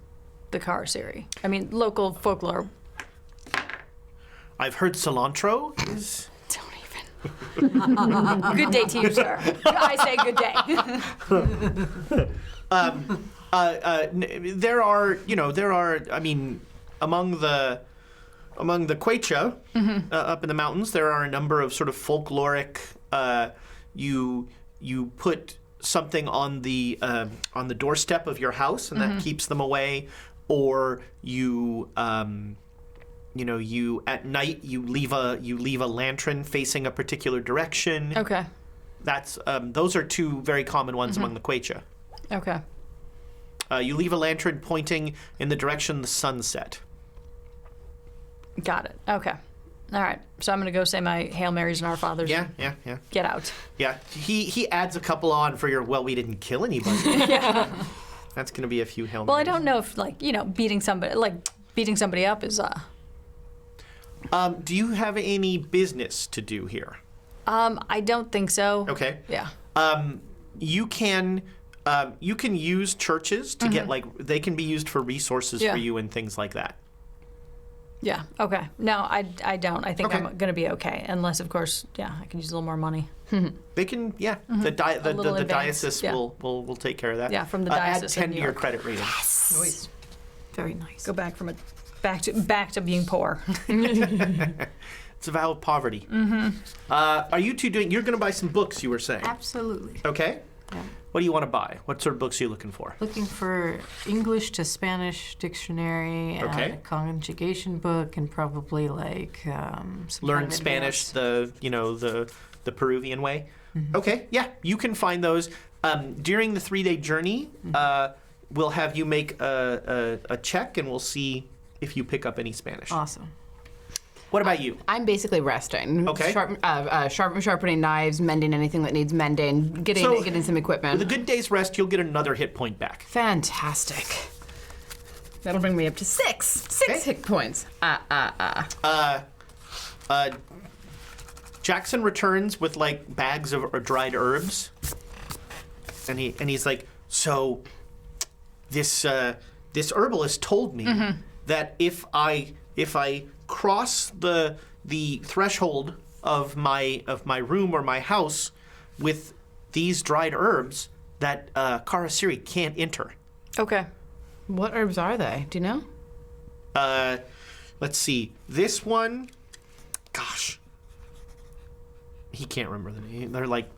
the Karasiri? I mean, local folklore. I've heard cilantro is. Don't even. Good day to you, sir. I say good day. There are. I mean, among the Quechua up in the mountains, there are a number of sort of folkloric. You put something on the doorstep of your house, and that keeps them away, or you at night you leave a lantern facing a particular direction. Okay. That's those are two very common ones among the Quechua. Okay. You leave a lantern pointing in the direction the sun set. Got it. Okay. All right. So I'm going to go say my Hail Marys and Our Fathers. Yeah. Get out. Yeah. He adds a couple on for your, well, we didn't kill anybody. Yeah. That's going to be a few Hail Marys. Well, I don't know if, beating somebody up is, do you have any business to do here? I don't think so. Okay. Yeah. You can use churches to get, they can be used for resources for you and things like that. Yeah. Okay. No, I don't. I think Okay. I'm going to be okay. Unless, of course, I can use a little more money. They can, the little advance, diocese yeah. will take care of that. Yeah, from the Add diocese 10 of to New your York. credit rating. Nice. Very nice. Go back back to being poor. It's a vow of poverty. Are you two doing? You're going to buy some books, you were saying. Absolutely. Okay. Yeah. What do you want to buy? What sort of books are you looking for? Looking for English to Spanish dictionary, Okay. a conjugation book, and probably some Learn kind of Spanish advanced- the Peruvian way. Okay, yeah, you can find those during the 3-day journey. We'll have you make a check, and we'll see if you pick up any Spanish. Awesome. What about you? I'm basically resting. Okay. Sharpening knives, mending anything that needs mending, getting some equipment. With a good day's rest, you'll get another hit point back. Fantastic. That'll bring me up to 6 Okay. hit points. Jackson returns with bags of dried herbs, and he's like, so this herbalist told me that if I cross the threshold of my room or my house with these dried herbs, that Karasiri can't enter. Okay. What herbs are they? Do you know? Let's see. This one, gosh, he can't remember the name.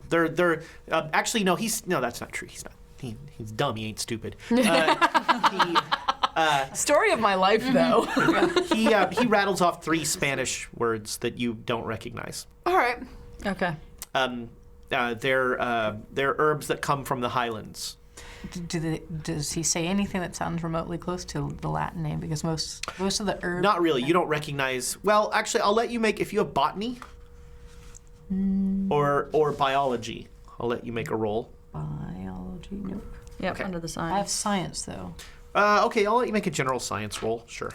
They're actually no. That's not true. He's not. He's dumb. He ain't stupid. Story of my life, though. He rattles off 3 Spanish words that you don't recognize. All right. Okay. They're herbs that come from the highlands. Does he say anything that sounds remotely close to the Latin name? Because most of the herbs. Not really. You don't recognize. Well, actually, I'll let you make if you have botany or biology. I'll let you make a roll. Biology, nope. Yep. Okay. Under the I have science. science though. Okay, I'll let you make a general science roll. Sure.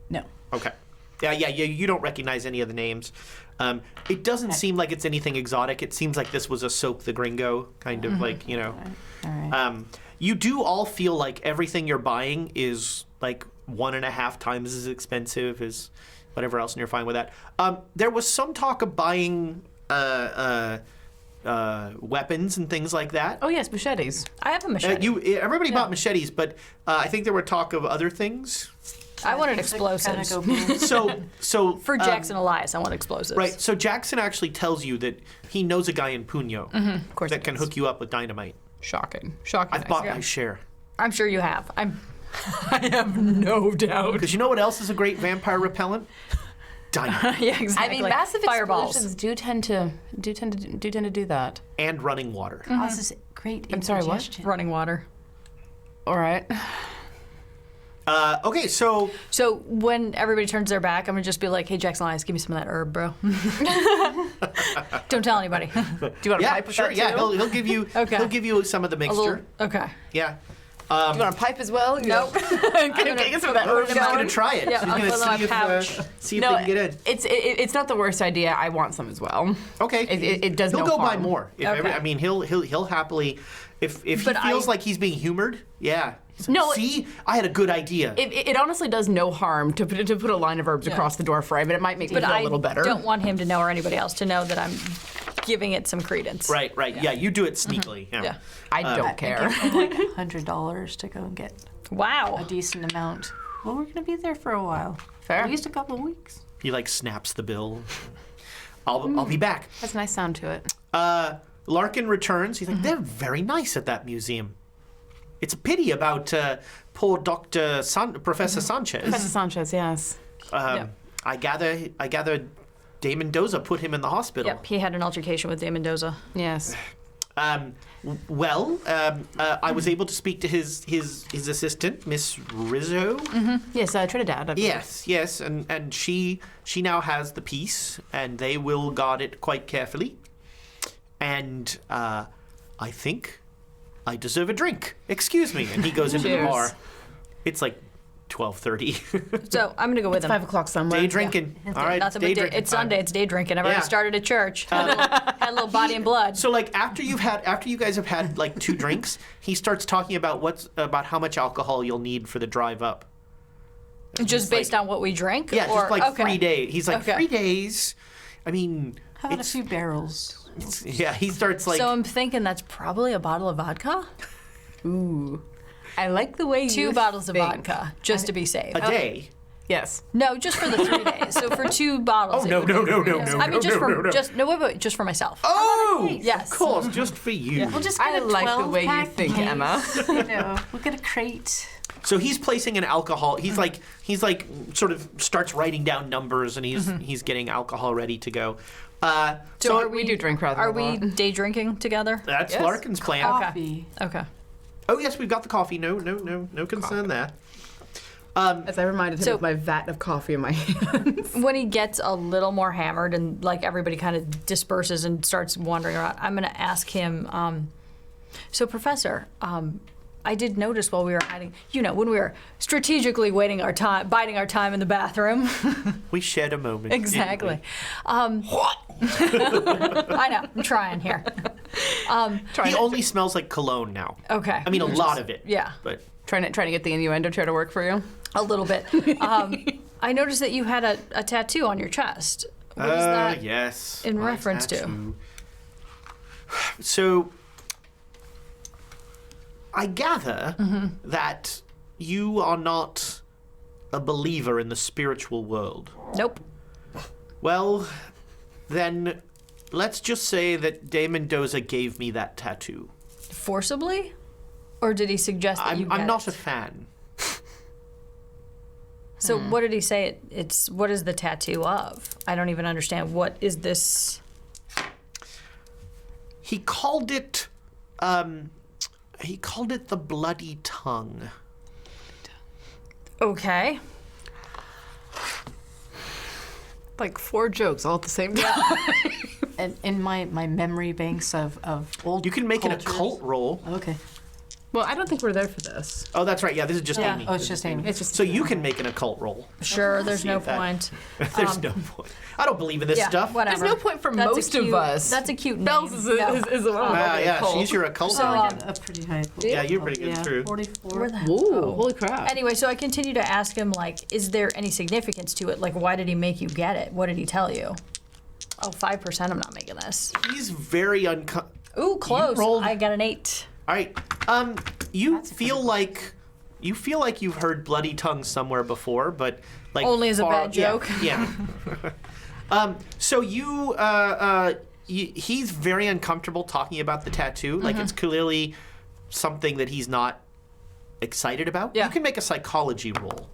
No. Okay. Yeah. You don't recognize any of the names. It doesn't seem like it's anything exotic. It seems like this was a Soap the Gringo kind of All right. You do all feel like everything you're buying is 1.5 times as expensive as whatever else, and you're fine with that. There was some talk of buying weapons and things like that. Oh yes, machetes. I have a machete. Everybody bought machetes, but I think there were talk of other things. I wanted Kinda explosives. go boom. So For Jackson Elias, I want explosives. right. So Jackson actually tells you that he knows a guy in Puno Of course, that can hook you up with dynamite. Shocking. I've bought my share. I'm sure you have. I have no doubt. Because you know what else is a great vampire repellent? Dynamite Yeah, exactly. I mean, massive Fireballs. explosions do tend to do that. and running water. Causes great I'm sorry, what? indigestion. Running water. All right. Okay, so So when everybody turns their back, I'm gonna just be like, "Hey, Jackson Elias, give me some of that herb, bro." Don't tell anybody. Do you want a yeah, pipe with sure, that yeah, too? he'll give you Okay. he'll give you some of the A mixture. little. Okay. Yeah. Do you want a pipe as well? Nope. Can I get some of that herb He's going? gonna try it. Yeah, He's I'll gonna fill out see my pouch. if No, they can get in. it's not the worst idea. I want some as well. Okay. It does He'll no go buy harm. more. If Okay. I mean, he'll happily. If he But feels I- like he's being humored, yeah. He's like, No, see, I had a good idea. It honestly does no harm to put a line of herbs across the door frame, but it might make me But feel I a little better. don't want him to know or anybody else to know that I'm giving it some credence. right. Yeah. You do it sneakily. Yeah. I don't care. Give them like $100 to go and get Wow. a decent amount. Well, we're gonna be there for a while. Fair. At least a couple of weeks. He like snaps the bill. I'll be back. Has a nice sound to it. Larkin returns. He's like, they're very nice at that museum. It's a pity about poor Professor Sanchez. Professor Sanchez, yes. Yep. I gather Dane Mendoza put him in the hospital. Yep. He had an altercation with Dane Mendoza. Yes. I was able to speak to his assistant, Miss Rizzo. Yes, Trinidad. I believe. Yes, and she now has the piece, and they will guard it quite carefully. And I think I deserve a drink. Excuse me. And he goes into the Cheers. bar. It's like 12:30. So I'm gonna go with him. 5 o'clock somewhere. Day drinking. All right, Nothing day but day. drinking It's time. Sunday. It's day drinking. I've Yeah. already started at church. Had a little body and blood. So like after you guys have had like 2 drinks, he starts talking about how much alcohol you'll need for the drive up. Just based on what we drink? Yeah, or, just like okay. 3 days. He's like Okay. 3 days. I mean, How about a it's, few barrels? yeah. He starts like So I'm thinking that's probably a bottle of vodka? Ooh. I like the way 2 you bottles of think. vodka, just to be safe. a day. Yes. No, just for the 3 days. So for 2 bottles. Oh it no would no be- no no Yes. no I mean, no just no for no no. just no wait, just for myself. Oh Yes. of course, just for you. We'll just get I a like the way you 12-pack think, case. Emma. You know, we'll get a crate. So he's placing an alcohol. He's like sort of starts writing down numbers, and he's getting alcohol ready to go. So are we do drink rather Are a we lot. day drinking together? that's Yes. Larkin's plan. Coffee. Okay. Oh yes, we've got the coffee. No concern there. As I reminded him So- of my vat of coffee in my hands. When he gets a little more hammered and like everybody kind of disperses and starts wandering around, I'm going to ask him. So, Professor, I did notice while we were hiding, when we were strategically biding our time in the bathroom. We shared a moment. didn't Exactly. we? What? I know. I'm trying here. He only smells like cologne now. Okay. I mean, a lot of it. Yeah. But trying to get the innuendo chair to work for you. A little bit. I noticed that you had a tattoo on your chest. What is that? Yes. in my reference to? tattoo. So, I gather that you are not a believer in the spiritual world. Nope. Well, then let's just say that Dane Mendoza gave me that tattoo. Forcibly? Or did he suggest that you I'm get not it? a fan. So what did he say? What is the tattoo of? I don't even understand. What is this? He called it the bloody tongue. Okay. Like 4 jokes all at the same time. And in my memory banks of old You can make an cultures- occult roll. Okay. Well, I don't think we're there for this. Oh, that's right. Yeah, this is just Yeah. Amy. Oh, it's just Amy. It's just So you can make an occult roll. Sure, there's no if that- point. There's no point. I don't believe in this Yeah, stuff. whatever. There's no point for That's a most of cute- us. That's a cute name. Bells is No. is a one. Yeah, she's your occult. So, A pretty high. Yeah, you're pretty good, Yeah, true. 44. Where the Ooh, holy crap. Anyway, so I continue to ask him, like, is there any significance to it? Like, why did he make you get it? What did he tell you? Oh, 5%. I'm not making this. He's very Ooh, close. rolled- I got an 8. All right. You feel like you've heard bloody tongue somewhere before, but like Only as a bad joke. Yeah. So he's very uncomfortable talking about the tattoo. Like it's clearly something that he's not excited about. Yeah. You can make a psychology roll.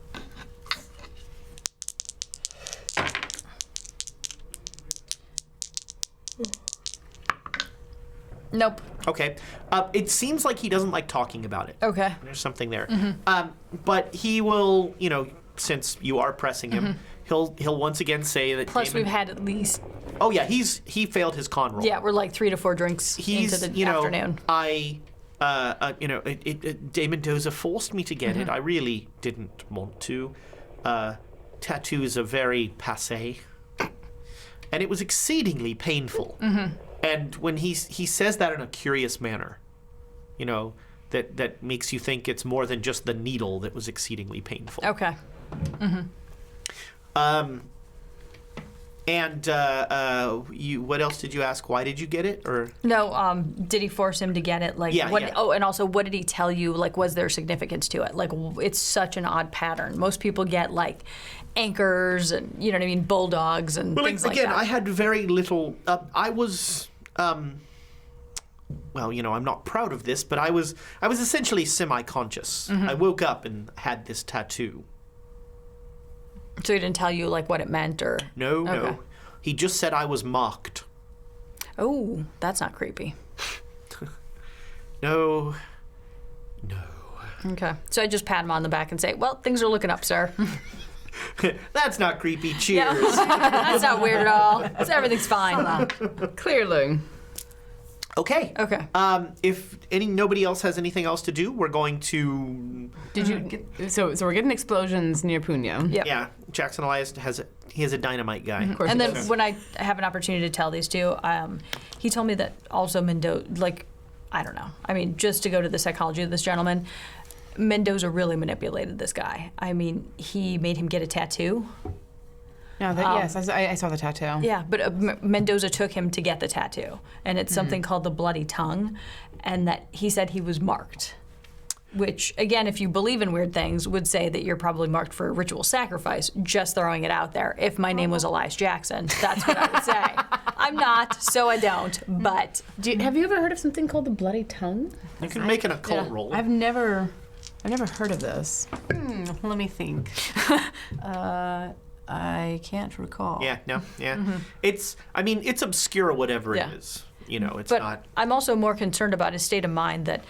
Nope. Okay. It seems like he doesn't like talking about it. Okay. There's something there. But he will, since you are pressing him, he'll once again say that. Plus, Damon, we've had at least, Oh yeah, he failed his con roll. yeah, we're like 3 to 4 drinks He's into the afternoon. Dame Mendoza forced me to get it. I really didn't want to. Tattoos are very passé, and it was exceedingly painful. And when he says that in a curious manner, that makes you think it's more than just the needle that was exceedingly painful. Okay. And what else did you ask? Why did you get it? Or No, did he force him to get it? Like, Yeah, what? yeah. Oh, and also, what did he tell you? Like, was there significance to it? Like, it's such an odd pattern. Most people get like anchors and bulldogs and well, things like again, that. I had very little. I was. Well, I'm not proud of this, but I was essentially semi-conscious. I woke up and had this tattoo. So he didn't tell you like what it meant, or No. Okay. He just said I was mocked. Oh, that's not creepy. No. Okay. So I just pat him on the back and say, "Well, things are looking up, sir." That's not creepy. Cheers. Yeah. That's not weird at all. Everything's fine. Clearly. Okay. Okay. If nobody else has anything else to do, we're going to. Did you? So we're getting explosions near Punya. Yep. Yeah, Jackson Elias has a dynamite guy. Of course. And he then does. when I have an opportunity to tell these two, he told me that also Mendoza, like, I don't know. I mean, just to go to the psychology of this gentleman, Mendoza really manipulated this guy. I mean, he made him get a tattoo. No, yes, I saw the tattoo. Yeah, but Mendoza took him to get the tattoo, and it's something called the bloody tongue, and that he said he was marked. Which, again, if you believe in weird things, would say that you're probably marked for a ritual sacrifice, just throwing it out there. If my name was Elias Jackson, that's what I would say. I'm not, so I don't, but... Have you ever heard of something called the bloody tongue? You can make an occult roll. I've never heard of this. Let me think. I can't recall. Yeah, no, yeah. It's obscure, whatever Yeah. it is. It's But not. I'm also more concerned about his state of mind that,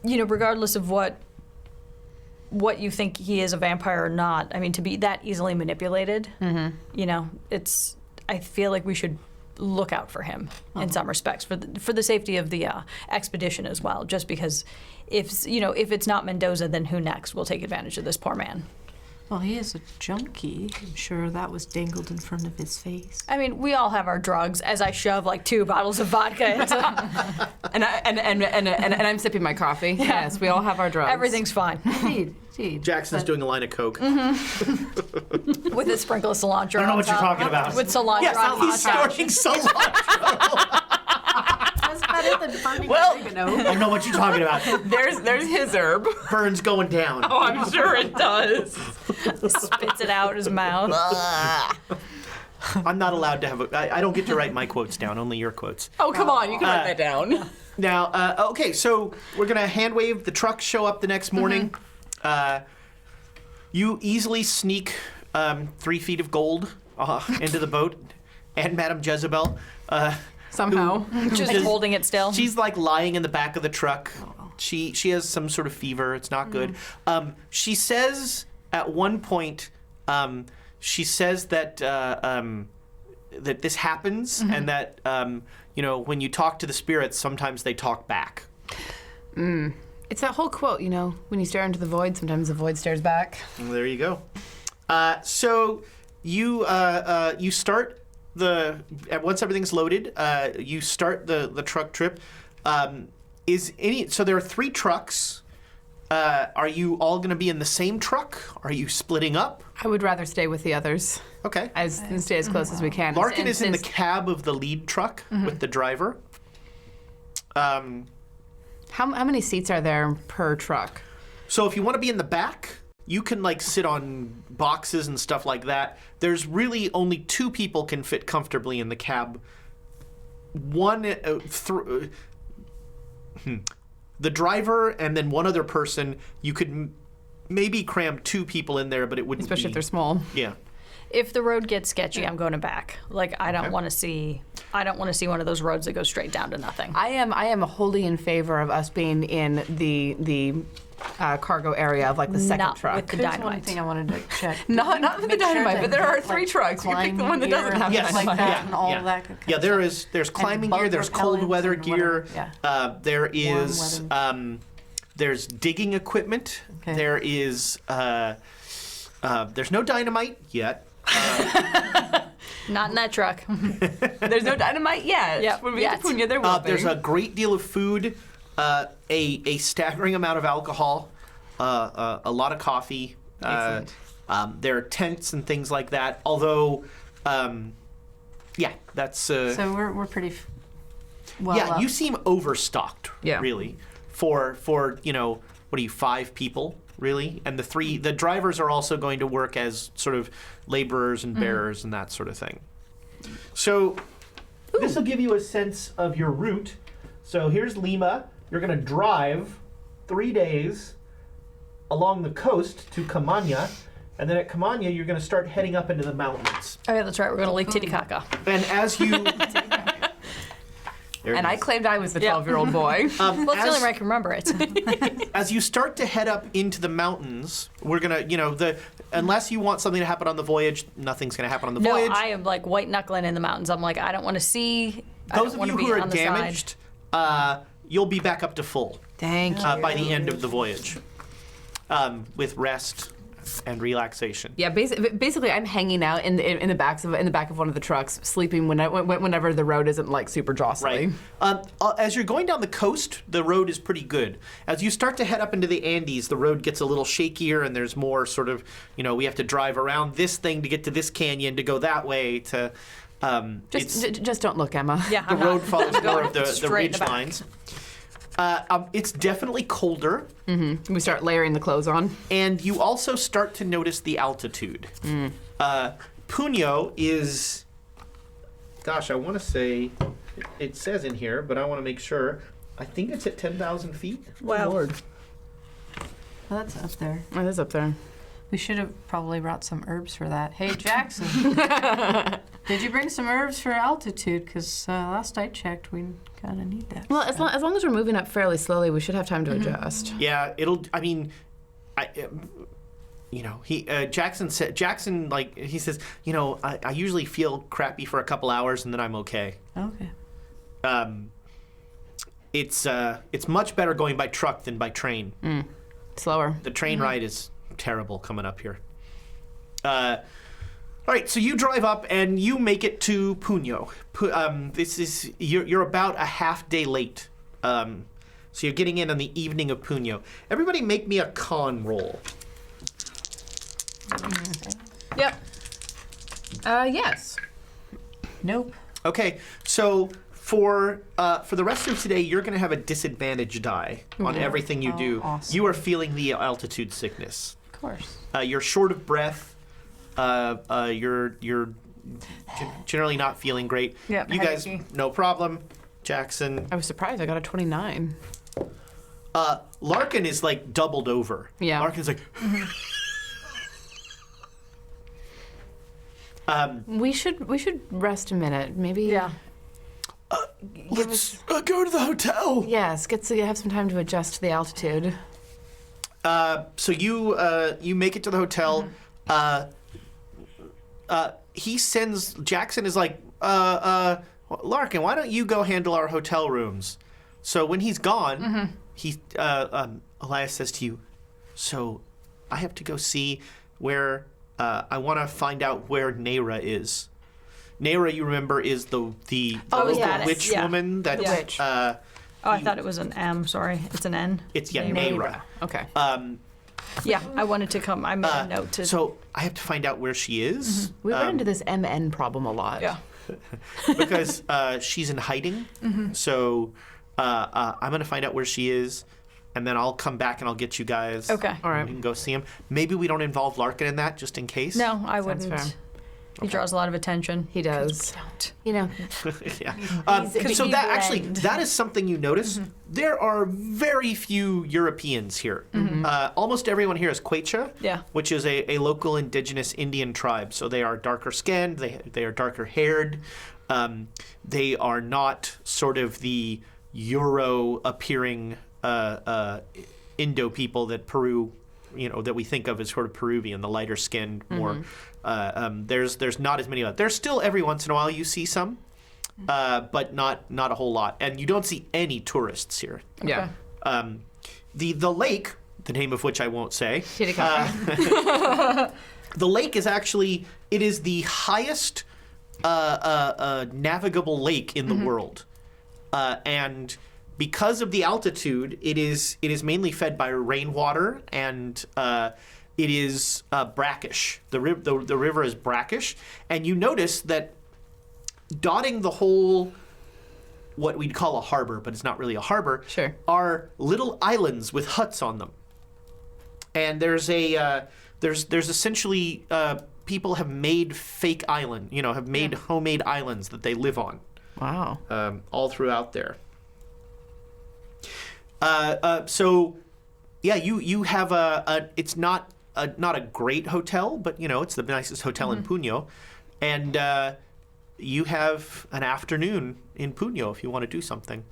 regardless of what you think he is, a vampire or not, I mean, to be that easily manipulated, it's. I feel like we should look out for him in some respects for the safety of the expedition as well. Just because, if it's not Mendoza, then who next will take advantage of this poor man? Well, he is a junkie. I'm sure that was dangled in front of his face. I mean, we all have our drugs. As I shove like 2 bottles of vodka into And I'm sipping my coffee. Yes, we all have our drugs. everything's fine Indeed. Jackson's doing a line of coke. with a sprinkle of cilantro. I don't know on what you're top. talking about. With cilantro Yes, on he's top. starting cilantro. That's better than burning Well- oregano. I don't know what you're talking about. There's his herb. Burn's going down. Oh, I'm sure it does. Spits it out his mouth. I'm not allowed to have I don't get to write my quotes down, only your quotes. Oh, come on, you can write that down. Now, okay, so we're going to hand wave. The trucks show up the next morning. You easily sneak 3 feet of gold into the boat. And Madame Jezebel. Somehow. Just holding it still. She's like lying in the back of the truck. She has some sort of fever. It's not good. She says at one point, she says that that this happens and that when you talk to the spirits, sometimes they talk back. It's that whole quote, when you stare into the void, sometimes the void stares back. Well, there you go. So you start once everything's loaded, you start the truck trip. So there are 3 trucks. Are you all going to be in the same truck? Are you splitting up? I would rather stay with the others Okay. and stay as close as we can. Larkin And is in the since- cab of the lead truck with the driver. How many seats are there per truck? So if you want to be in the back, you can like sit on boxes and stuff like that. There's really only 2 people can fit comfortably in the cab. The driver and then one other person. You could maybe cram 2 people in there, but it wouldn't. Especially be, if they're small. Yeah. If the road gets sketchy, I'm going to back. Like I don't Okay. want to see. I don't want to see one of those roads that goes straight down to nothing. I am wholly in favor of us being in the cargo area of like the second Not truck. with the There's one dynamite. thing I wanted to check. Not with the Make sure dynamite, that but there are you, 3 trucks. You can pick the climbing one that doesn't gear have and Yes. stuff like dynamite. that and all of that. Kind of Yeah, stuff. there's climbing bug gear, there's cold repellents weather and gear, whatever, there is weather. there's digging equipment. Okay. There is there's no dynamite yet. Not in that truck. There's no dynamite yet. Yep, When we get yet. to Punya, there will be. There's a great deal of food, a staggering amount of alcohol, a lot of coffee. Excellent. There are tents and things like that. Although, yeah, that's So we're pretty well yeah. up. You seem overstocked, Yeah. really, for what are you 5 people? Really, and the drivers are also going to work as sort of laborers and bearers and that sort of thing. So this will give you a sense of your route. So here's Lima. You're going to drive 3 days along the coast to Camania, and then at Camania you're going to start heading up into the mountains. Oh yeah, that's right. We're going to Lake Titicaca. And as you There it And I is. claimed I was the Yeah. 12-year-old boy. Well, it's the as- only way I can remember it. As you start to head up into the mountains, we're gonna, unless you want something to happen on the voyage, nothing's gonna happen on the No, voyage. I am like white knuckling in the mountains. I'm like, I don't want to see. I Those don't of wanna you be who are on the side. damaged, you'll be back up to full Thank you. by the end of the voyage, with rest and relaxation. Yeah, basically, I'm hanging out in the back of one of the trucks, sleeping whenever the road isn't like super jostly. Right. As you're going down the coast, the road is pretty good. As you start to head up into the Andes, the road gets a little shakier, and there's more sort of, we have to drive around this thing to get to this canyon to go that way to. Just don't look, Emma. Yeah, The I'm road not. follows more of the straight in ridge the back. lines. It's definitely colder, We start layering the clothes on. and you also start to notice the altitude. Puño is, gosh, I want to say, it says in here, but I want to make sure. I think it's at 10,000 feet. Wow. Lord. Well, that's up there. Oh, that's up there. We should have probably brought some herbs for that. Hey, Jackson, did you bring some herbs for altitude? Because last I checked, we kind of need that. Well, as long as we're moving up fairly slowly, we should have time to adjust. Yeah, Jackson said, he says, I usually feel crappy for a couple hours and then I'm okay. Okay. It's much better going by truck than by train. Slower. The train ride is terrible coming up here. All right, so you drive up and you make it to Puño. You're about a half day late. So you're getting in on the evening of Puño. Everybody make me a con roll. Yep. Yes. Nope. Okay, so for the rest of today, you're going to have a disadvantage die on everything you do. Awesome. You are feeling the altitude sickness. Of course. You're short of breath. You're generally not feeling great. Yeah, you guys, headache-y. no problem. Jackson. I was surprised. I got a 29. Larkin is like doubled over. Yeah. Larkin's like. We should rest a minute. Maybe. Yeah. Let's go to the hotel. Yes. Get to have some time to adjust to the altitude. So you make it to the hotel. He sends Jackson is like, Larkin, why don't you go handle our hotel rooms? So when he's gone, Elias says to you, so I have to go see where I want to find out where Neyra is. Neyra, you remember, is the Oh, local yeah, witch yeah. woman that The witch. Oh, I thought it was an M. Sorry, it's an N. It's Nayra. Okay. Yeah, I wanted to come. I made a note to. So I have to find out where she is We run into this MN problem a lot. Yeah. because she's in hiding. So I'm going to find out where she is, and then I'll come back and I'll get you guys. Okay. All right. We can go see him. Maybe we don't involve Larkin in that, just in case. No, I Sounds wouldn't. fair. He draws a lot of attention. He does. Don't. You know, Yeah. Could So be that actually, blend. that is something you notice. There are very few Europeans here. Almost everyone here is Quechua, Yeah. which is a local indigenous Indian tribe. So they are darker skinned, they are darker haired. They are not sort of the Euro appearing Indo people that Peru, that we think of as sort of Peruvian, the lighter skinned, more. There's not as many of them. There's still every once in a while you see some, but not a whole lot. And you don't see any tourists here. yeah. The lake, the name of which I won't say, Titicaca. the lake is actually, it is the highest navigable lake in the world. And because of the altitude, it is mainly fed by rainwater, and it is brackish. The river is brackish, and you notice that dotting the whole, what we'd call a harbor, but it's not really a harbor, Sure. are little islands with huts on them. And there's essentially people have made fake island, have made homemade islands that they live on. Wow. All throughout there. So, yeah, you have it's not a great hotel, but it's the nicest hotel in Puno, and you have an afternoon in Puno if you want to do something.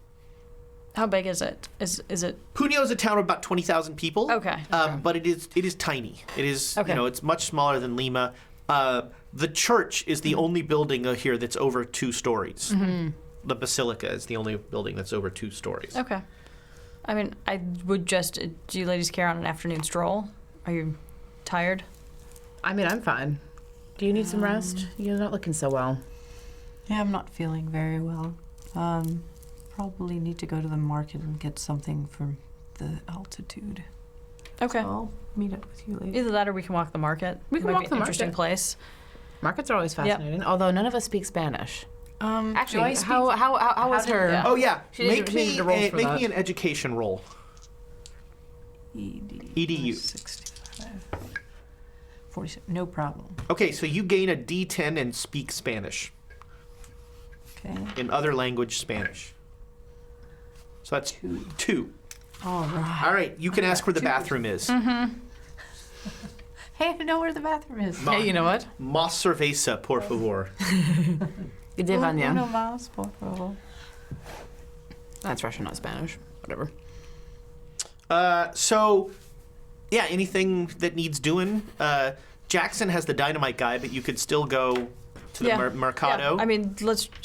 How big is it? Is it? Puno is a town of about 20,000 people. Okay. But it is tiny. It is Okay. It's much smaller than Lima. The church is the only building here that's over 2 stories. The basilica is the only building that's over 2 stories. Okay. I mean, I would just. Do you ladies care on an afternoon stroll? Are you tired? I mean, I'm fine. Do you need some rest? You're not looking so well. Yeah, I'm not feeling very well. Probably need to go to the market and get something for the altitude. Okay. I'll meet up with you later. Either that or we can walk the market. We can Might walk be an the interesting market. place. Markets are always fascinating, although none of us speak Spanish. Do I Actually, speak- how was did- her? yeah. Oh yeah, She needs to roll for make that. me an education roll. EDU. 65. 47. No problem. Okay, so you gain a D10 and speak Spanish Okay. in other language Spanish. So that's 2. All right. All right, you can ask where the bathroom is. Hey, I know where the bathroom is. Hey, you know what? Más cerveza, por favor. Где Uno Vanya? más, por favor. That's Russian, not Spanish. Whatever. So, yeah, anything that needs doing. Jackson has the dynamite guy, but you could still go to the Mercado. Yeah. I mean,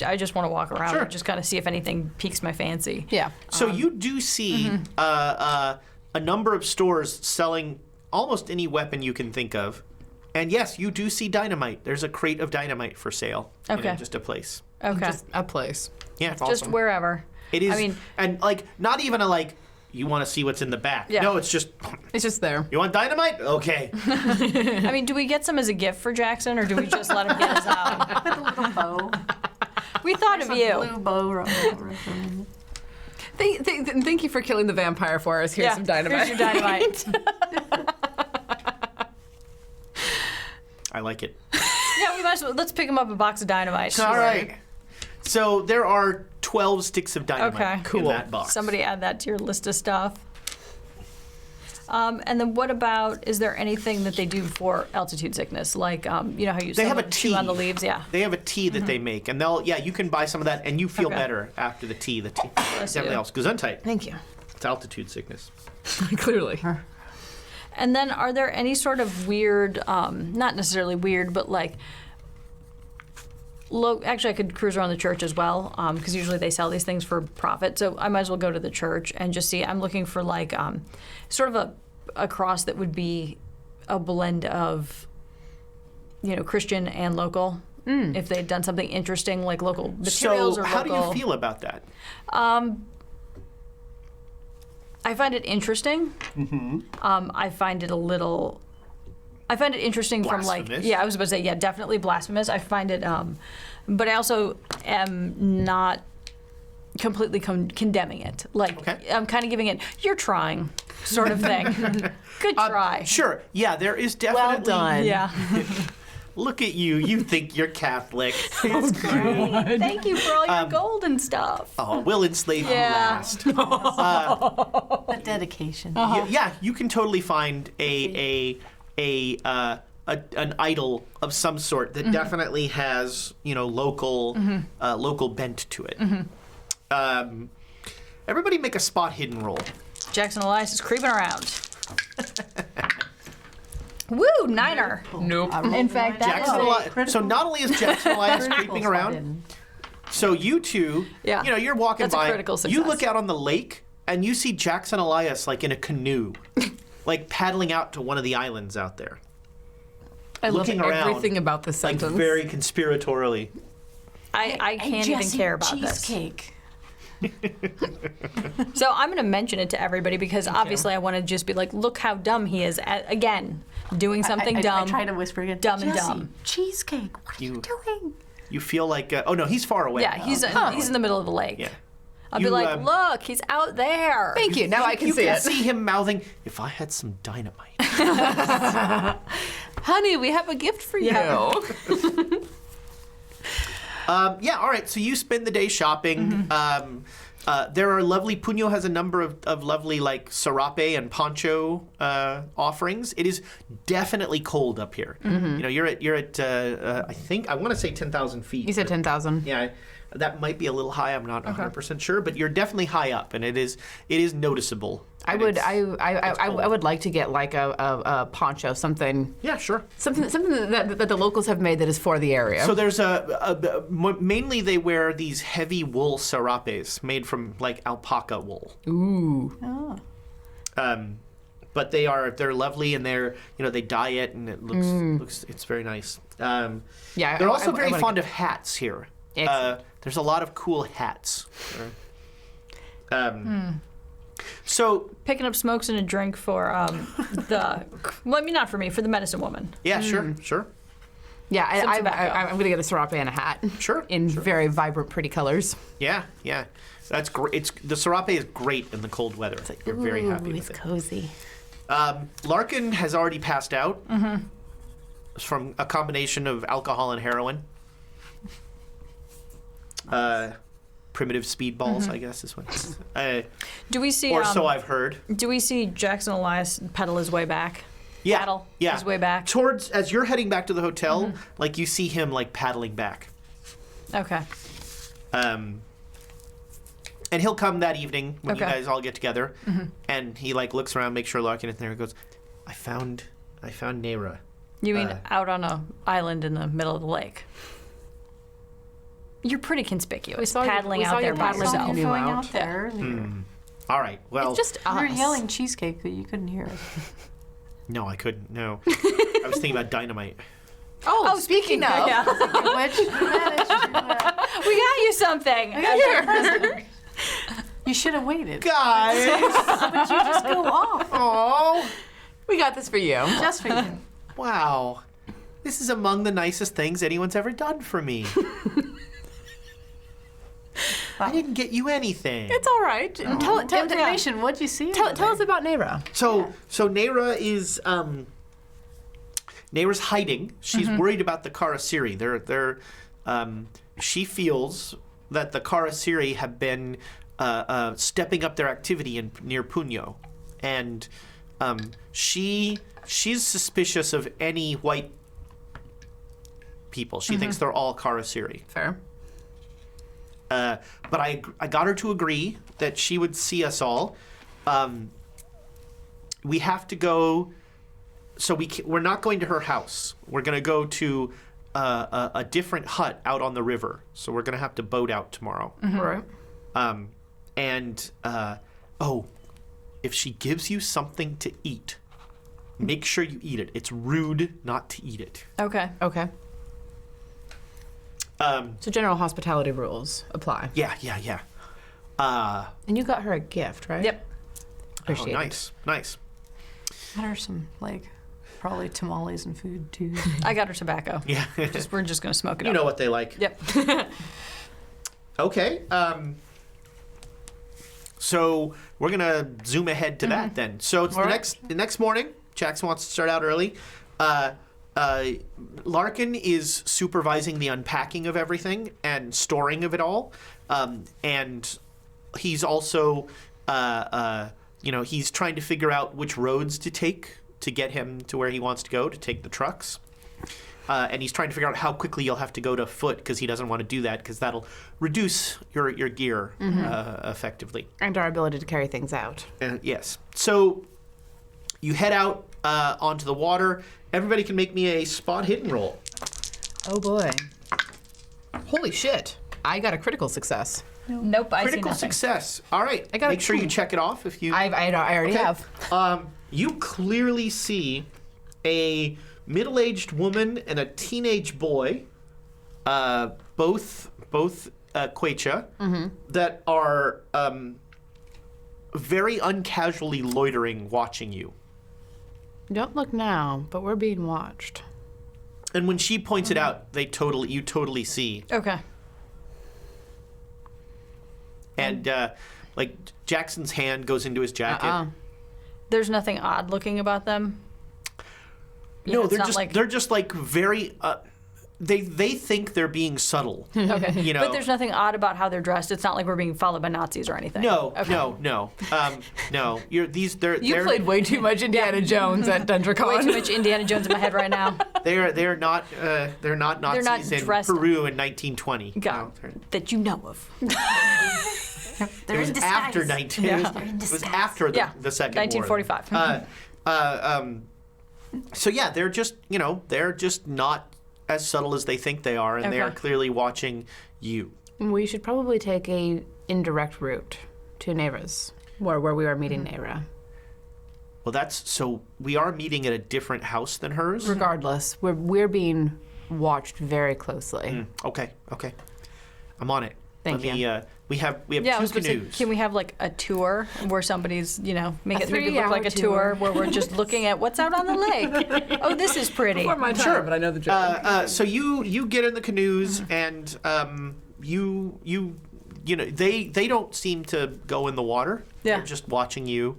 I just want to walk around Sure. and just kind of see if anything piques my fancy. Yeah. So you do see a number of stores selling almost any weapon you can think of. And yes, you do see dynamite. There's a crate of dynamite for sale Okay. in just a place. Okay. Just a place. Yeah, it's Just awesome. wherever. It is. I mean, and not even you want to see what's in the back. Yeah. No, it's just, It's just there. you want dynamite? Okay. I mean, do we get some as a gift for Jackson, or do we just let him get us out? With a little bow. We thought of you. Blue bow right Thank you for killing the vampire for us. Here's some dynamite. Here's your dynamite. I like it. Yeah, we might as well. Let's pick him up a box of dynamite. All right. So there are 12 sticks of dynamite Okay. in that box. Somebody add that to your list of stuff. And then what about, is there anything that they do for altitude sickness? Like, you know how you They have a chew on the tea. leaves? Yeah. They have a tea that they make, and you can buy some of that, and you feel Okay. better after the tea. The tea. Bless Everything you. else. Gesundheit. Thank you. It's altitude sickness. Clearly. And then are there any sort of weird, not necessarily weird, but like, actually I could cruise around the church as well, because usually they sell these things for profit. So I might as well go to the church and just see. I'm looking for like sort of a cross that would be a blend of, Christian and local. If they'd done something interesting, like local materials So or how local. do you feel about that? I find it interesting. I find it interesting from like, Blasphemous. yeah, I was about to say, yeah, definitely blasphemous. I find it, but I also am not completely condemning it. Like, Okay. I'm kind of giving it, you're trying, sort of thing. Good try. Sure. Yeah, there is definitely. Well done. Yeah. Look at you. You think you're Catholic. Thank you for all your gold and stuff. Oh, we'll enslave you Yeah. last. The dedication. Yeah, you can totally find an idol of some sort that definitely has local local bent to it. Everybody make a spot hidden roll. Jackson Elias is creeping around. Woo, niner. Nope. In fact, that is Jackson a Elias. So not only is Jackson Elias creeping around, so you two, Yeah. you're walking That's a by. critical You success. look out on the lake and you see Jackson Elias like in a canoe, like paddling out to one of the islands out there, I love looking around, everything about this like sentence. very conspiratorially. I can't even care about this. Cheesecake. So I'm going to mention it to everybody because obviously I want to just be like, look how dumb he is. Again, doing something dumb. I try to whisper again. Dumb and Jesse, dumb. Cheesecake. What are you doing? You feel like oh no, he's far away. Yeah, he's in the middle of the lake. Yeah. I'll You, be like, look, he's out there. Thank you. Now I can You see can it. see him mouthing, "If I had some dynamite." Honey, we have a gift for you. Yeah. Yeah, all right. So you spend the day shopping. There are lovely. Puño has a number of lovely like serape and poncho offerings. It is definitely cold up here. You're at I want to say 10,000 feet. You said 10,000. Yeah, that might be a little high. I'm not 100% sure, but you're definitely high up, and it is noticeable. I would I would like to get like a poncho, something Yeah, sure. that the locals have made that is for the area. So there's mainly they wear these heavy wool serapes made from like alpaca wool. Ooh. But they're lovely and they dye it and it looks it's very nice. Yeah, They're also I very wanna fond of hats here. Excellent. There's a lot of cool hats. So Picking up smokes and a drink for not for me, for the medicine woman. yeah, sure. Yeah, Some tobacco. I'm gonna get a serape and a hat. Sure, In sure. very vibrant, pretty colors. Yeah. That's great. The serape is great in the cold weather. You're very happy with it. cozy. Larkin has already passed out from a combination of alcohol and heroin. Primitive speedballs, I guess is what. Do we see? Or so I've heard. Do we see Jackson Elias pedal his way back? Yeah, Paddle yeah. his way back. Towards as you're heading back to the hotel, like you see him like paddling back. Okay. And he'll come that evening when you Okay. guys all get together, and he like looks around, makes sure Larkin is there, and goes, "I found Nera." You mean out on a island in the middle of the lake? You're pretty conspicuous, paddling out there by paddling yourself. canoe Going out. out there earlier. All right. Well, It's just You were us. yelling cheesecake, but you couldn't hear it. no, I couldn't. No, I was thinking about dynamite. Oh, speaking of, Yeah. Which We got you something. you should have waited. Guys, But you just go off. oh, we got this for you. Just for you. wow, this is among the nicest things anyone's ever done for me. I didn't get you anything. It's all right. Tell Information. What'd you see? tell us about Nera. So Nera is Nera's hiding. She's worried about the Karasiri. She feels that the Karasiri have been stepping up their activity near Puño, and she's suspicious of any white people. She thinks they're all Karasiri. Fair. But I got her to agree that she would see us all. We have to go. So we're not going to her house. We're going to go to a different hut out on the river. So we're going to have to boat out tomorrow. Right. If she gives you something to eat, make sure you eat it. It's rude not to eat it. Okay. Okay. So general hospitality rules apply. Yeah. And you got her a gift, right? Yep. Appreciate Nice. Got her some, like, probably tamales and food, too. I got her tobacco. Yeah. We're just going to smoke it You up. know what they like. Yep. Okay. So we're gonna zoom ahead to that then. So it's the next morning. Jackson wants to start out early. Larkin is supervising the unpacking of everything and storing of it all, and he's also, he's trying to figure out which roads to take to get him to where he wants to go, to take the trucks. And he's trying to figure out how quickly you'll have to go to foot, because he doesn't want to do that, because that'll reduce your gear effectively. And our ability to carry things out. Yes. So you head out onto the water. Everybody can make me a spot hidden roll. Oh boy. Holy shit. I got a critical success. Nope, I see Critical nothing. success. All right. I got Make a sure you 2. check it off if you. I already Okay. have. You clearly see a middle-aged woman and a teenage boy, both Quecha, that are very uncasually loitering, watching you. Don't look now, but we're being watched. And when she points it out, you totally see. Okay. And like Jackson's hand goes into his jacket. There's nothing odd looking about them. No, it's they're not just like- they're just like very. They think they're being subtle. Okay. You know. But there's nothing odd about how they're dressed. It's not like we're being followed by Nazis or anything. No, Okay. no. No. They're played way too much Indiana Jones at DungeonCon. Way too much Indiana Jones in my head right now. they're not Nazis not in dressed- Peru in 1920. Got that you know of. They're It was in disguise. after 19. It was after the Second 1945. War. So yeah, they're just not as subtle as they think they are, and they are Okay. clearly watching you. We should probably take a indirect route to Nera's, where we are meeting Nera. Well, so we are meeting at a different house than hers. Regardless, we're being watched very closely. Okay. I'm on it. Thank Let you. me, we have Yeah, I was two going to say, canoes. can we have like a tour where somebody's, make it look like 3-hour a tour tour. where we're just looking at what's out on the lake? Oh, this is pretty. My time, Sure. but I know the joke. So you get in the canoes, and they don't seem to go in the water. Yeah. They're just watching you.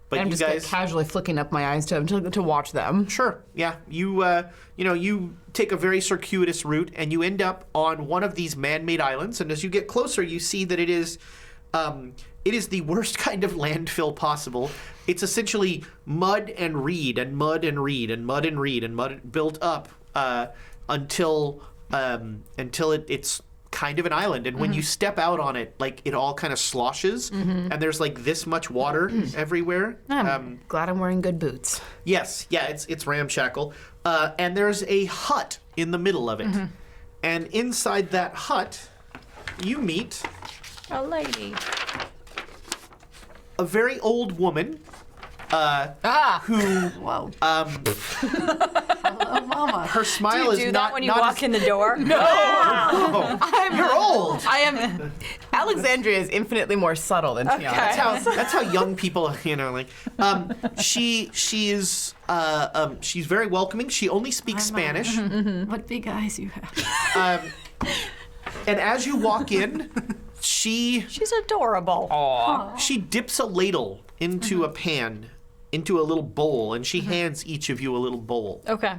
But I'm you just guys, casually flicking up my eyes to watch them. sure, yeah. You take a very circuitous route, and you end up on one of these man-made islands. And as you get closer, you see that it is the worst kind of landfill possible. It's essentially mud and reed and mud and reed and mud and reed and mud built up until it's kind of an island. And when you step out on it, like it all kind of sloshes, and there's like this much water everywhere. I'm glad I'm wearing good boots. Yes, yeah, it's ramshackle. And there's a hut in the middle of it. And inside that hut, you meet A lady. a very old woman who Whoa. Hello, Mama. her smile Do you is do not that when you not walk as, in the door? No. You're old. I am. Alexandria is infinitely more subtle than Tiana. That's how young people, she's very welcoming. She only speaks Spanish. What big eyes you have. And as you walk in, She's adorable. she dips a ladle into a pan, into a little bowl, and she hands each of you a little bowl, Okay.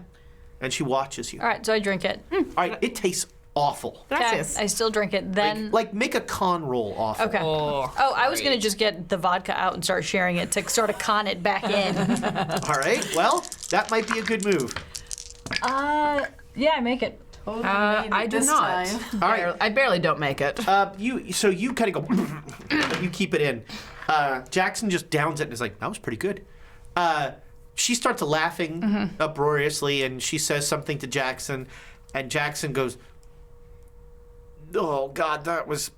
and she watches you. All right, so I drink it. All right, it tastes awful. Okay, Gracias. I still drink it. Then. Like make a con roll awful. Okay. Oh, I was going to just get the vodka out and start sharing it to sort of con it back in. All right, well, that might be a good move. Yeah, I make it. I do not. All right. I barely don't make it. You kind of go, you keep it in. Jackson just downs it and is like, that was pretty good. She starts laughing uproariously, and she says something to Jackson, and Jackson goes, oh, God, that was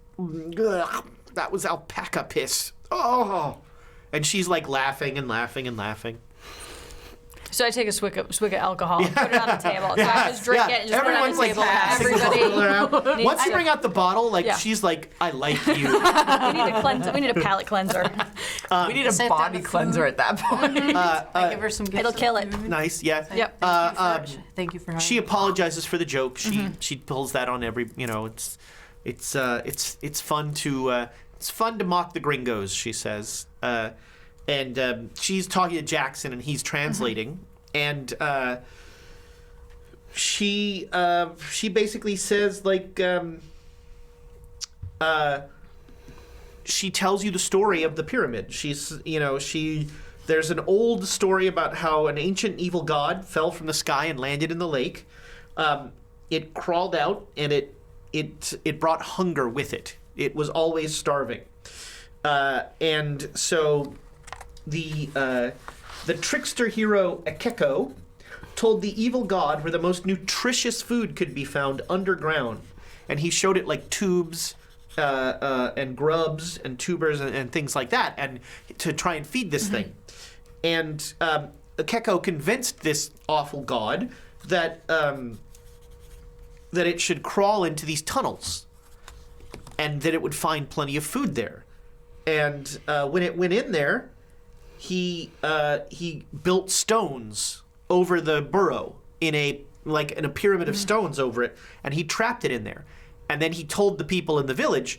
alpaca piss. Oh. And she's like laughing and laughing and laughing. So I take a swig of alcohol and put it on the table. So I just drink it and just Everyone's put it on the table. passing the bottle around. Everybody. Once you bring out the bottle, Yeah. she's like, I like you. We need a palate cleanser. We need a Set body that cleanser at that point. I give her some gifts. It'll kill it. Nice, yeah. Yep. Thank you for having She me. apologizes for the joke. She pulls that on every. It's fun to mock the gringos. She says, and she's talking to Jackson and he's translating, and she basically says like she tells you the story of the pyramid. There's an old story about how an ancient evil god fell from the sky and landed in the lake. It crawled out and it brought hunger with it. It was always starving. And so the trickster hero Akeko told the evil god where the most nutritious food could be found underground. And he showed it like tubes and grubs and tubers and things like that, and to try and feed this thing. And Akeko convinced this awful god that it should crawl into these tunnels and that it would find plenty of food there. And when it went in there, he built stones over the burrow in a pyramid of stones over it, and he trapped it in there. And then he told the people in the village,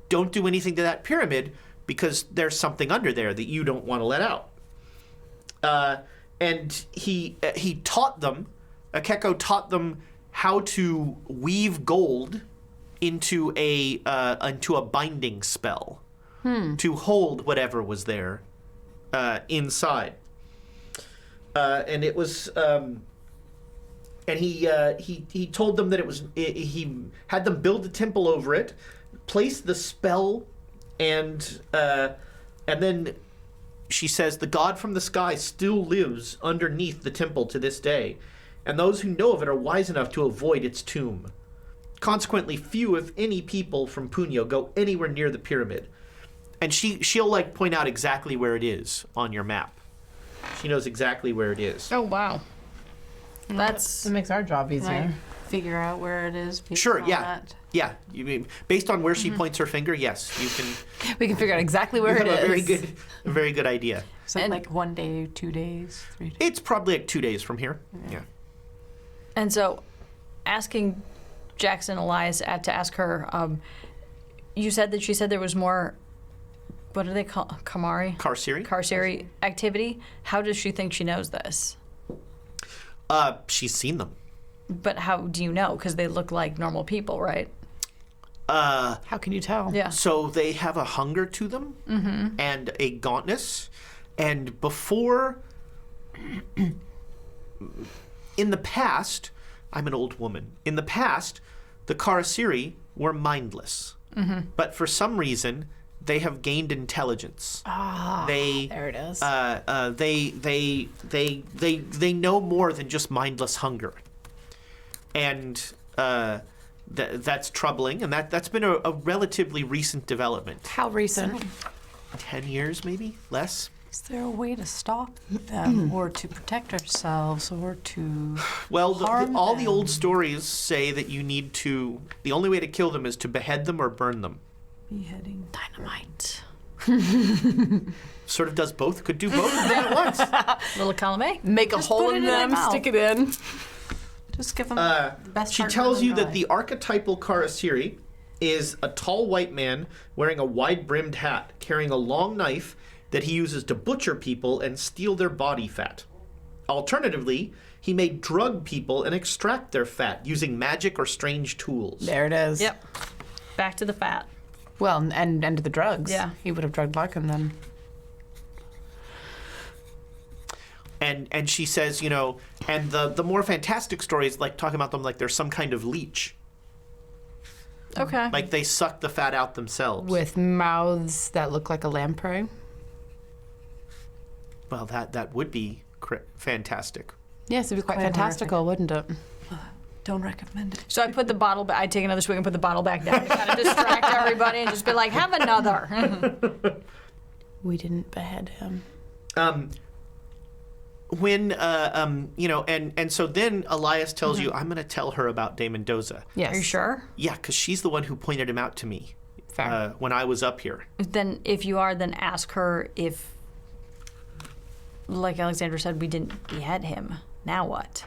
don't do anything to that pyramid because there's something under there that you don't want to let out. And he taught them, Akeko taught them how to weave gold into a binding spell to hold whatever was there inside. And it was, and he told them that he had them build a temple over it, place the spell, and then she says the god from the sky still lives underneath the temple to this day, and those who know of it are wise enough to avoid its tomb. Consequently, few, if any, people from Punyo go anywhere near the pyramid. And she'll like point out exactly where it is on your map. She knows exactly where it is. Oh wow. That makes our job Can I easier. figure out where it is? based Sure, on yeah. that? Yeah, you mean based on where she points her finger? Yes, you can. We can figure out exactly where You it have is. a very good idea. Is it And- like 1 day, 2 days, 3 days? It's probably like 2 days from here. Yeah. And so, asking Jackson Elias to ask her, you said that she said there was more. What do they call Kamari? Karsiri? Activity. How does she think she knows this? She's seen them. But how do you know? Because they look like normal people, right? How can you tell? Yeah. So they have a hunger to them and a gauntness. And before, in the past, I'm an old woman. In the past, the Karasiri were mindless. But for some reason, they have gained intelligence. There it is. They know more than just mindless hunger. And that's troubling, and that's been a relatively recent development. How recent? 10 years, maybe? Less? Is there a way to stop them or to protect ourselves or to Well, harm all the them? old stories say that you need to... The only way to kill them is to behead them or burn them. beheading? Dynamite. Sort of does both. Could do both of them at once. Little column A. Make a Just hole put it in in their them, mouth. stick it in. Just give them the best She part tells of you their that the archetypal Karasiri is a tall white man wearing a wide-brimmed hat, carrying a long knife that he uses to butcher people and steal their body fat. Alternatively, he may drug people and extract their fat using magic or strange tools. There it is. Yep. Back to the fat. Well, and to the drugs. Yeah. He would have drugged Larkin then. And she says, and the more fantastic stories like talking about them like they're some kind of leech. Okay. Like they suck the fat out themselves. With mouths that look like a lamprey. Well, that would be fantastic. Yes, it'd be quite Quite fantastical, wouldn't it? Don't recommend it. So I put the bottle. I take another swig and put the bottle back down to kind of distract everybody and just be like, "Have another." We didn't behead him. when and so then Elias tells you, I'm going to tell her about De Mendoza. Yes. Are you sure? Yeah, because she's the one who pointed him out to me Fair. when I was up here. Then if you are, then ask her if, like Alexandra said, we didn't behead him. Now what?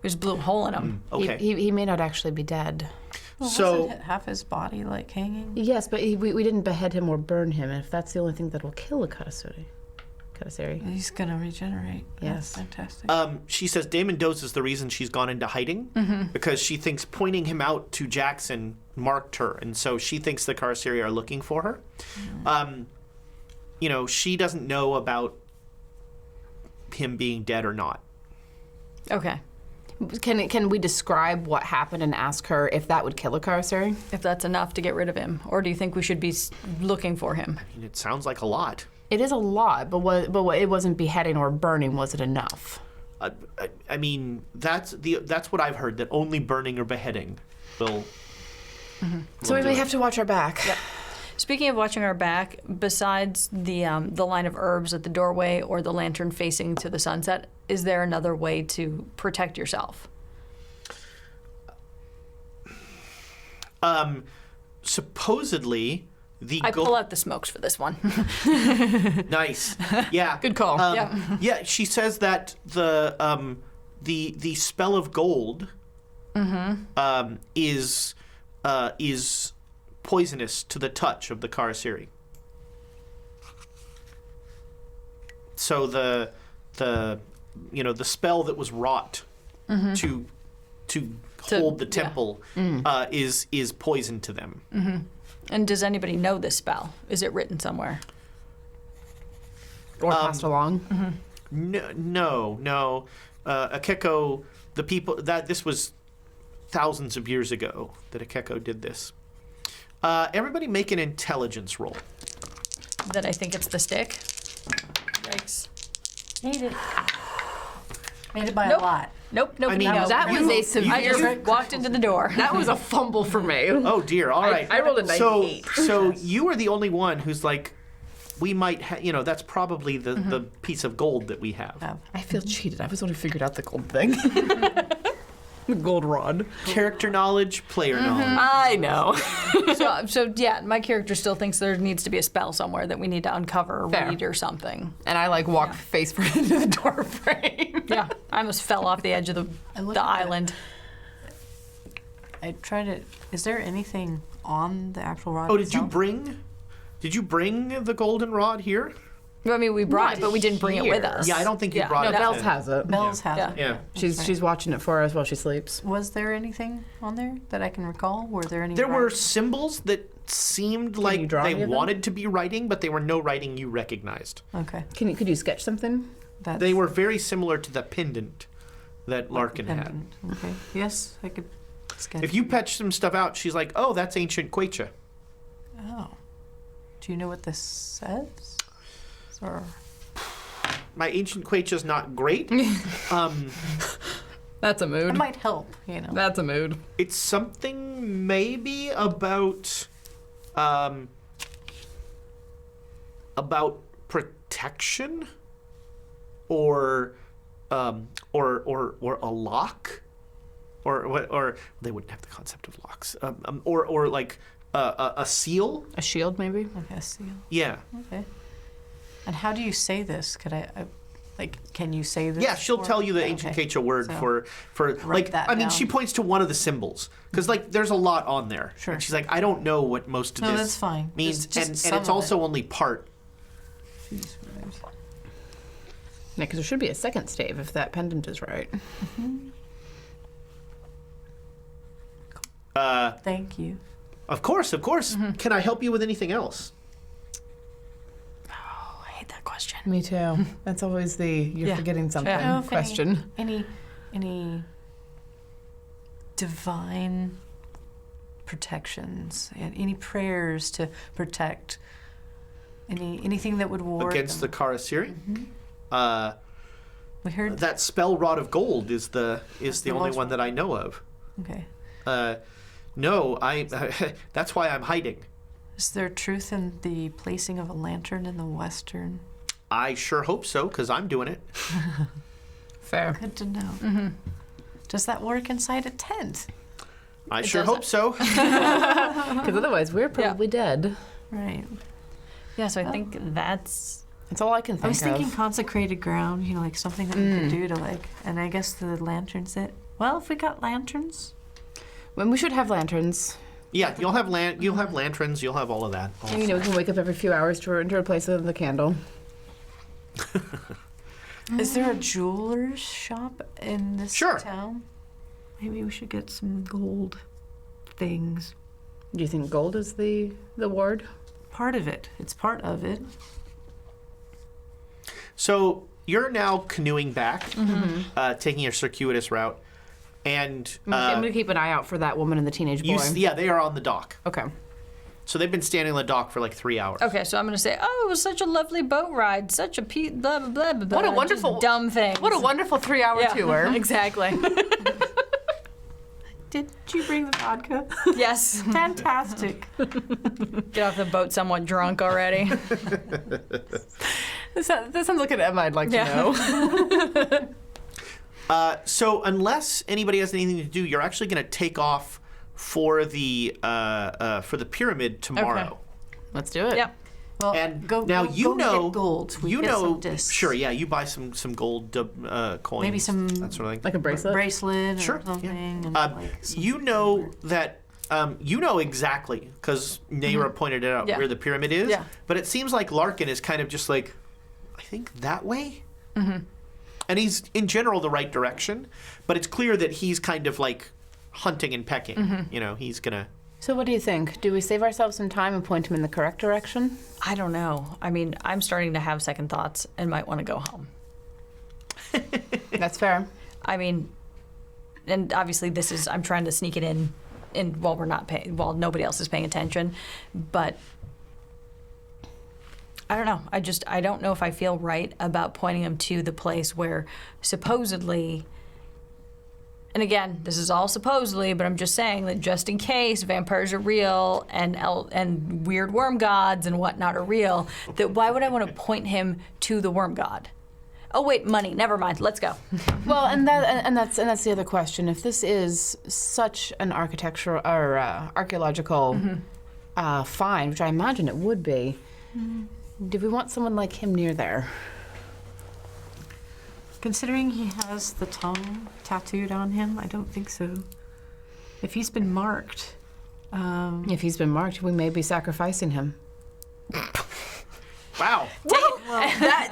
We just blew a hole in him. Okay. He may not actually be dead. Well, So- wasn't half his body like hanging? Yes, but we didn't behead him or burn him. And if that's the only thing that will kill a Katasuri. He's gonna regenerate. Yes. That's fantastic. She says De Mendoza is the reason she's gone into hiding because she thinks pointing him out to Jackson marked her, and so she thinks the Karasiri are looking for her. She doesn't know about him being dead or not. Okay. Can we describe what happened and ask her if that would kill a Katasuri? If that's enough to get rid of him. Or do you think we should be looking for him? And it sounds like a lot. It is a lot, but it wasn't beheading or burning. Was it enough? I mean, that's what I've heard, that only burning or beheading will. So we may have to watch our back. Yep. Speaking of watching our back, besides the line of herbs at the doorway or the lantern facing to the sunset, is there another way to protect yourself? Supposedly, I pull out the smokes for this one. Nice. Yeah. Good call. Yeah. She says that the spell of gold is poisonous to the touch of the Karasiri. So the spell that was wrought to hold the temple is poison to them. And does anybody know this spell? Is it written somewhere? Or passed along. No. Akeko, the people that this was thousands of years ago that Akeko did this. Everybody make an intelligence roll. That I think it's the stick? Yikes. Made it. Made it by Nope. a lot. Nope. I mean, no. That was a severe. I just walked into the door. That was a fumble for me. Oh dear. All right. I rolled a 98. So you are the only one who's like, we might, that's probably the piece of gold that we have. I feel cheated. I was the one who figured out the gold thing. The gold rod. Character knowledge, player knowledge. I know. So yeah, my character still thinks there needs to be a spell somewhere that we need to uncover or Fair. read or something. And I walk face first into the door frame. Yeah, I almost fell off the edge of looked the at it. island. I try to. Is there anything on the actual rod? Oh, did you itself? bring the golden rod here? I mean, we brought it, but we didn't bring it with here. us. Yeah, I don't think you Yeah. brought No, it. Bells in. has it. Bells has Yeah. it. Yeah. She's watching it for us while she sleeps. Was there anything on there that I can recall? Were there any? There were writings? symbols that seemed you like draw they any of them? wanted to be writing, but they were no writing you recognized. Okay. Could you sketch something? That's They were very similar to the pendant that Larkin had. pendant. Okay. Yes, I could sketch. If you patch some stuff out, she's like, "Oh, that's ancient Quecha." Oh. Do you know what this says? Or My ancient Quecha's not great. That's a it mood. might help. That's a mood. It's something maybe about protection or a lock or they wouldn't have the concept of locks or like a seal. A shield, maybe? Okay, seal. Yeah. Okay. And how do you say this? Could I can you say this? Yeah, she'll for- tell you the ancient Okay. Quechua word So, for like. that I mean, down. she points to one of the symbols because like there's a lot on there. Sure. And she's like, I don't know what most of No, this that's fine. means, Just and some it's of also it. only part. Yeah, because there should be a second stave if that pendant is right. Thank you. Of course. Can I help you with anything else? Oh, I hate that question. Me too. That's always the you're Yeah. forgetting something Yeah. Know if question. Any divine protections? Any prayers to protect? Anything that would ward Against the them? Karasiri? We heard. That spell rod of gold is the the only voice one one. that I know of. Okay. No, I. That's why I'm hiding. Is there truth in the placing of a lantern in the western? I sure hope so, because I'm doing it. Fair. Good to know. Does that work inside a tent? I sure hope so. Because otherwise, we're probably dead. Right. Yeah, so I think that's... That's all I can think I was thinking of. consecrated ground, like something that we could do to and I guess the lanterns that, well, if we got lanterns. When we should have lanterns. Yeah, you'll have lanterns, you'll have all of that. And, we can wake up every few hours to replace the candle. Is there a jeweler's shop in this Sure. town? Maybe we should get some gold things. Do you think gold is the ward? Part of it. It's part of it. So you're now canoeing back, taking a circuitous route, and I'm going to keep an eye out for that woman and the teenage boy. they are on the dock. Okay. So they've been standing on the dock for like 3 hours. Okay, so I'm going to say, oh, it was such a lovely boat ride, such a blah, blah, blah, blah, blah. What a Just wonderful... dumb thing. What a wonderful 3-hour tour. Exactly. Did you bring the vodka? Yes. Fantastic. Get off the boat somewhat drunk already. This sounds like an Emma I'd like to know. So unless anybody has anything to do, you're actually going to take off for the pyramid tomorrow. Okay. Let's do it. Yep. Well, And go now get gold. We You get know, some discs. sure, yeah. You buy some gold coins, Maybe some that sort of thing. Like a bracelet? bracelet Sure, or something. yeah. And like some You know that you know exactly because Nayra pointed it out Yeah. where the pyramid is. Yeah. But it seems like Larkin is kind of just like, I think that way. And he's in general the right direction, but it's clear that he's kind of like hunting and pecking. He's gonna. So what do you think? Do we save ourselves some time and point him in the correct direction? I don't know. I mean, I'm starting to have second thoughts and might want to go home. That's fair. I mean, and obviously I'm trying to sneak it in while we're not paying, while nobody else is paying attention. But I don't know. I don't know if I feel right about pointing him to the place where supposedly, and again, this is all supposedly, but I'm just saying that just in case vampires are real and weird worm gods and whatnot are real, that why would I want to point him to the worm god? Oh wait, money. Never mind. Let's go. Well, and that's the other question. If this is such an architectural or archaeological find, which I imagine it would be, do we want someone like him near there? Considering he has the tongue tattooed on him, I don't think so. If he's been marked, If he's been marked, we may be sacrificing him. Wow.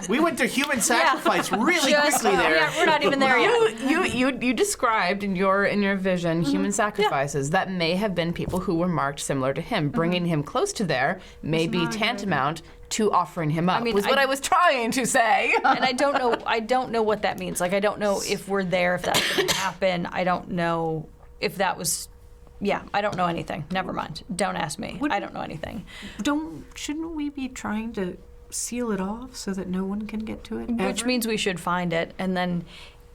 We went to human sacrifice really quickly there. Yeah, we're not even there yet. You described in your vision human sacrifices that may have been people who were marked similar to him. Bringing him close to there may be tantamount to offering him up. I mean, was what I was trying to say. And I don't know what that means. Like, I don't know if we're there, if that's going to happen. I don't know if that was. Yeah, I don't know anything. Never mind. Don't ask me. I don't know anything. shouldn't we be trying to seal it off so that no one can get to it? Which means we should find it, and then,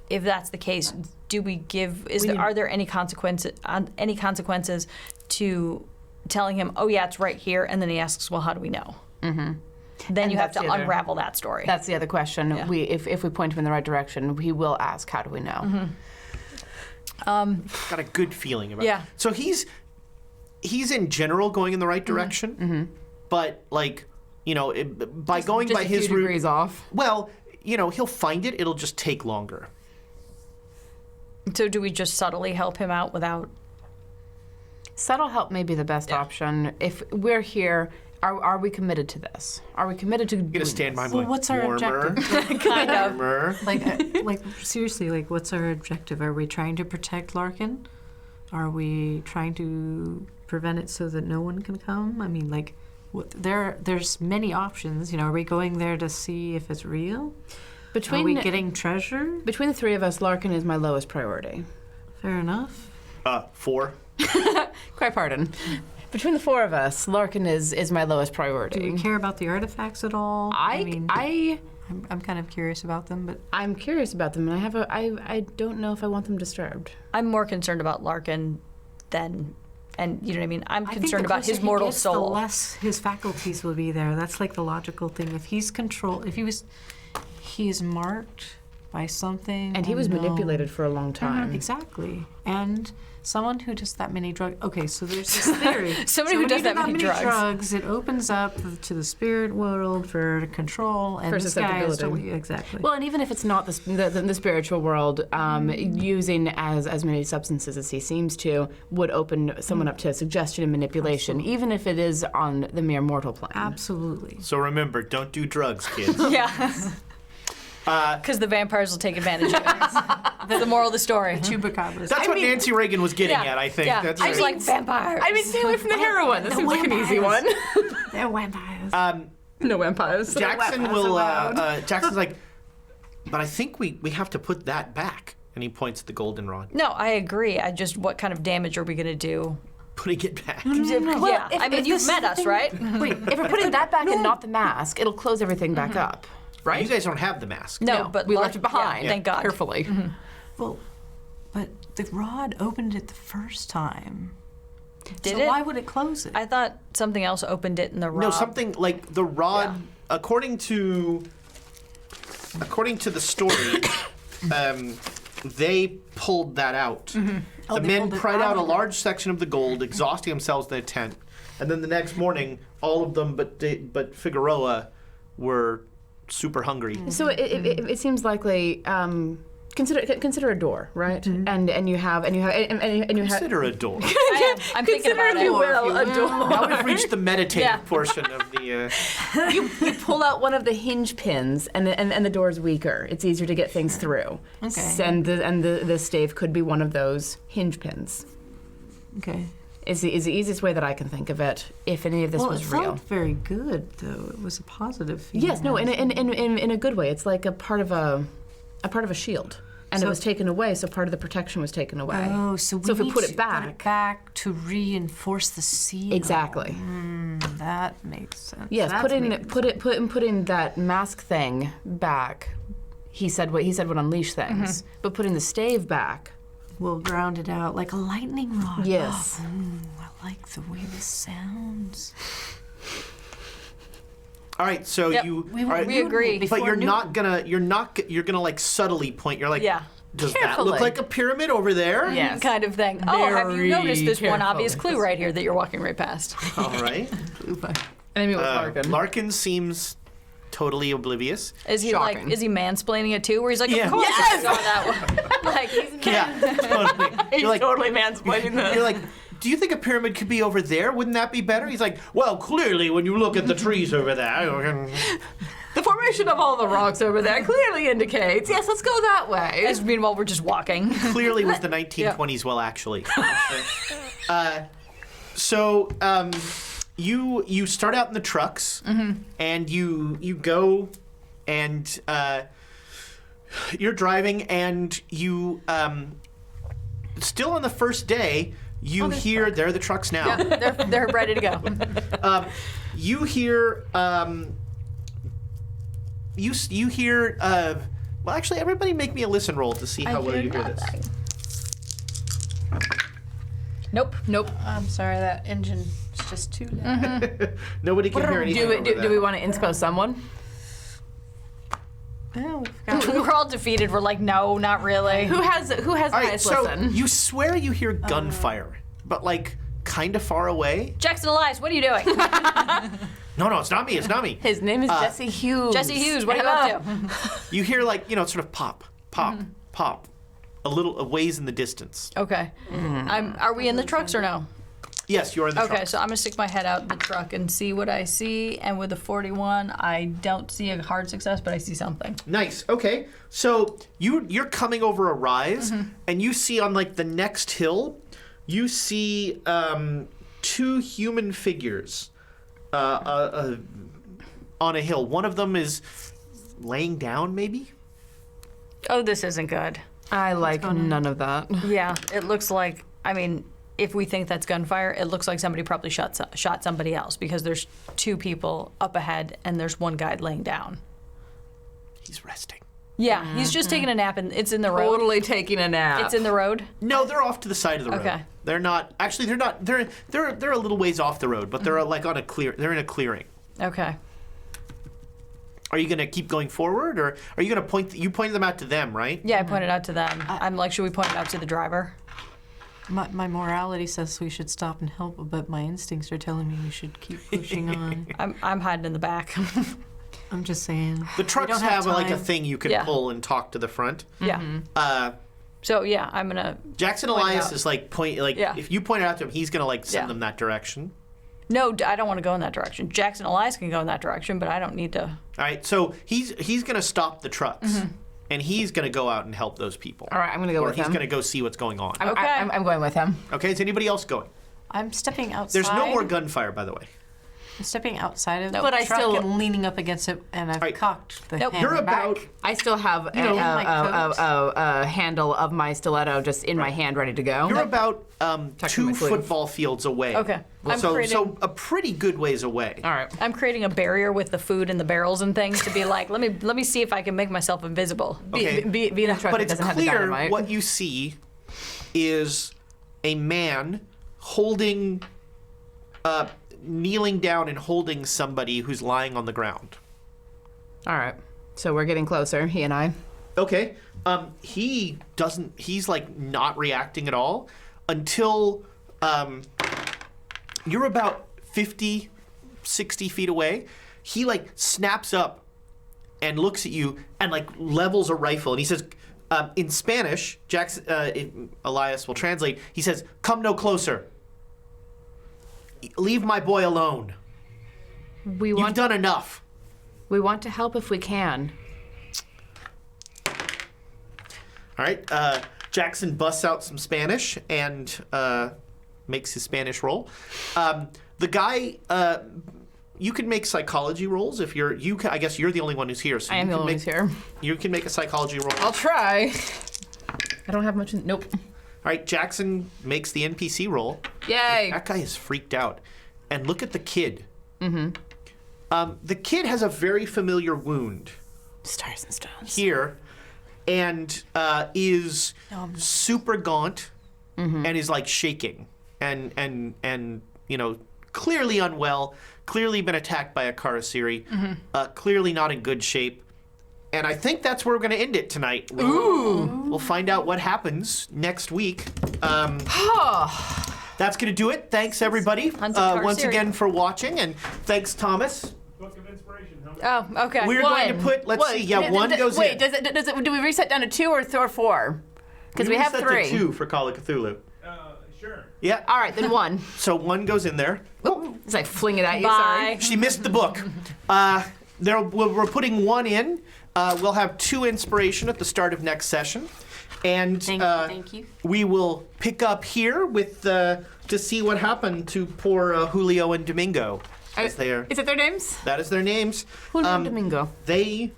if that's the case, do we give? Are there any consequences? To telling him, "Oh yeah, it's right here," and then he asks, "Well, how do we know?" Mm-hmm. Then And you have that's to the other- unravel that story. That's the other question. Yeah. If we point him in the right direction, he will ask, "How do we know?" Got a good feeling about it. Yeah. So he's in general going in the right direction, but like, by going Just by a few his route, degrees off. well, he'll find it. It'll just take longer. So do we just subtly help him out without? Subtle help may be the best option. If we're here, are we committed to this? Are we committed to? I'm gonna stand by my what's our warmer, objective? Kind of. warmer. like seriously, like what's our objective? Are we trying to protect Larkin? Are we trying to prevent it so that no one can come? I mean, like, there's many options. Are we going there to see if it's real? Are we getting treasure? Between the three of us, Larkin is my lowest priority. Fair enough. 4. Cry pardon. Between the four of us, Larkin is my lowest priority. Do we care about the artifacts at all? I'm kind of curious about them, but I'm curious about them, and I don't know if I want them disturbed. I'm more concerned about Larkin than And you know what I mean? I'm I think concerned the about closer his he mortal gets, soul. The less his faculties will be there. That's like the logical thing. If he's he's marked by something. And he was unknown. manipulated for a long time. Exactly. And someone who does that many drugs. Okay, so there's this theory. Somebody who when does you that do many drugs. it opens up to the spirit world for control and For this guy is susceptibility. exactly. Well, and even if it's not the spiritual world, using as many substances as he seems to would open someone up to suggestion and manipulation, even if it is on the mere mortal plane. Absolutely. So remember, don't do drugs, kids. Yeah. Because the vampires will take advantage of it. That's the moral of the story. Chupacabras. That's what Nancy Reagan was getting at, I think. Yeah. That's I was right. like, vampires. I mean, stay away from the heroin. That seems like an easy one. They're vampires. No vampires. Jackson will. Jackson's like, but I think we have to put that back. And he points at the goldenrod. No, I agree. What kind of damage are we going to do? Putting it back. Yeah. if- I mean, if you've this met us, right? Wait, if we're putting that back and not the mask, it'll close everything back up, right? You guys don't have the mask. No, but we left it behind. Yeah, thank God. Carefully. Well, but the rod opened it the first time. Did so it? why would it close it? I thought something else opened it in the rod. No, something like the rod. According to the story, they pulled that out. Oh, The they men pulled it pried out out a of it. large section of the gold, exhausting themselves in their tent, and then the next morning, all of them but Figueroa were super hungry. So it seems likely. Consider a door, right? And you have. Consider a door. I'm thinking about Consider, if you it. will, a door. Now we've reached the meditative Yeah. portion of the. You pull out one of the hinge pins, and the door's weaker. It's easier to get things through. Okay. And the stave could be one of those hinge pins. Okay. Is the easiest way that I can think of it. If any of this Well, was it real. felt very good, though. It was a positive feeling. Yes, no, in a good way. It's like a part of a shield, and it So- was taken away. So part of the protection was taken away. Oh, so if we need put to it back, to reinforce the seal. exactly. That makes sense. Yes, That's putting that mask thing back. He said would unleash things, but putting the stave back. We'll ground it out like a lightning rod. Yes. I like the way this sounds. All right, so Yep, you. we all right, agree. But you're gonna like subtly point. You're like, Yeah. does that Carefully. look like a pyramid over there? Yes. Kind of thing. Oh, have you Very noticed this one obvious carefully. clue right here that you're walking right past? All right. And I mean, with Larkin. Larkin seems totally oblivious. Is he Shocking. is he mansplaining it too? Where he's like, Yeah. of course Yes! I saw that one. Like, Yeah, totally. You're like, totally mansplaining this. you're like, do you think a pyramid could be over there? Wouldn't that be better? He's like, well, clearly when you look at the trees over there. The formation of all the rocks over there clearly indicates. Yes, let's go that way. as meanwhile, we're just walking. Clearly was the 1920s. Well, actually. You start out in the trucks, and you go, and you're driving, and you still on the first day. You hear there are the trucks now. they're ready to go. You hear. You hear. Well, actually, everybody make me a listen roll to see how well you hear this. Nope. I'm sorry, that engine is just too loud. Nobody can hear anything. Do we want to inspo someone? Oh, we forgot. We're all defeated. We're like, no, not really. Who has the All right, highest so listen? you swear you hear gunfire, but like kind of far away. Jackson Elias, what are you doing? No, it's not me. It's not me. His name is Jesse Hughes. Jesse Hughes, what are you up to? You hear like sort of pop, pop, a ways in the distance. Okay. Are we in the trucks or no? Yes, you're in the Okay, truck. so I'm gonna stick my head out the truck and see what I see. And with a 41, I don't see a hard success, but I see something. Nice. Okay, so you're coming over a rise, and you see on like the next hill, you see two human figures on a hill. One of them is laying down, maybe. Oh, this isn't good. I like none of that. Yeah, it looks like. I mean, if we think that's gunfire, it looks like somebody probably shot somebody else because there's two people up ahead and there's one guy laying down. He's resting. Yeah, he's just taking a nap, and it's in the road. Totally taking a nap. It's in the road. No, they're off to the side of the road. Okay. They're not. Actually, they're not. They're a little ways off the road, but they're like on a clear. They're in a clearing. Okay. Are you gonna keep going forward, or are you gonna point? You pointed them out to them, right? Yeah, I pointed out to them. I'm like, should we point it out to the driver? My morality says we should stop and help, but my instincts are telling me we should keep pushing on. I'm hiding in the back. I'm just saying. The trucks don't have like a time. thing you can Yeah. pull and talk to the front. Yeah. So yeah, I'm gonna. Jackson Point it Elias out. is like Yeah. if you point it out to him, he's gonna like send Yeah. them that direction. No, I don't want to go in that direction. Jackson Elias can go in that direction, but I don't need to. All right, so he's gonna stop the trucks, and he's gonna go out and help those people. All right, I'm going to go Or with he's him. gonna go see what's going on. Okay. I'm going with him. Okay, is anybody else going? I'm stepping outside. There's no more gunfire, by the way. I'm stepping outside of But the I truck still- and leaning up against it, and I've right. cocked the Nope. hand You're back. about I still have know, my a handle of my stiletto just in my hand, ready to go. you're about Tucked in 2 my sleeve. football fields away. Okay. I'm So creating. a pretty good ways away. All right. I'm creating a barrier with the food and the barrels and things to be like, let me see if I can make myself invisible. Okay. Be in a truck But that it's doesn't have the clear dynamite. what you see is a man holding, kneeling down and holding somebody who's lying on the ground. All right. So we're getting closer, he and I. Okay. He doesn't. He's like not reacting at all until you're about 50, 60 feet away. He like snaps up and looks at you and like levels a rifle and he says, in Spanish, Elias will translate. He says, "Come no closer. Leave my boy alone. We You've want done enough." we want to help if we can. All right. Jackson busts out some Spanish and makes his Spanish roll. The guy, you can make psychology rolls if you're. I guess you're the only one who's here. So I am you the can only one make, who's here. You can make a psychology roll. I'll try. I don't have much. Nope. All right. Jackson makes the NPC roll. Yay. That guy is freaked out. And look at the kid. Mm-hmm. The kid has a very familiar wound Stars and stones. here, and is super gaunt, and is like shaking, and clearly unwell, clearly been attacked by a Karasiri, clearly not in good shape. And I think that's where we're going to end it tonight. We'll find out what happens next week. That's going to do it. Thanks, everybody, Hunts of once Karasiri. again for watching, and thanks, Thomas. Book of Inspiration. How Oh, okay. We're going to put, let's see, one goes wait, in. does it? Do we reset down to 2 or 4? Because we have reset 3. to 2 for Call of Cthulhu. Sure. Yeah. All right, then 1. So 1 goes in there. As I fling it at you. Bye. She missed the book. We're putting 1 in. We'll have 2 inspiration at the start of next session. And Thank you. we will pick up here with to see what happened to poor Julio and Domingo. As they are, Is it their names? that is their names. Julio and Domingo. They.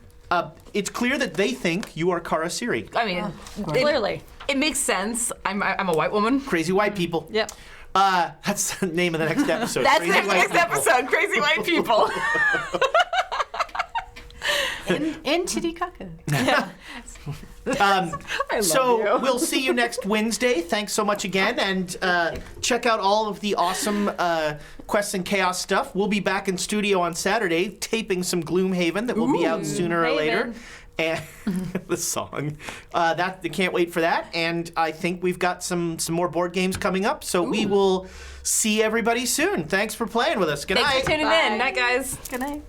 It's clear that they think you are Karasiri. I mean, Clearly. it makes sense. I'm a white woman. Crazy white people. Yep. That's the name of the next episode. That's Crazy the white next people. episode. Crazy white people. In Titicaca. So we'll see you next Wednesday. Thanks so much again, and check out all of the awesome Quests and Chaos stuff. We'll be back in studio on Saturday, taping some Gloomhaven that will be out sooner or later. And the song, that I can't wait for that. And I think we've got some more board games coming up. So we will see everybody soon. Thanks for playing with us. Good night. Thanks for tuning Bye. in. Night, guys. Good night.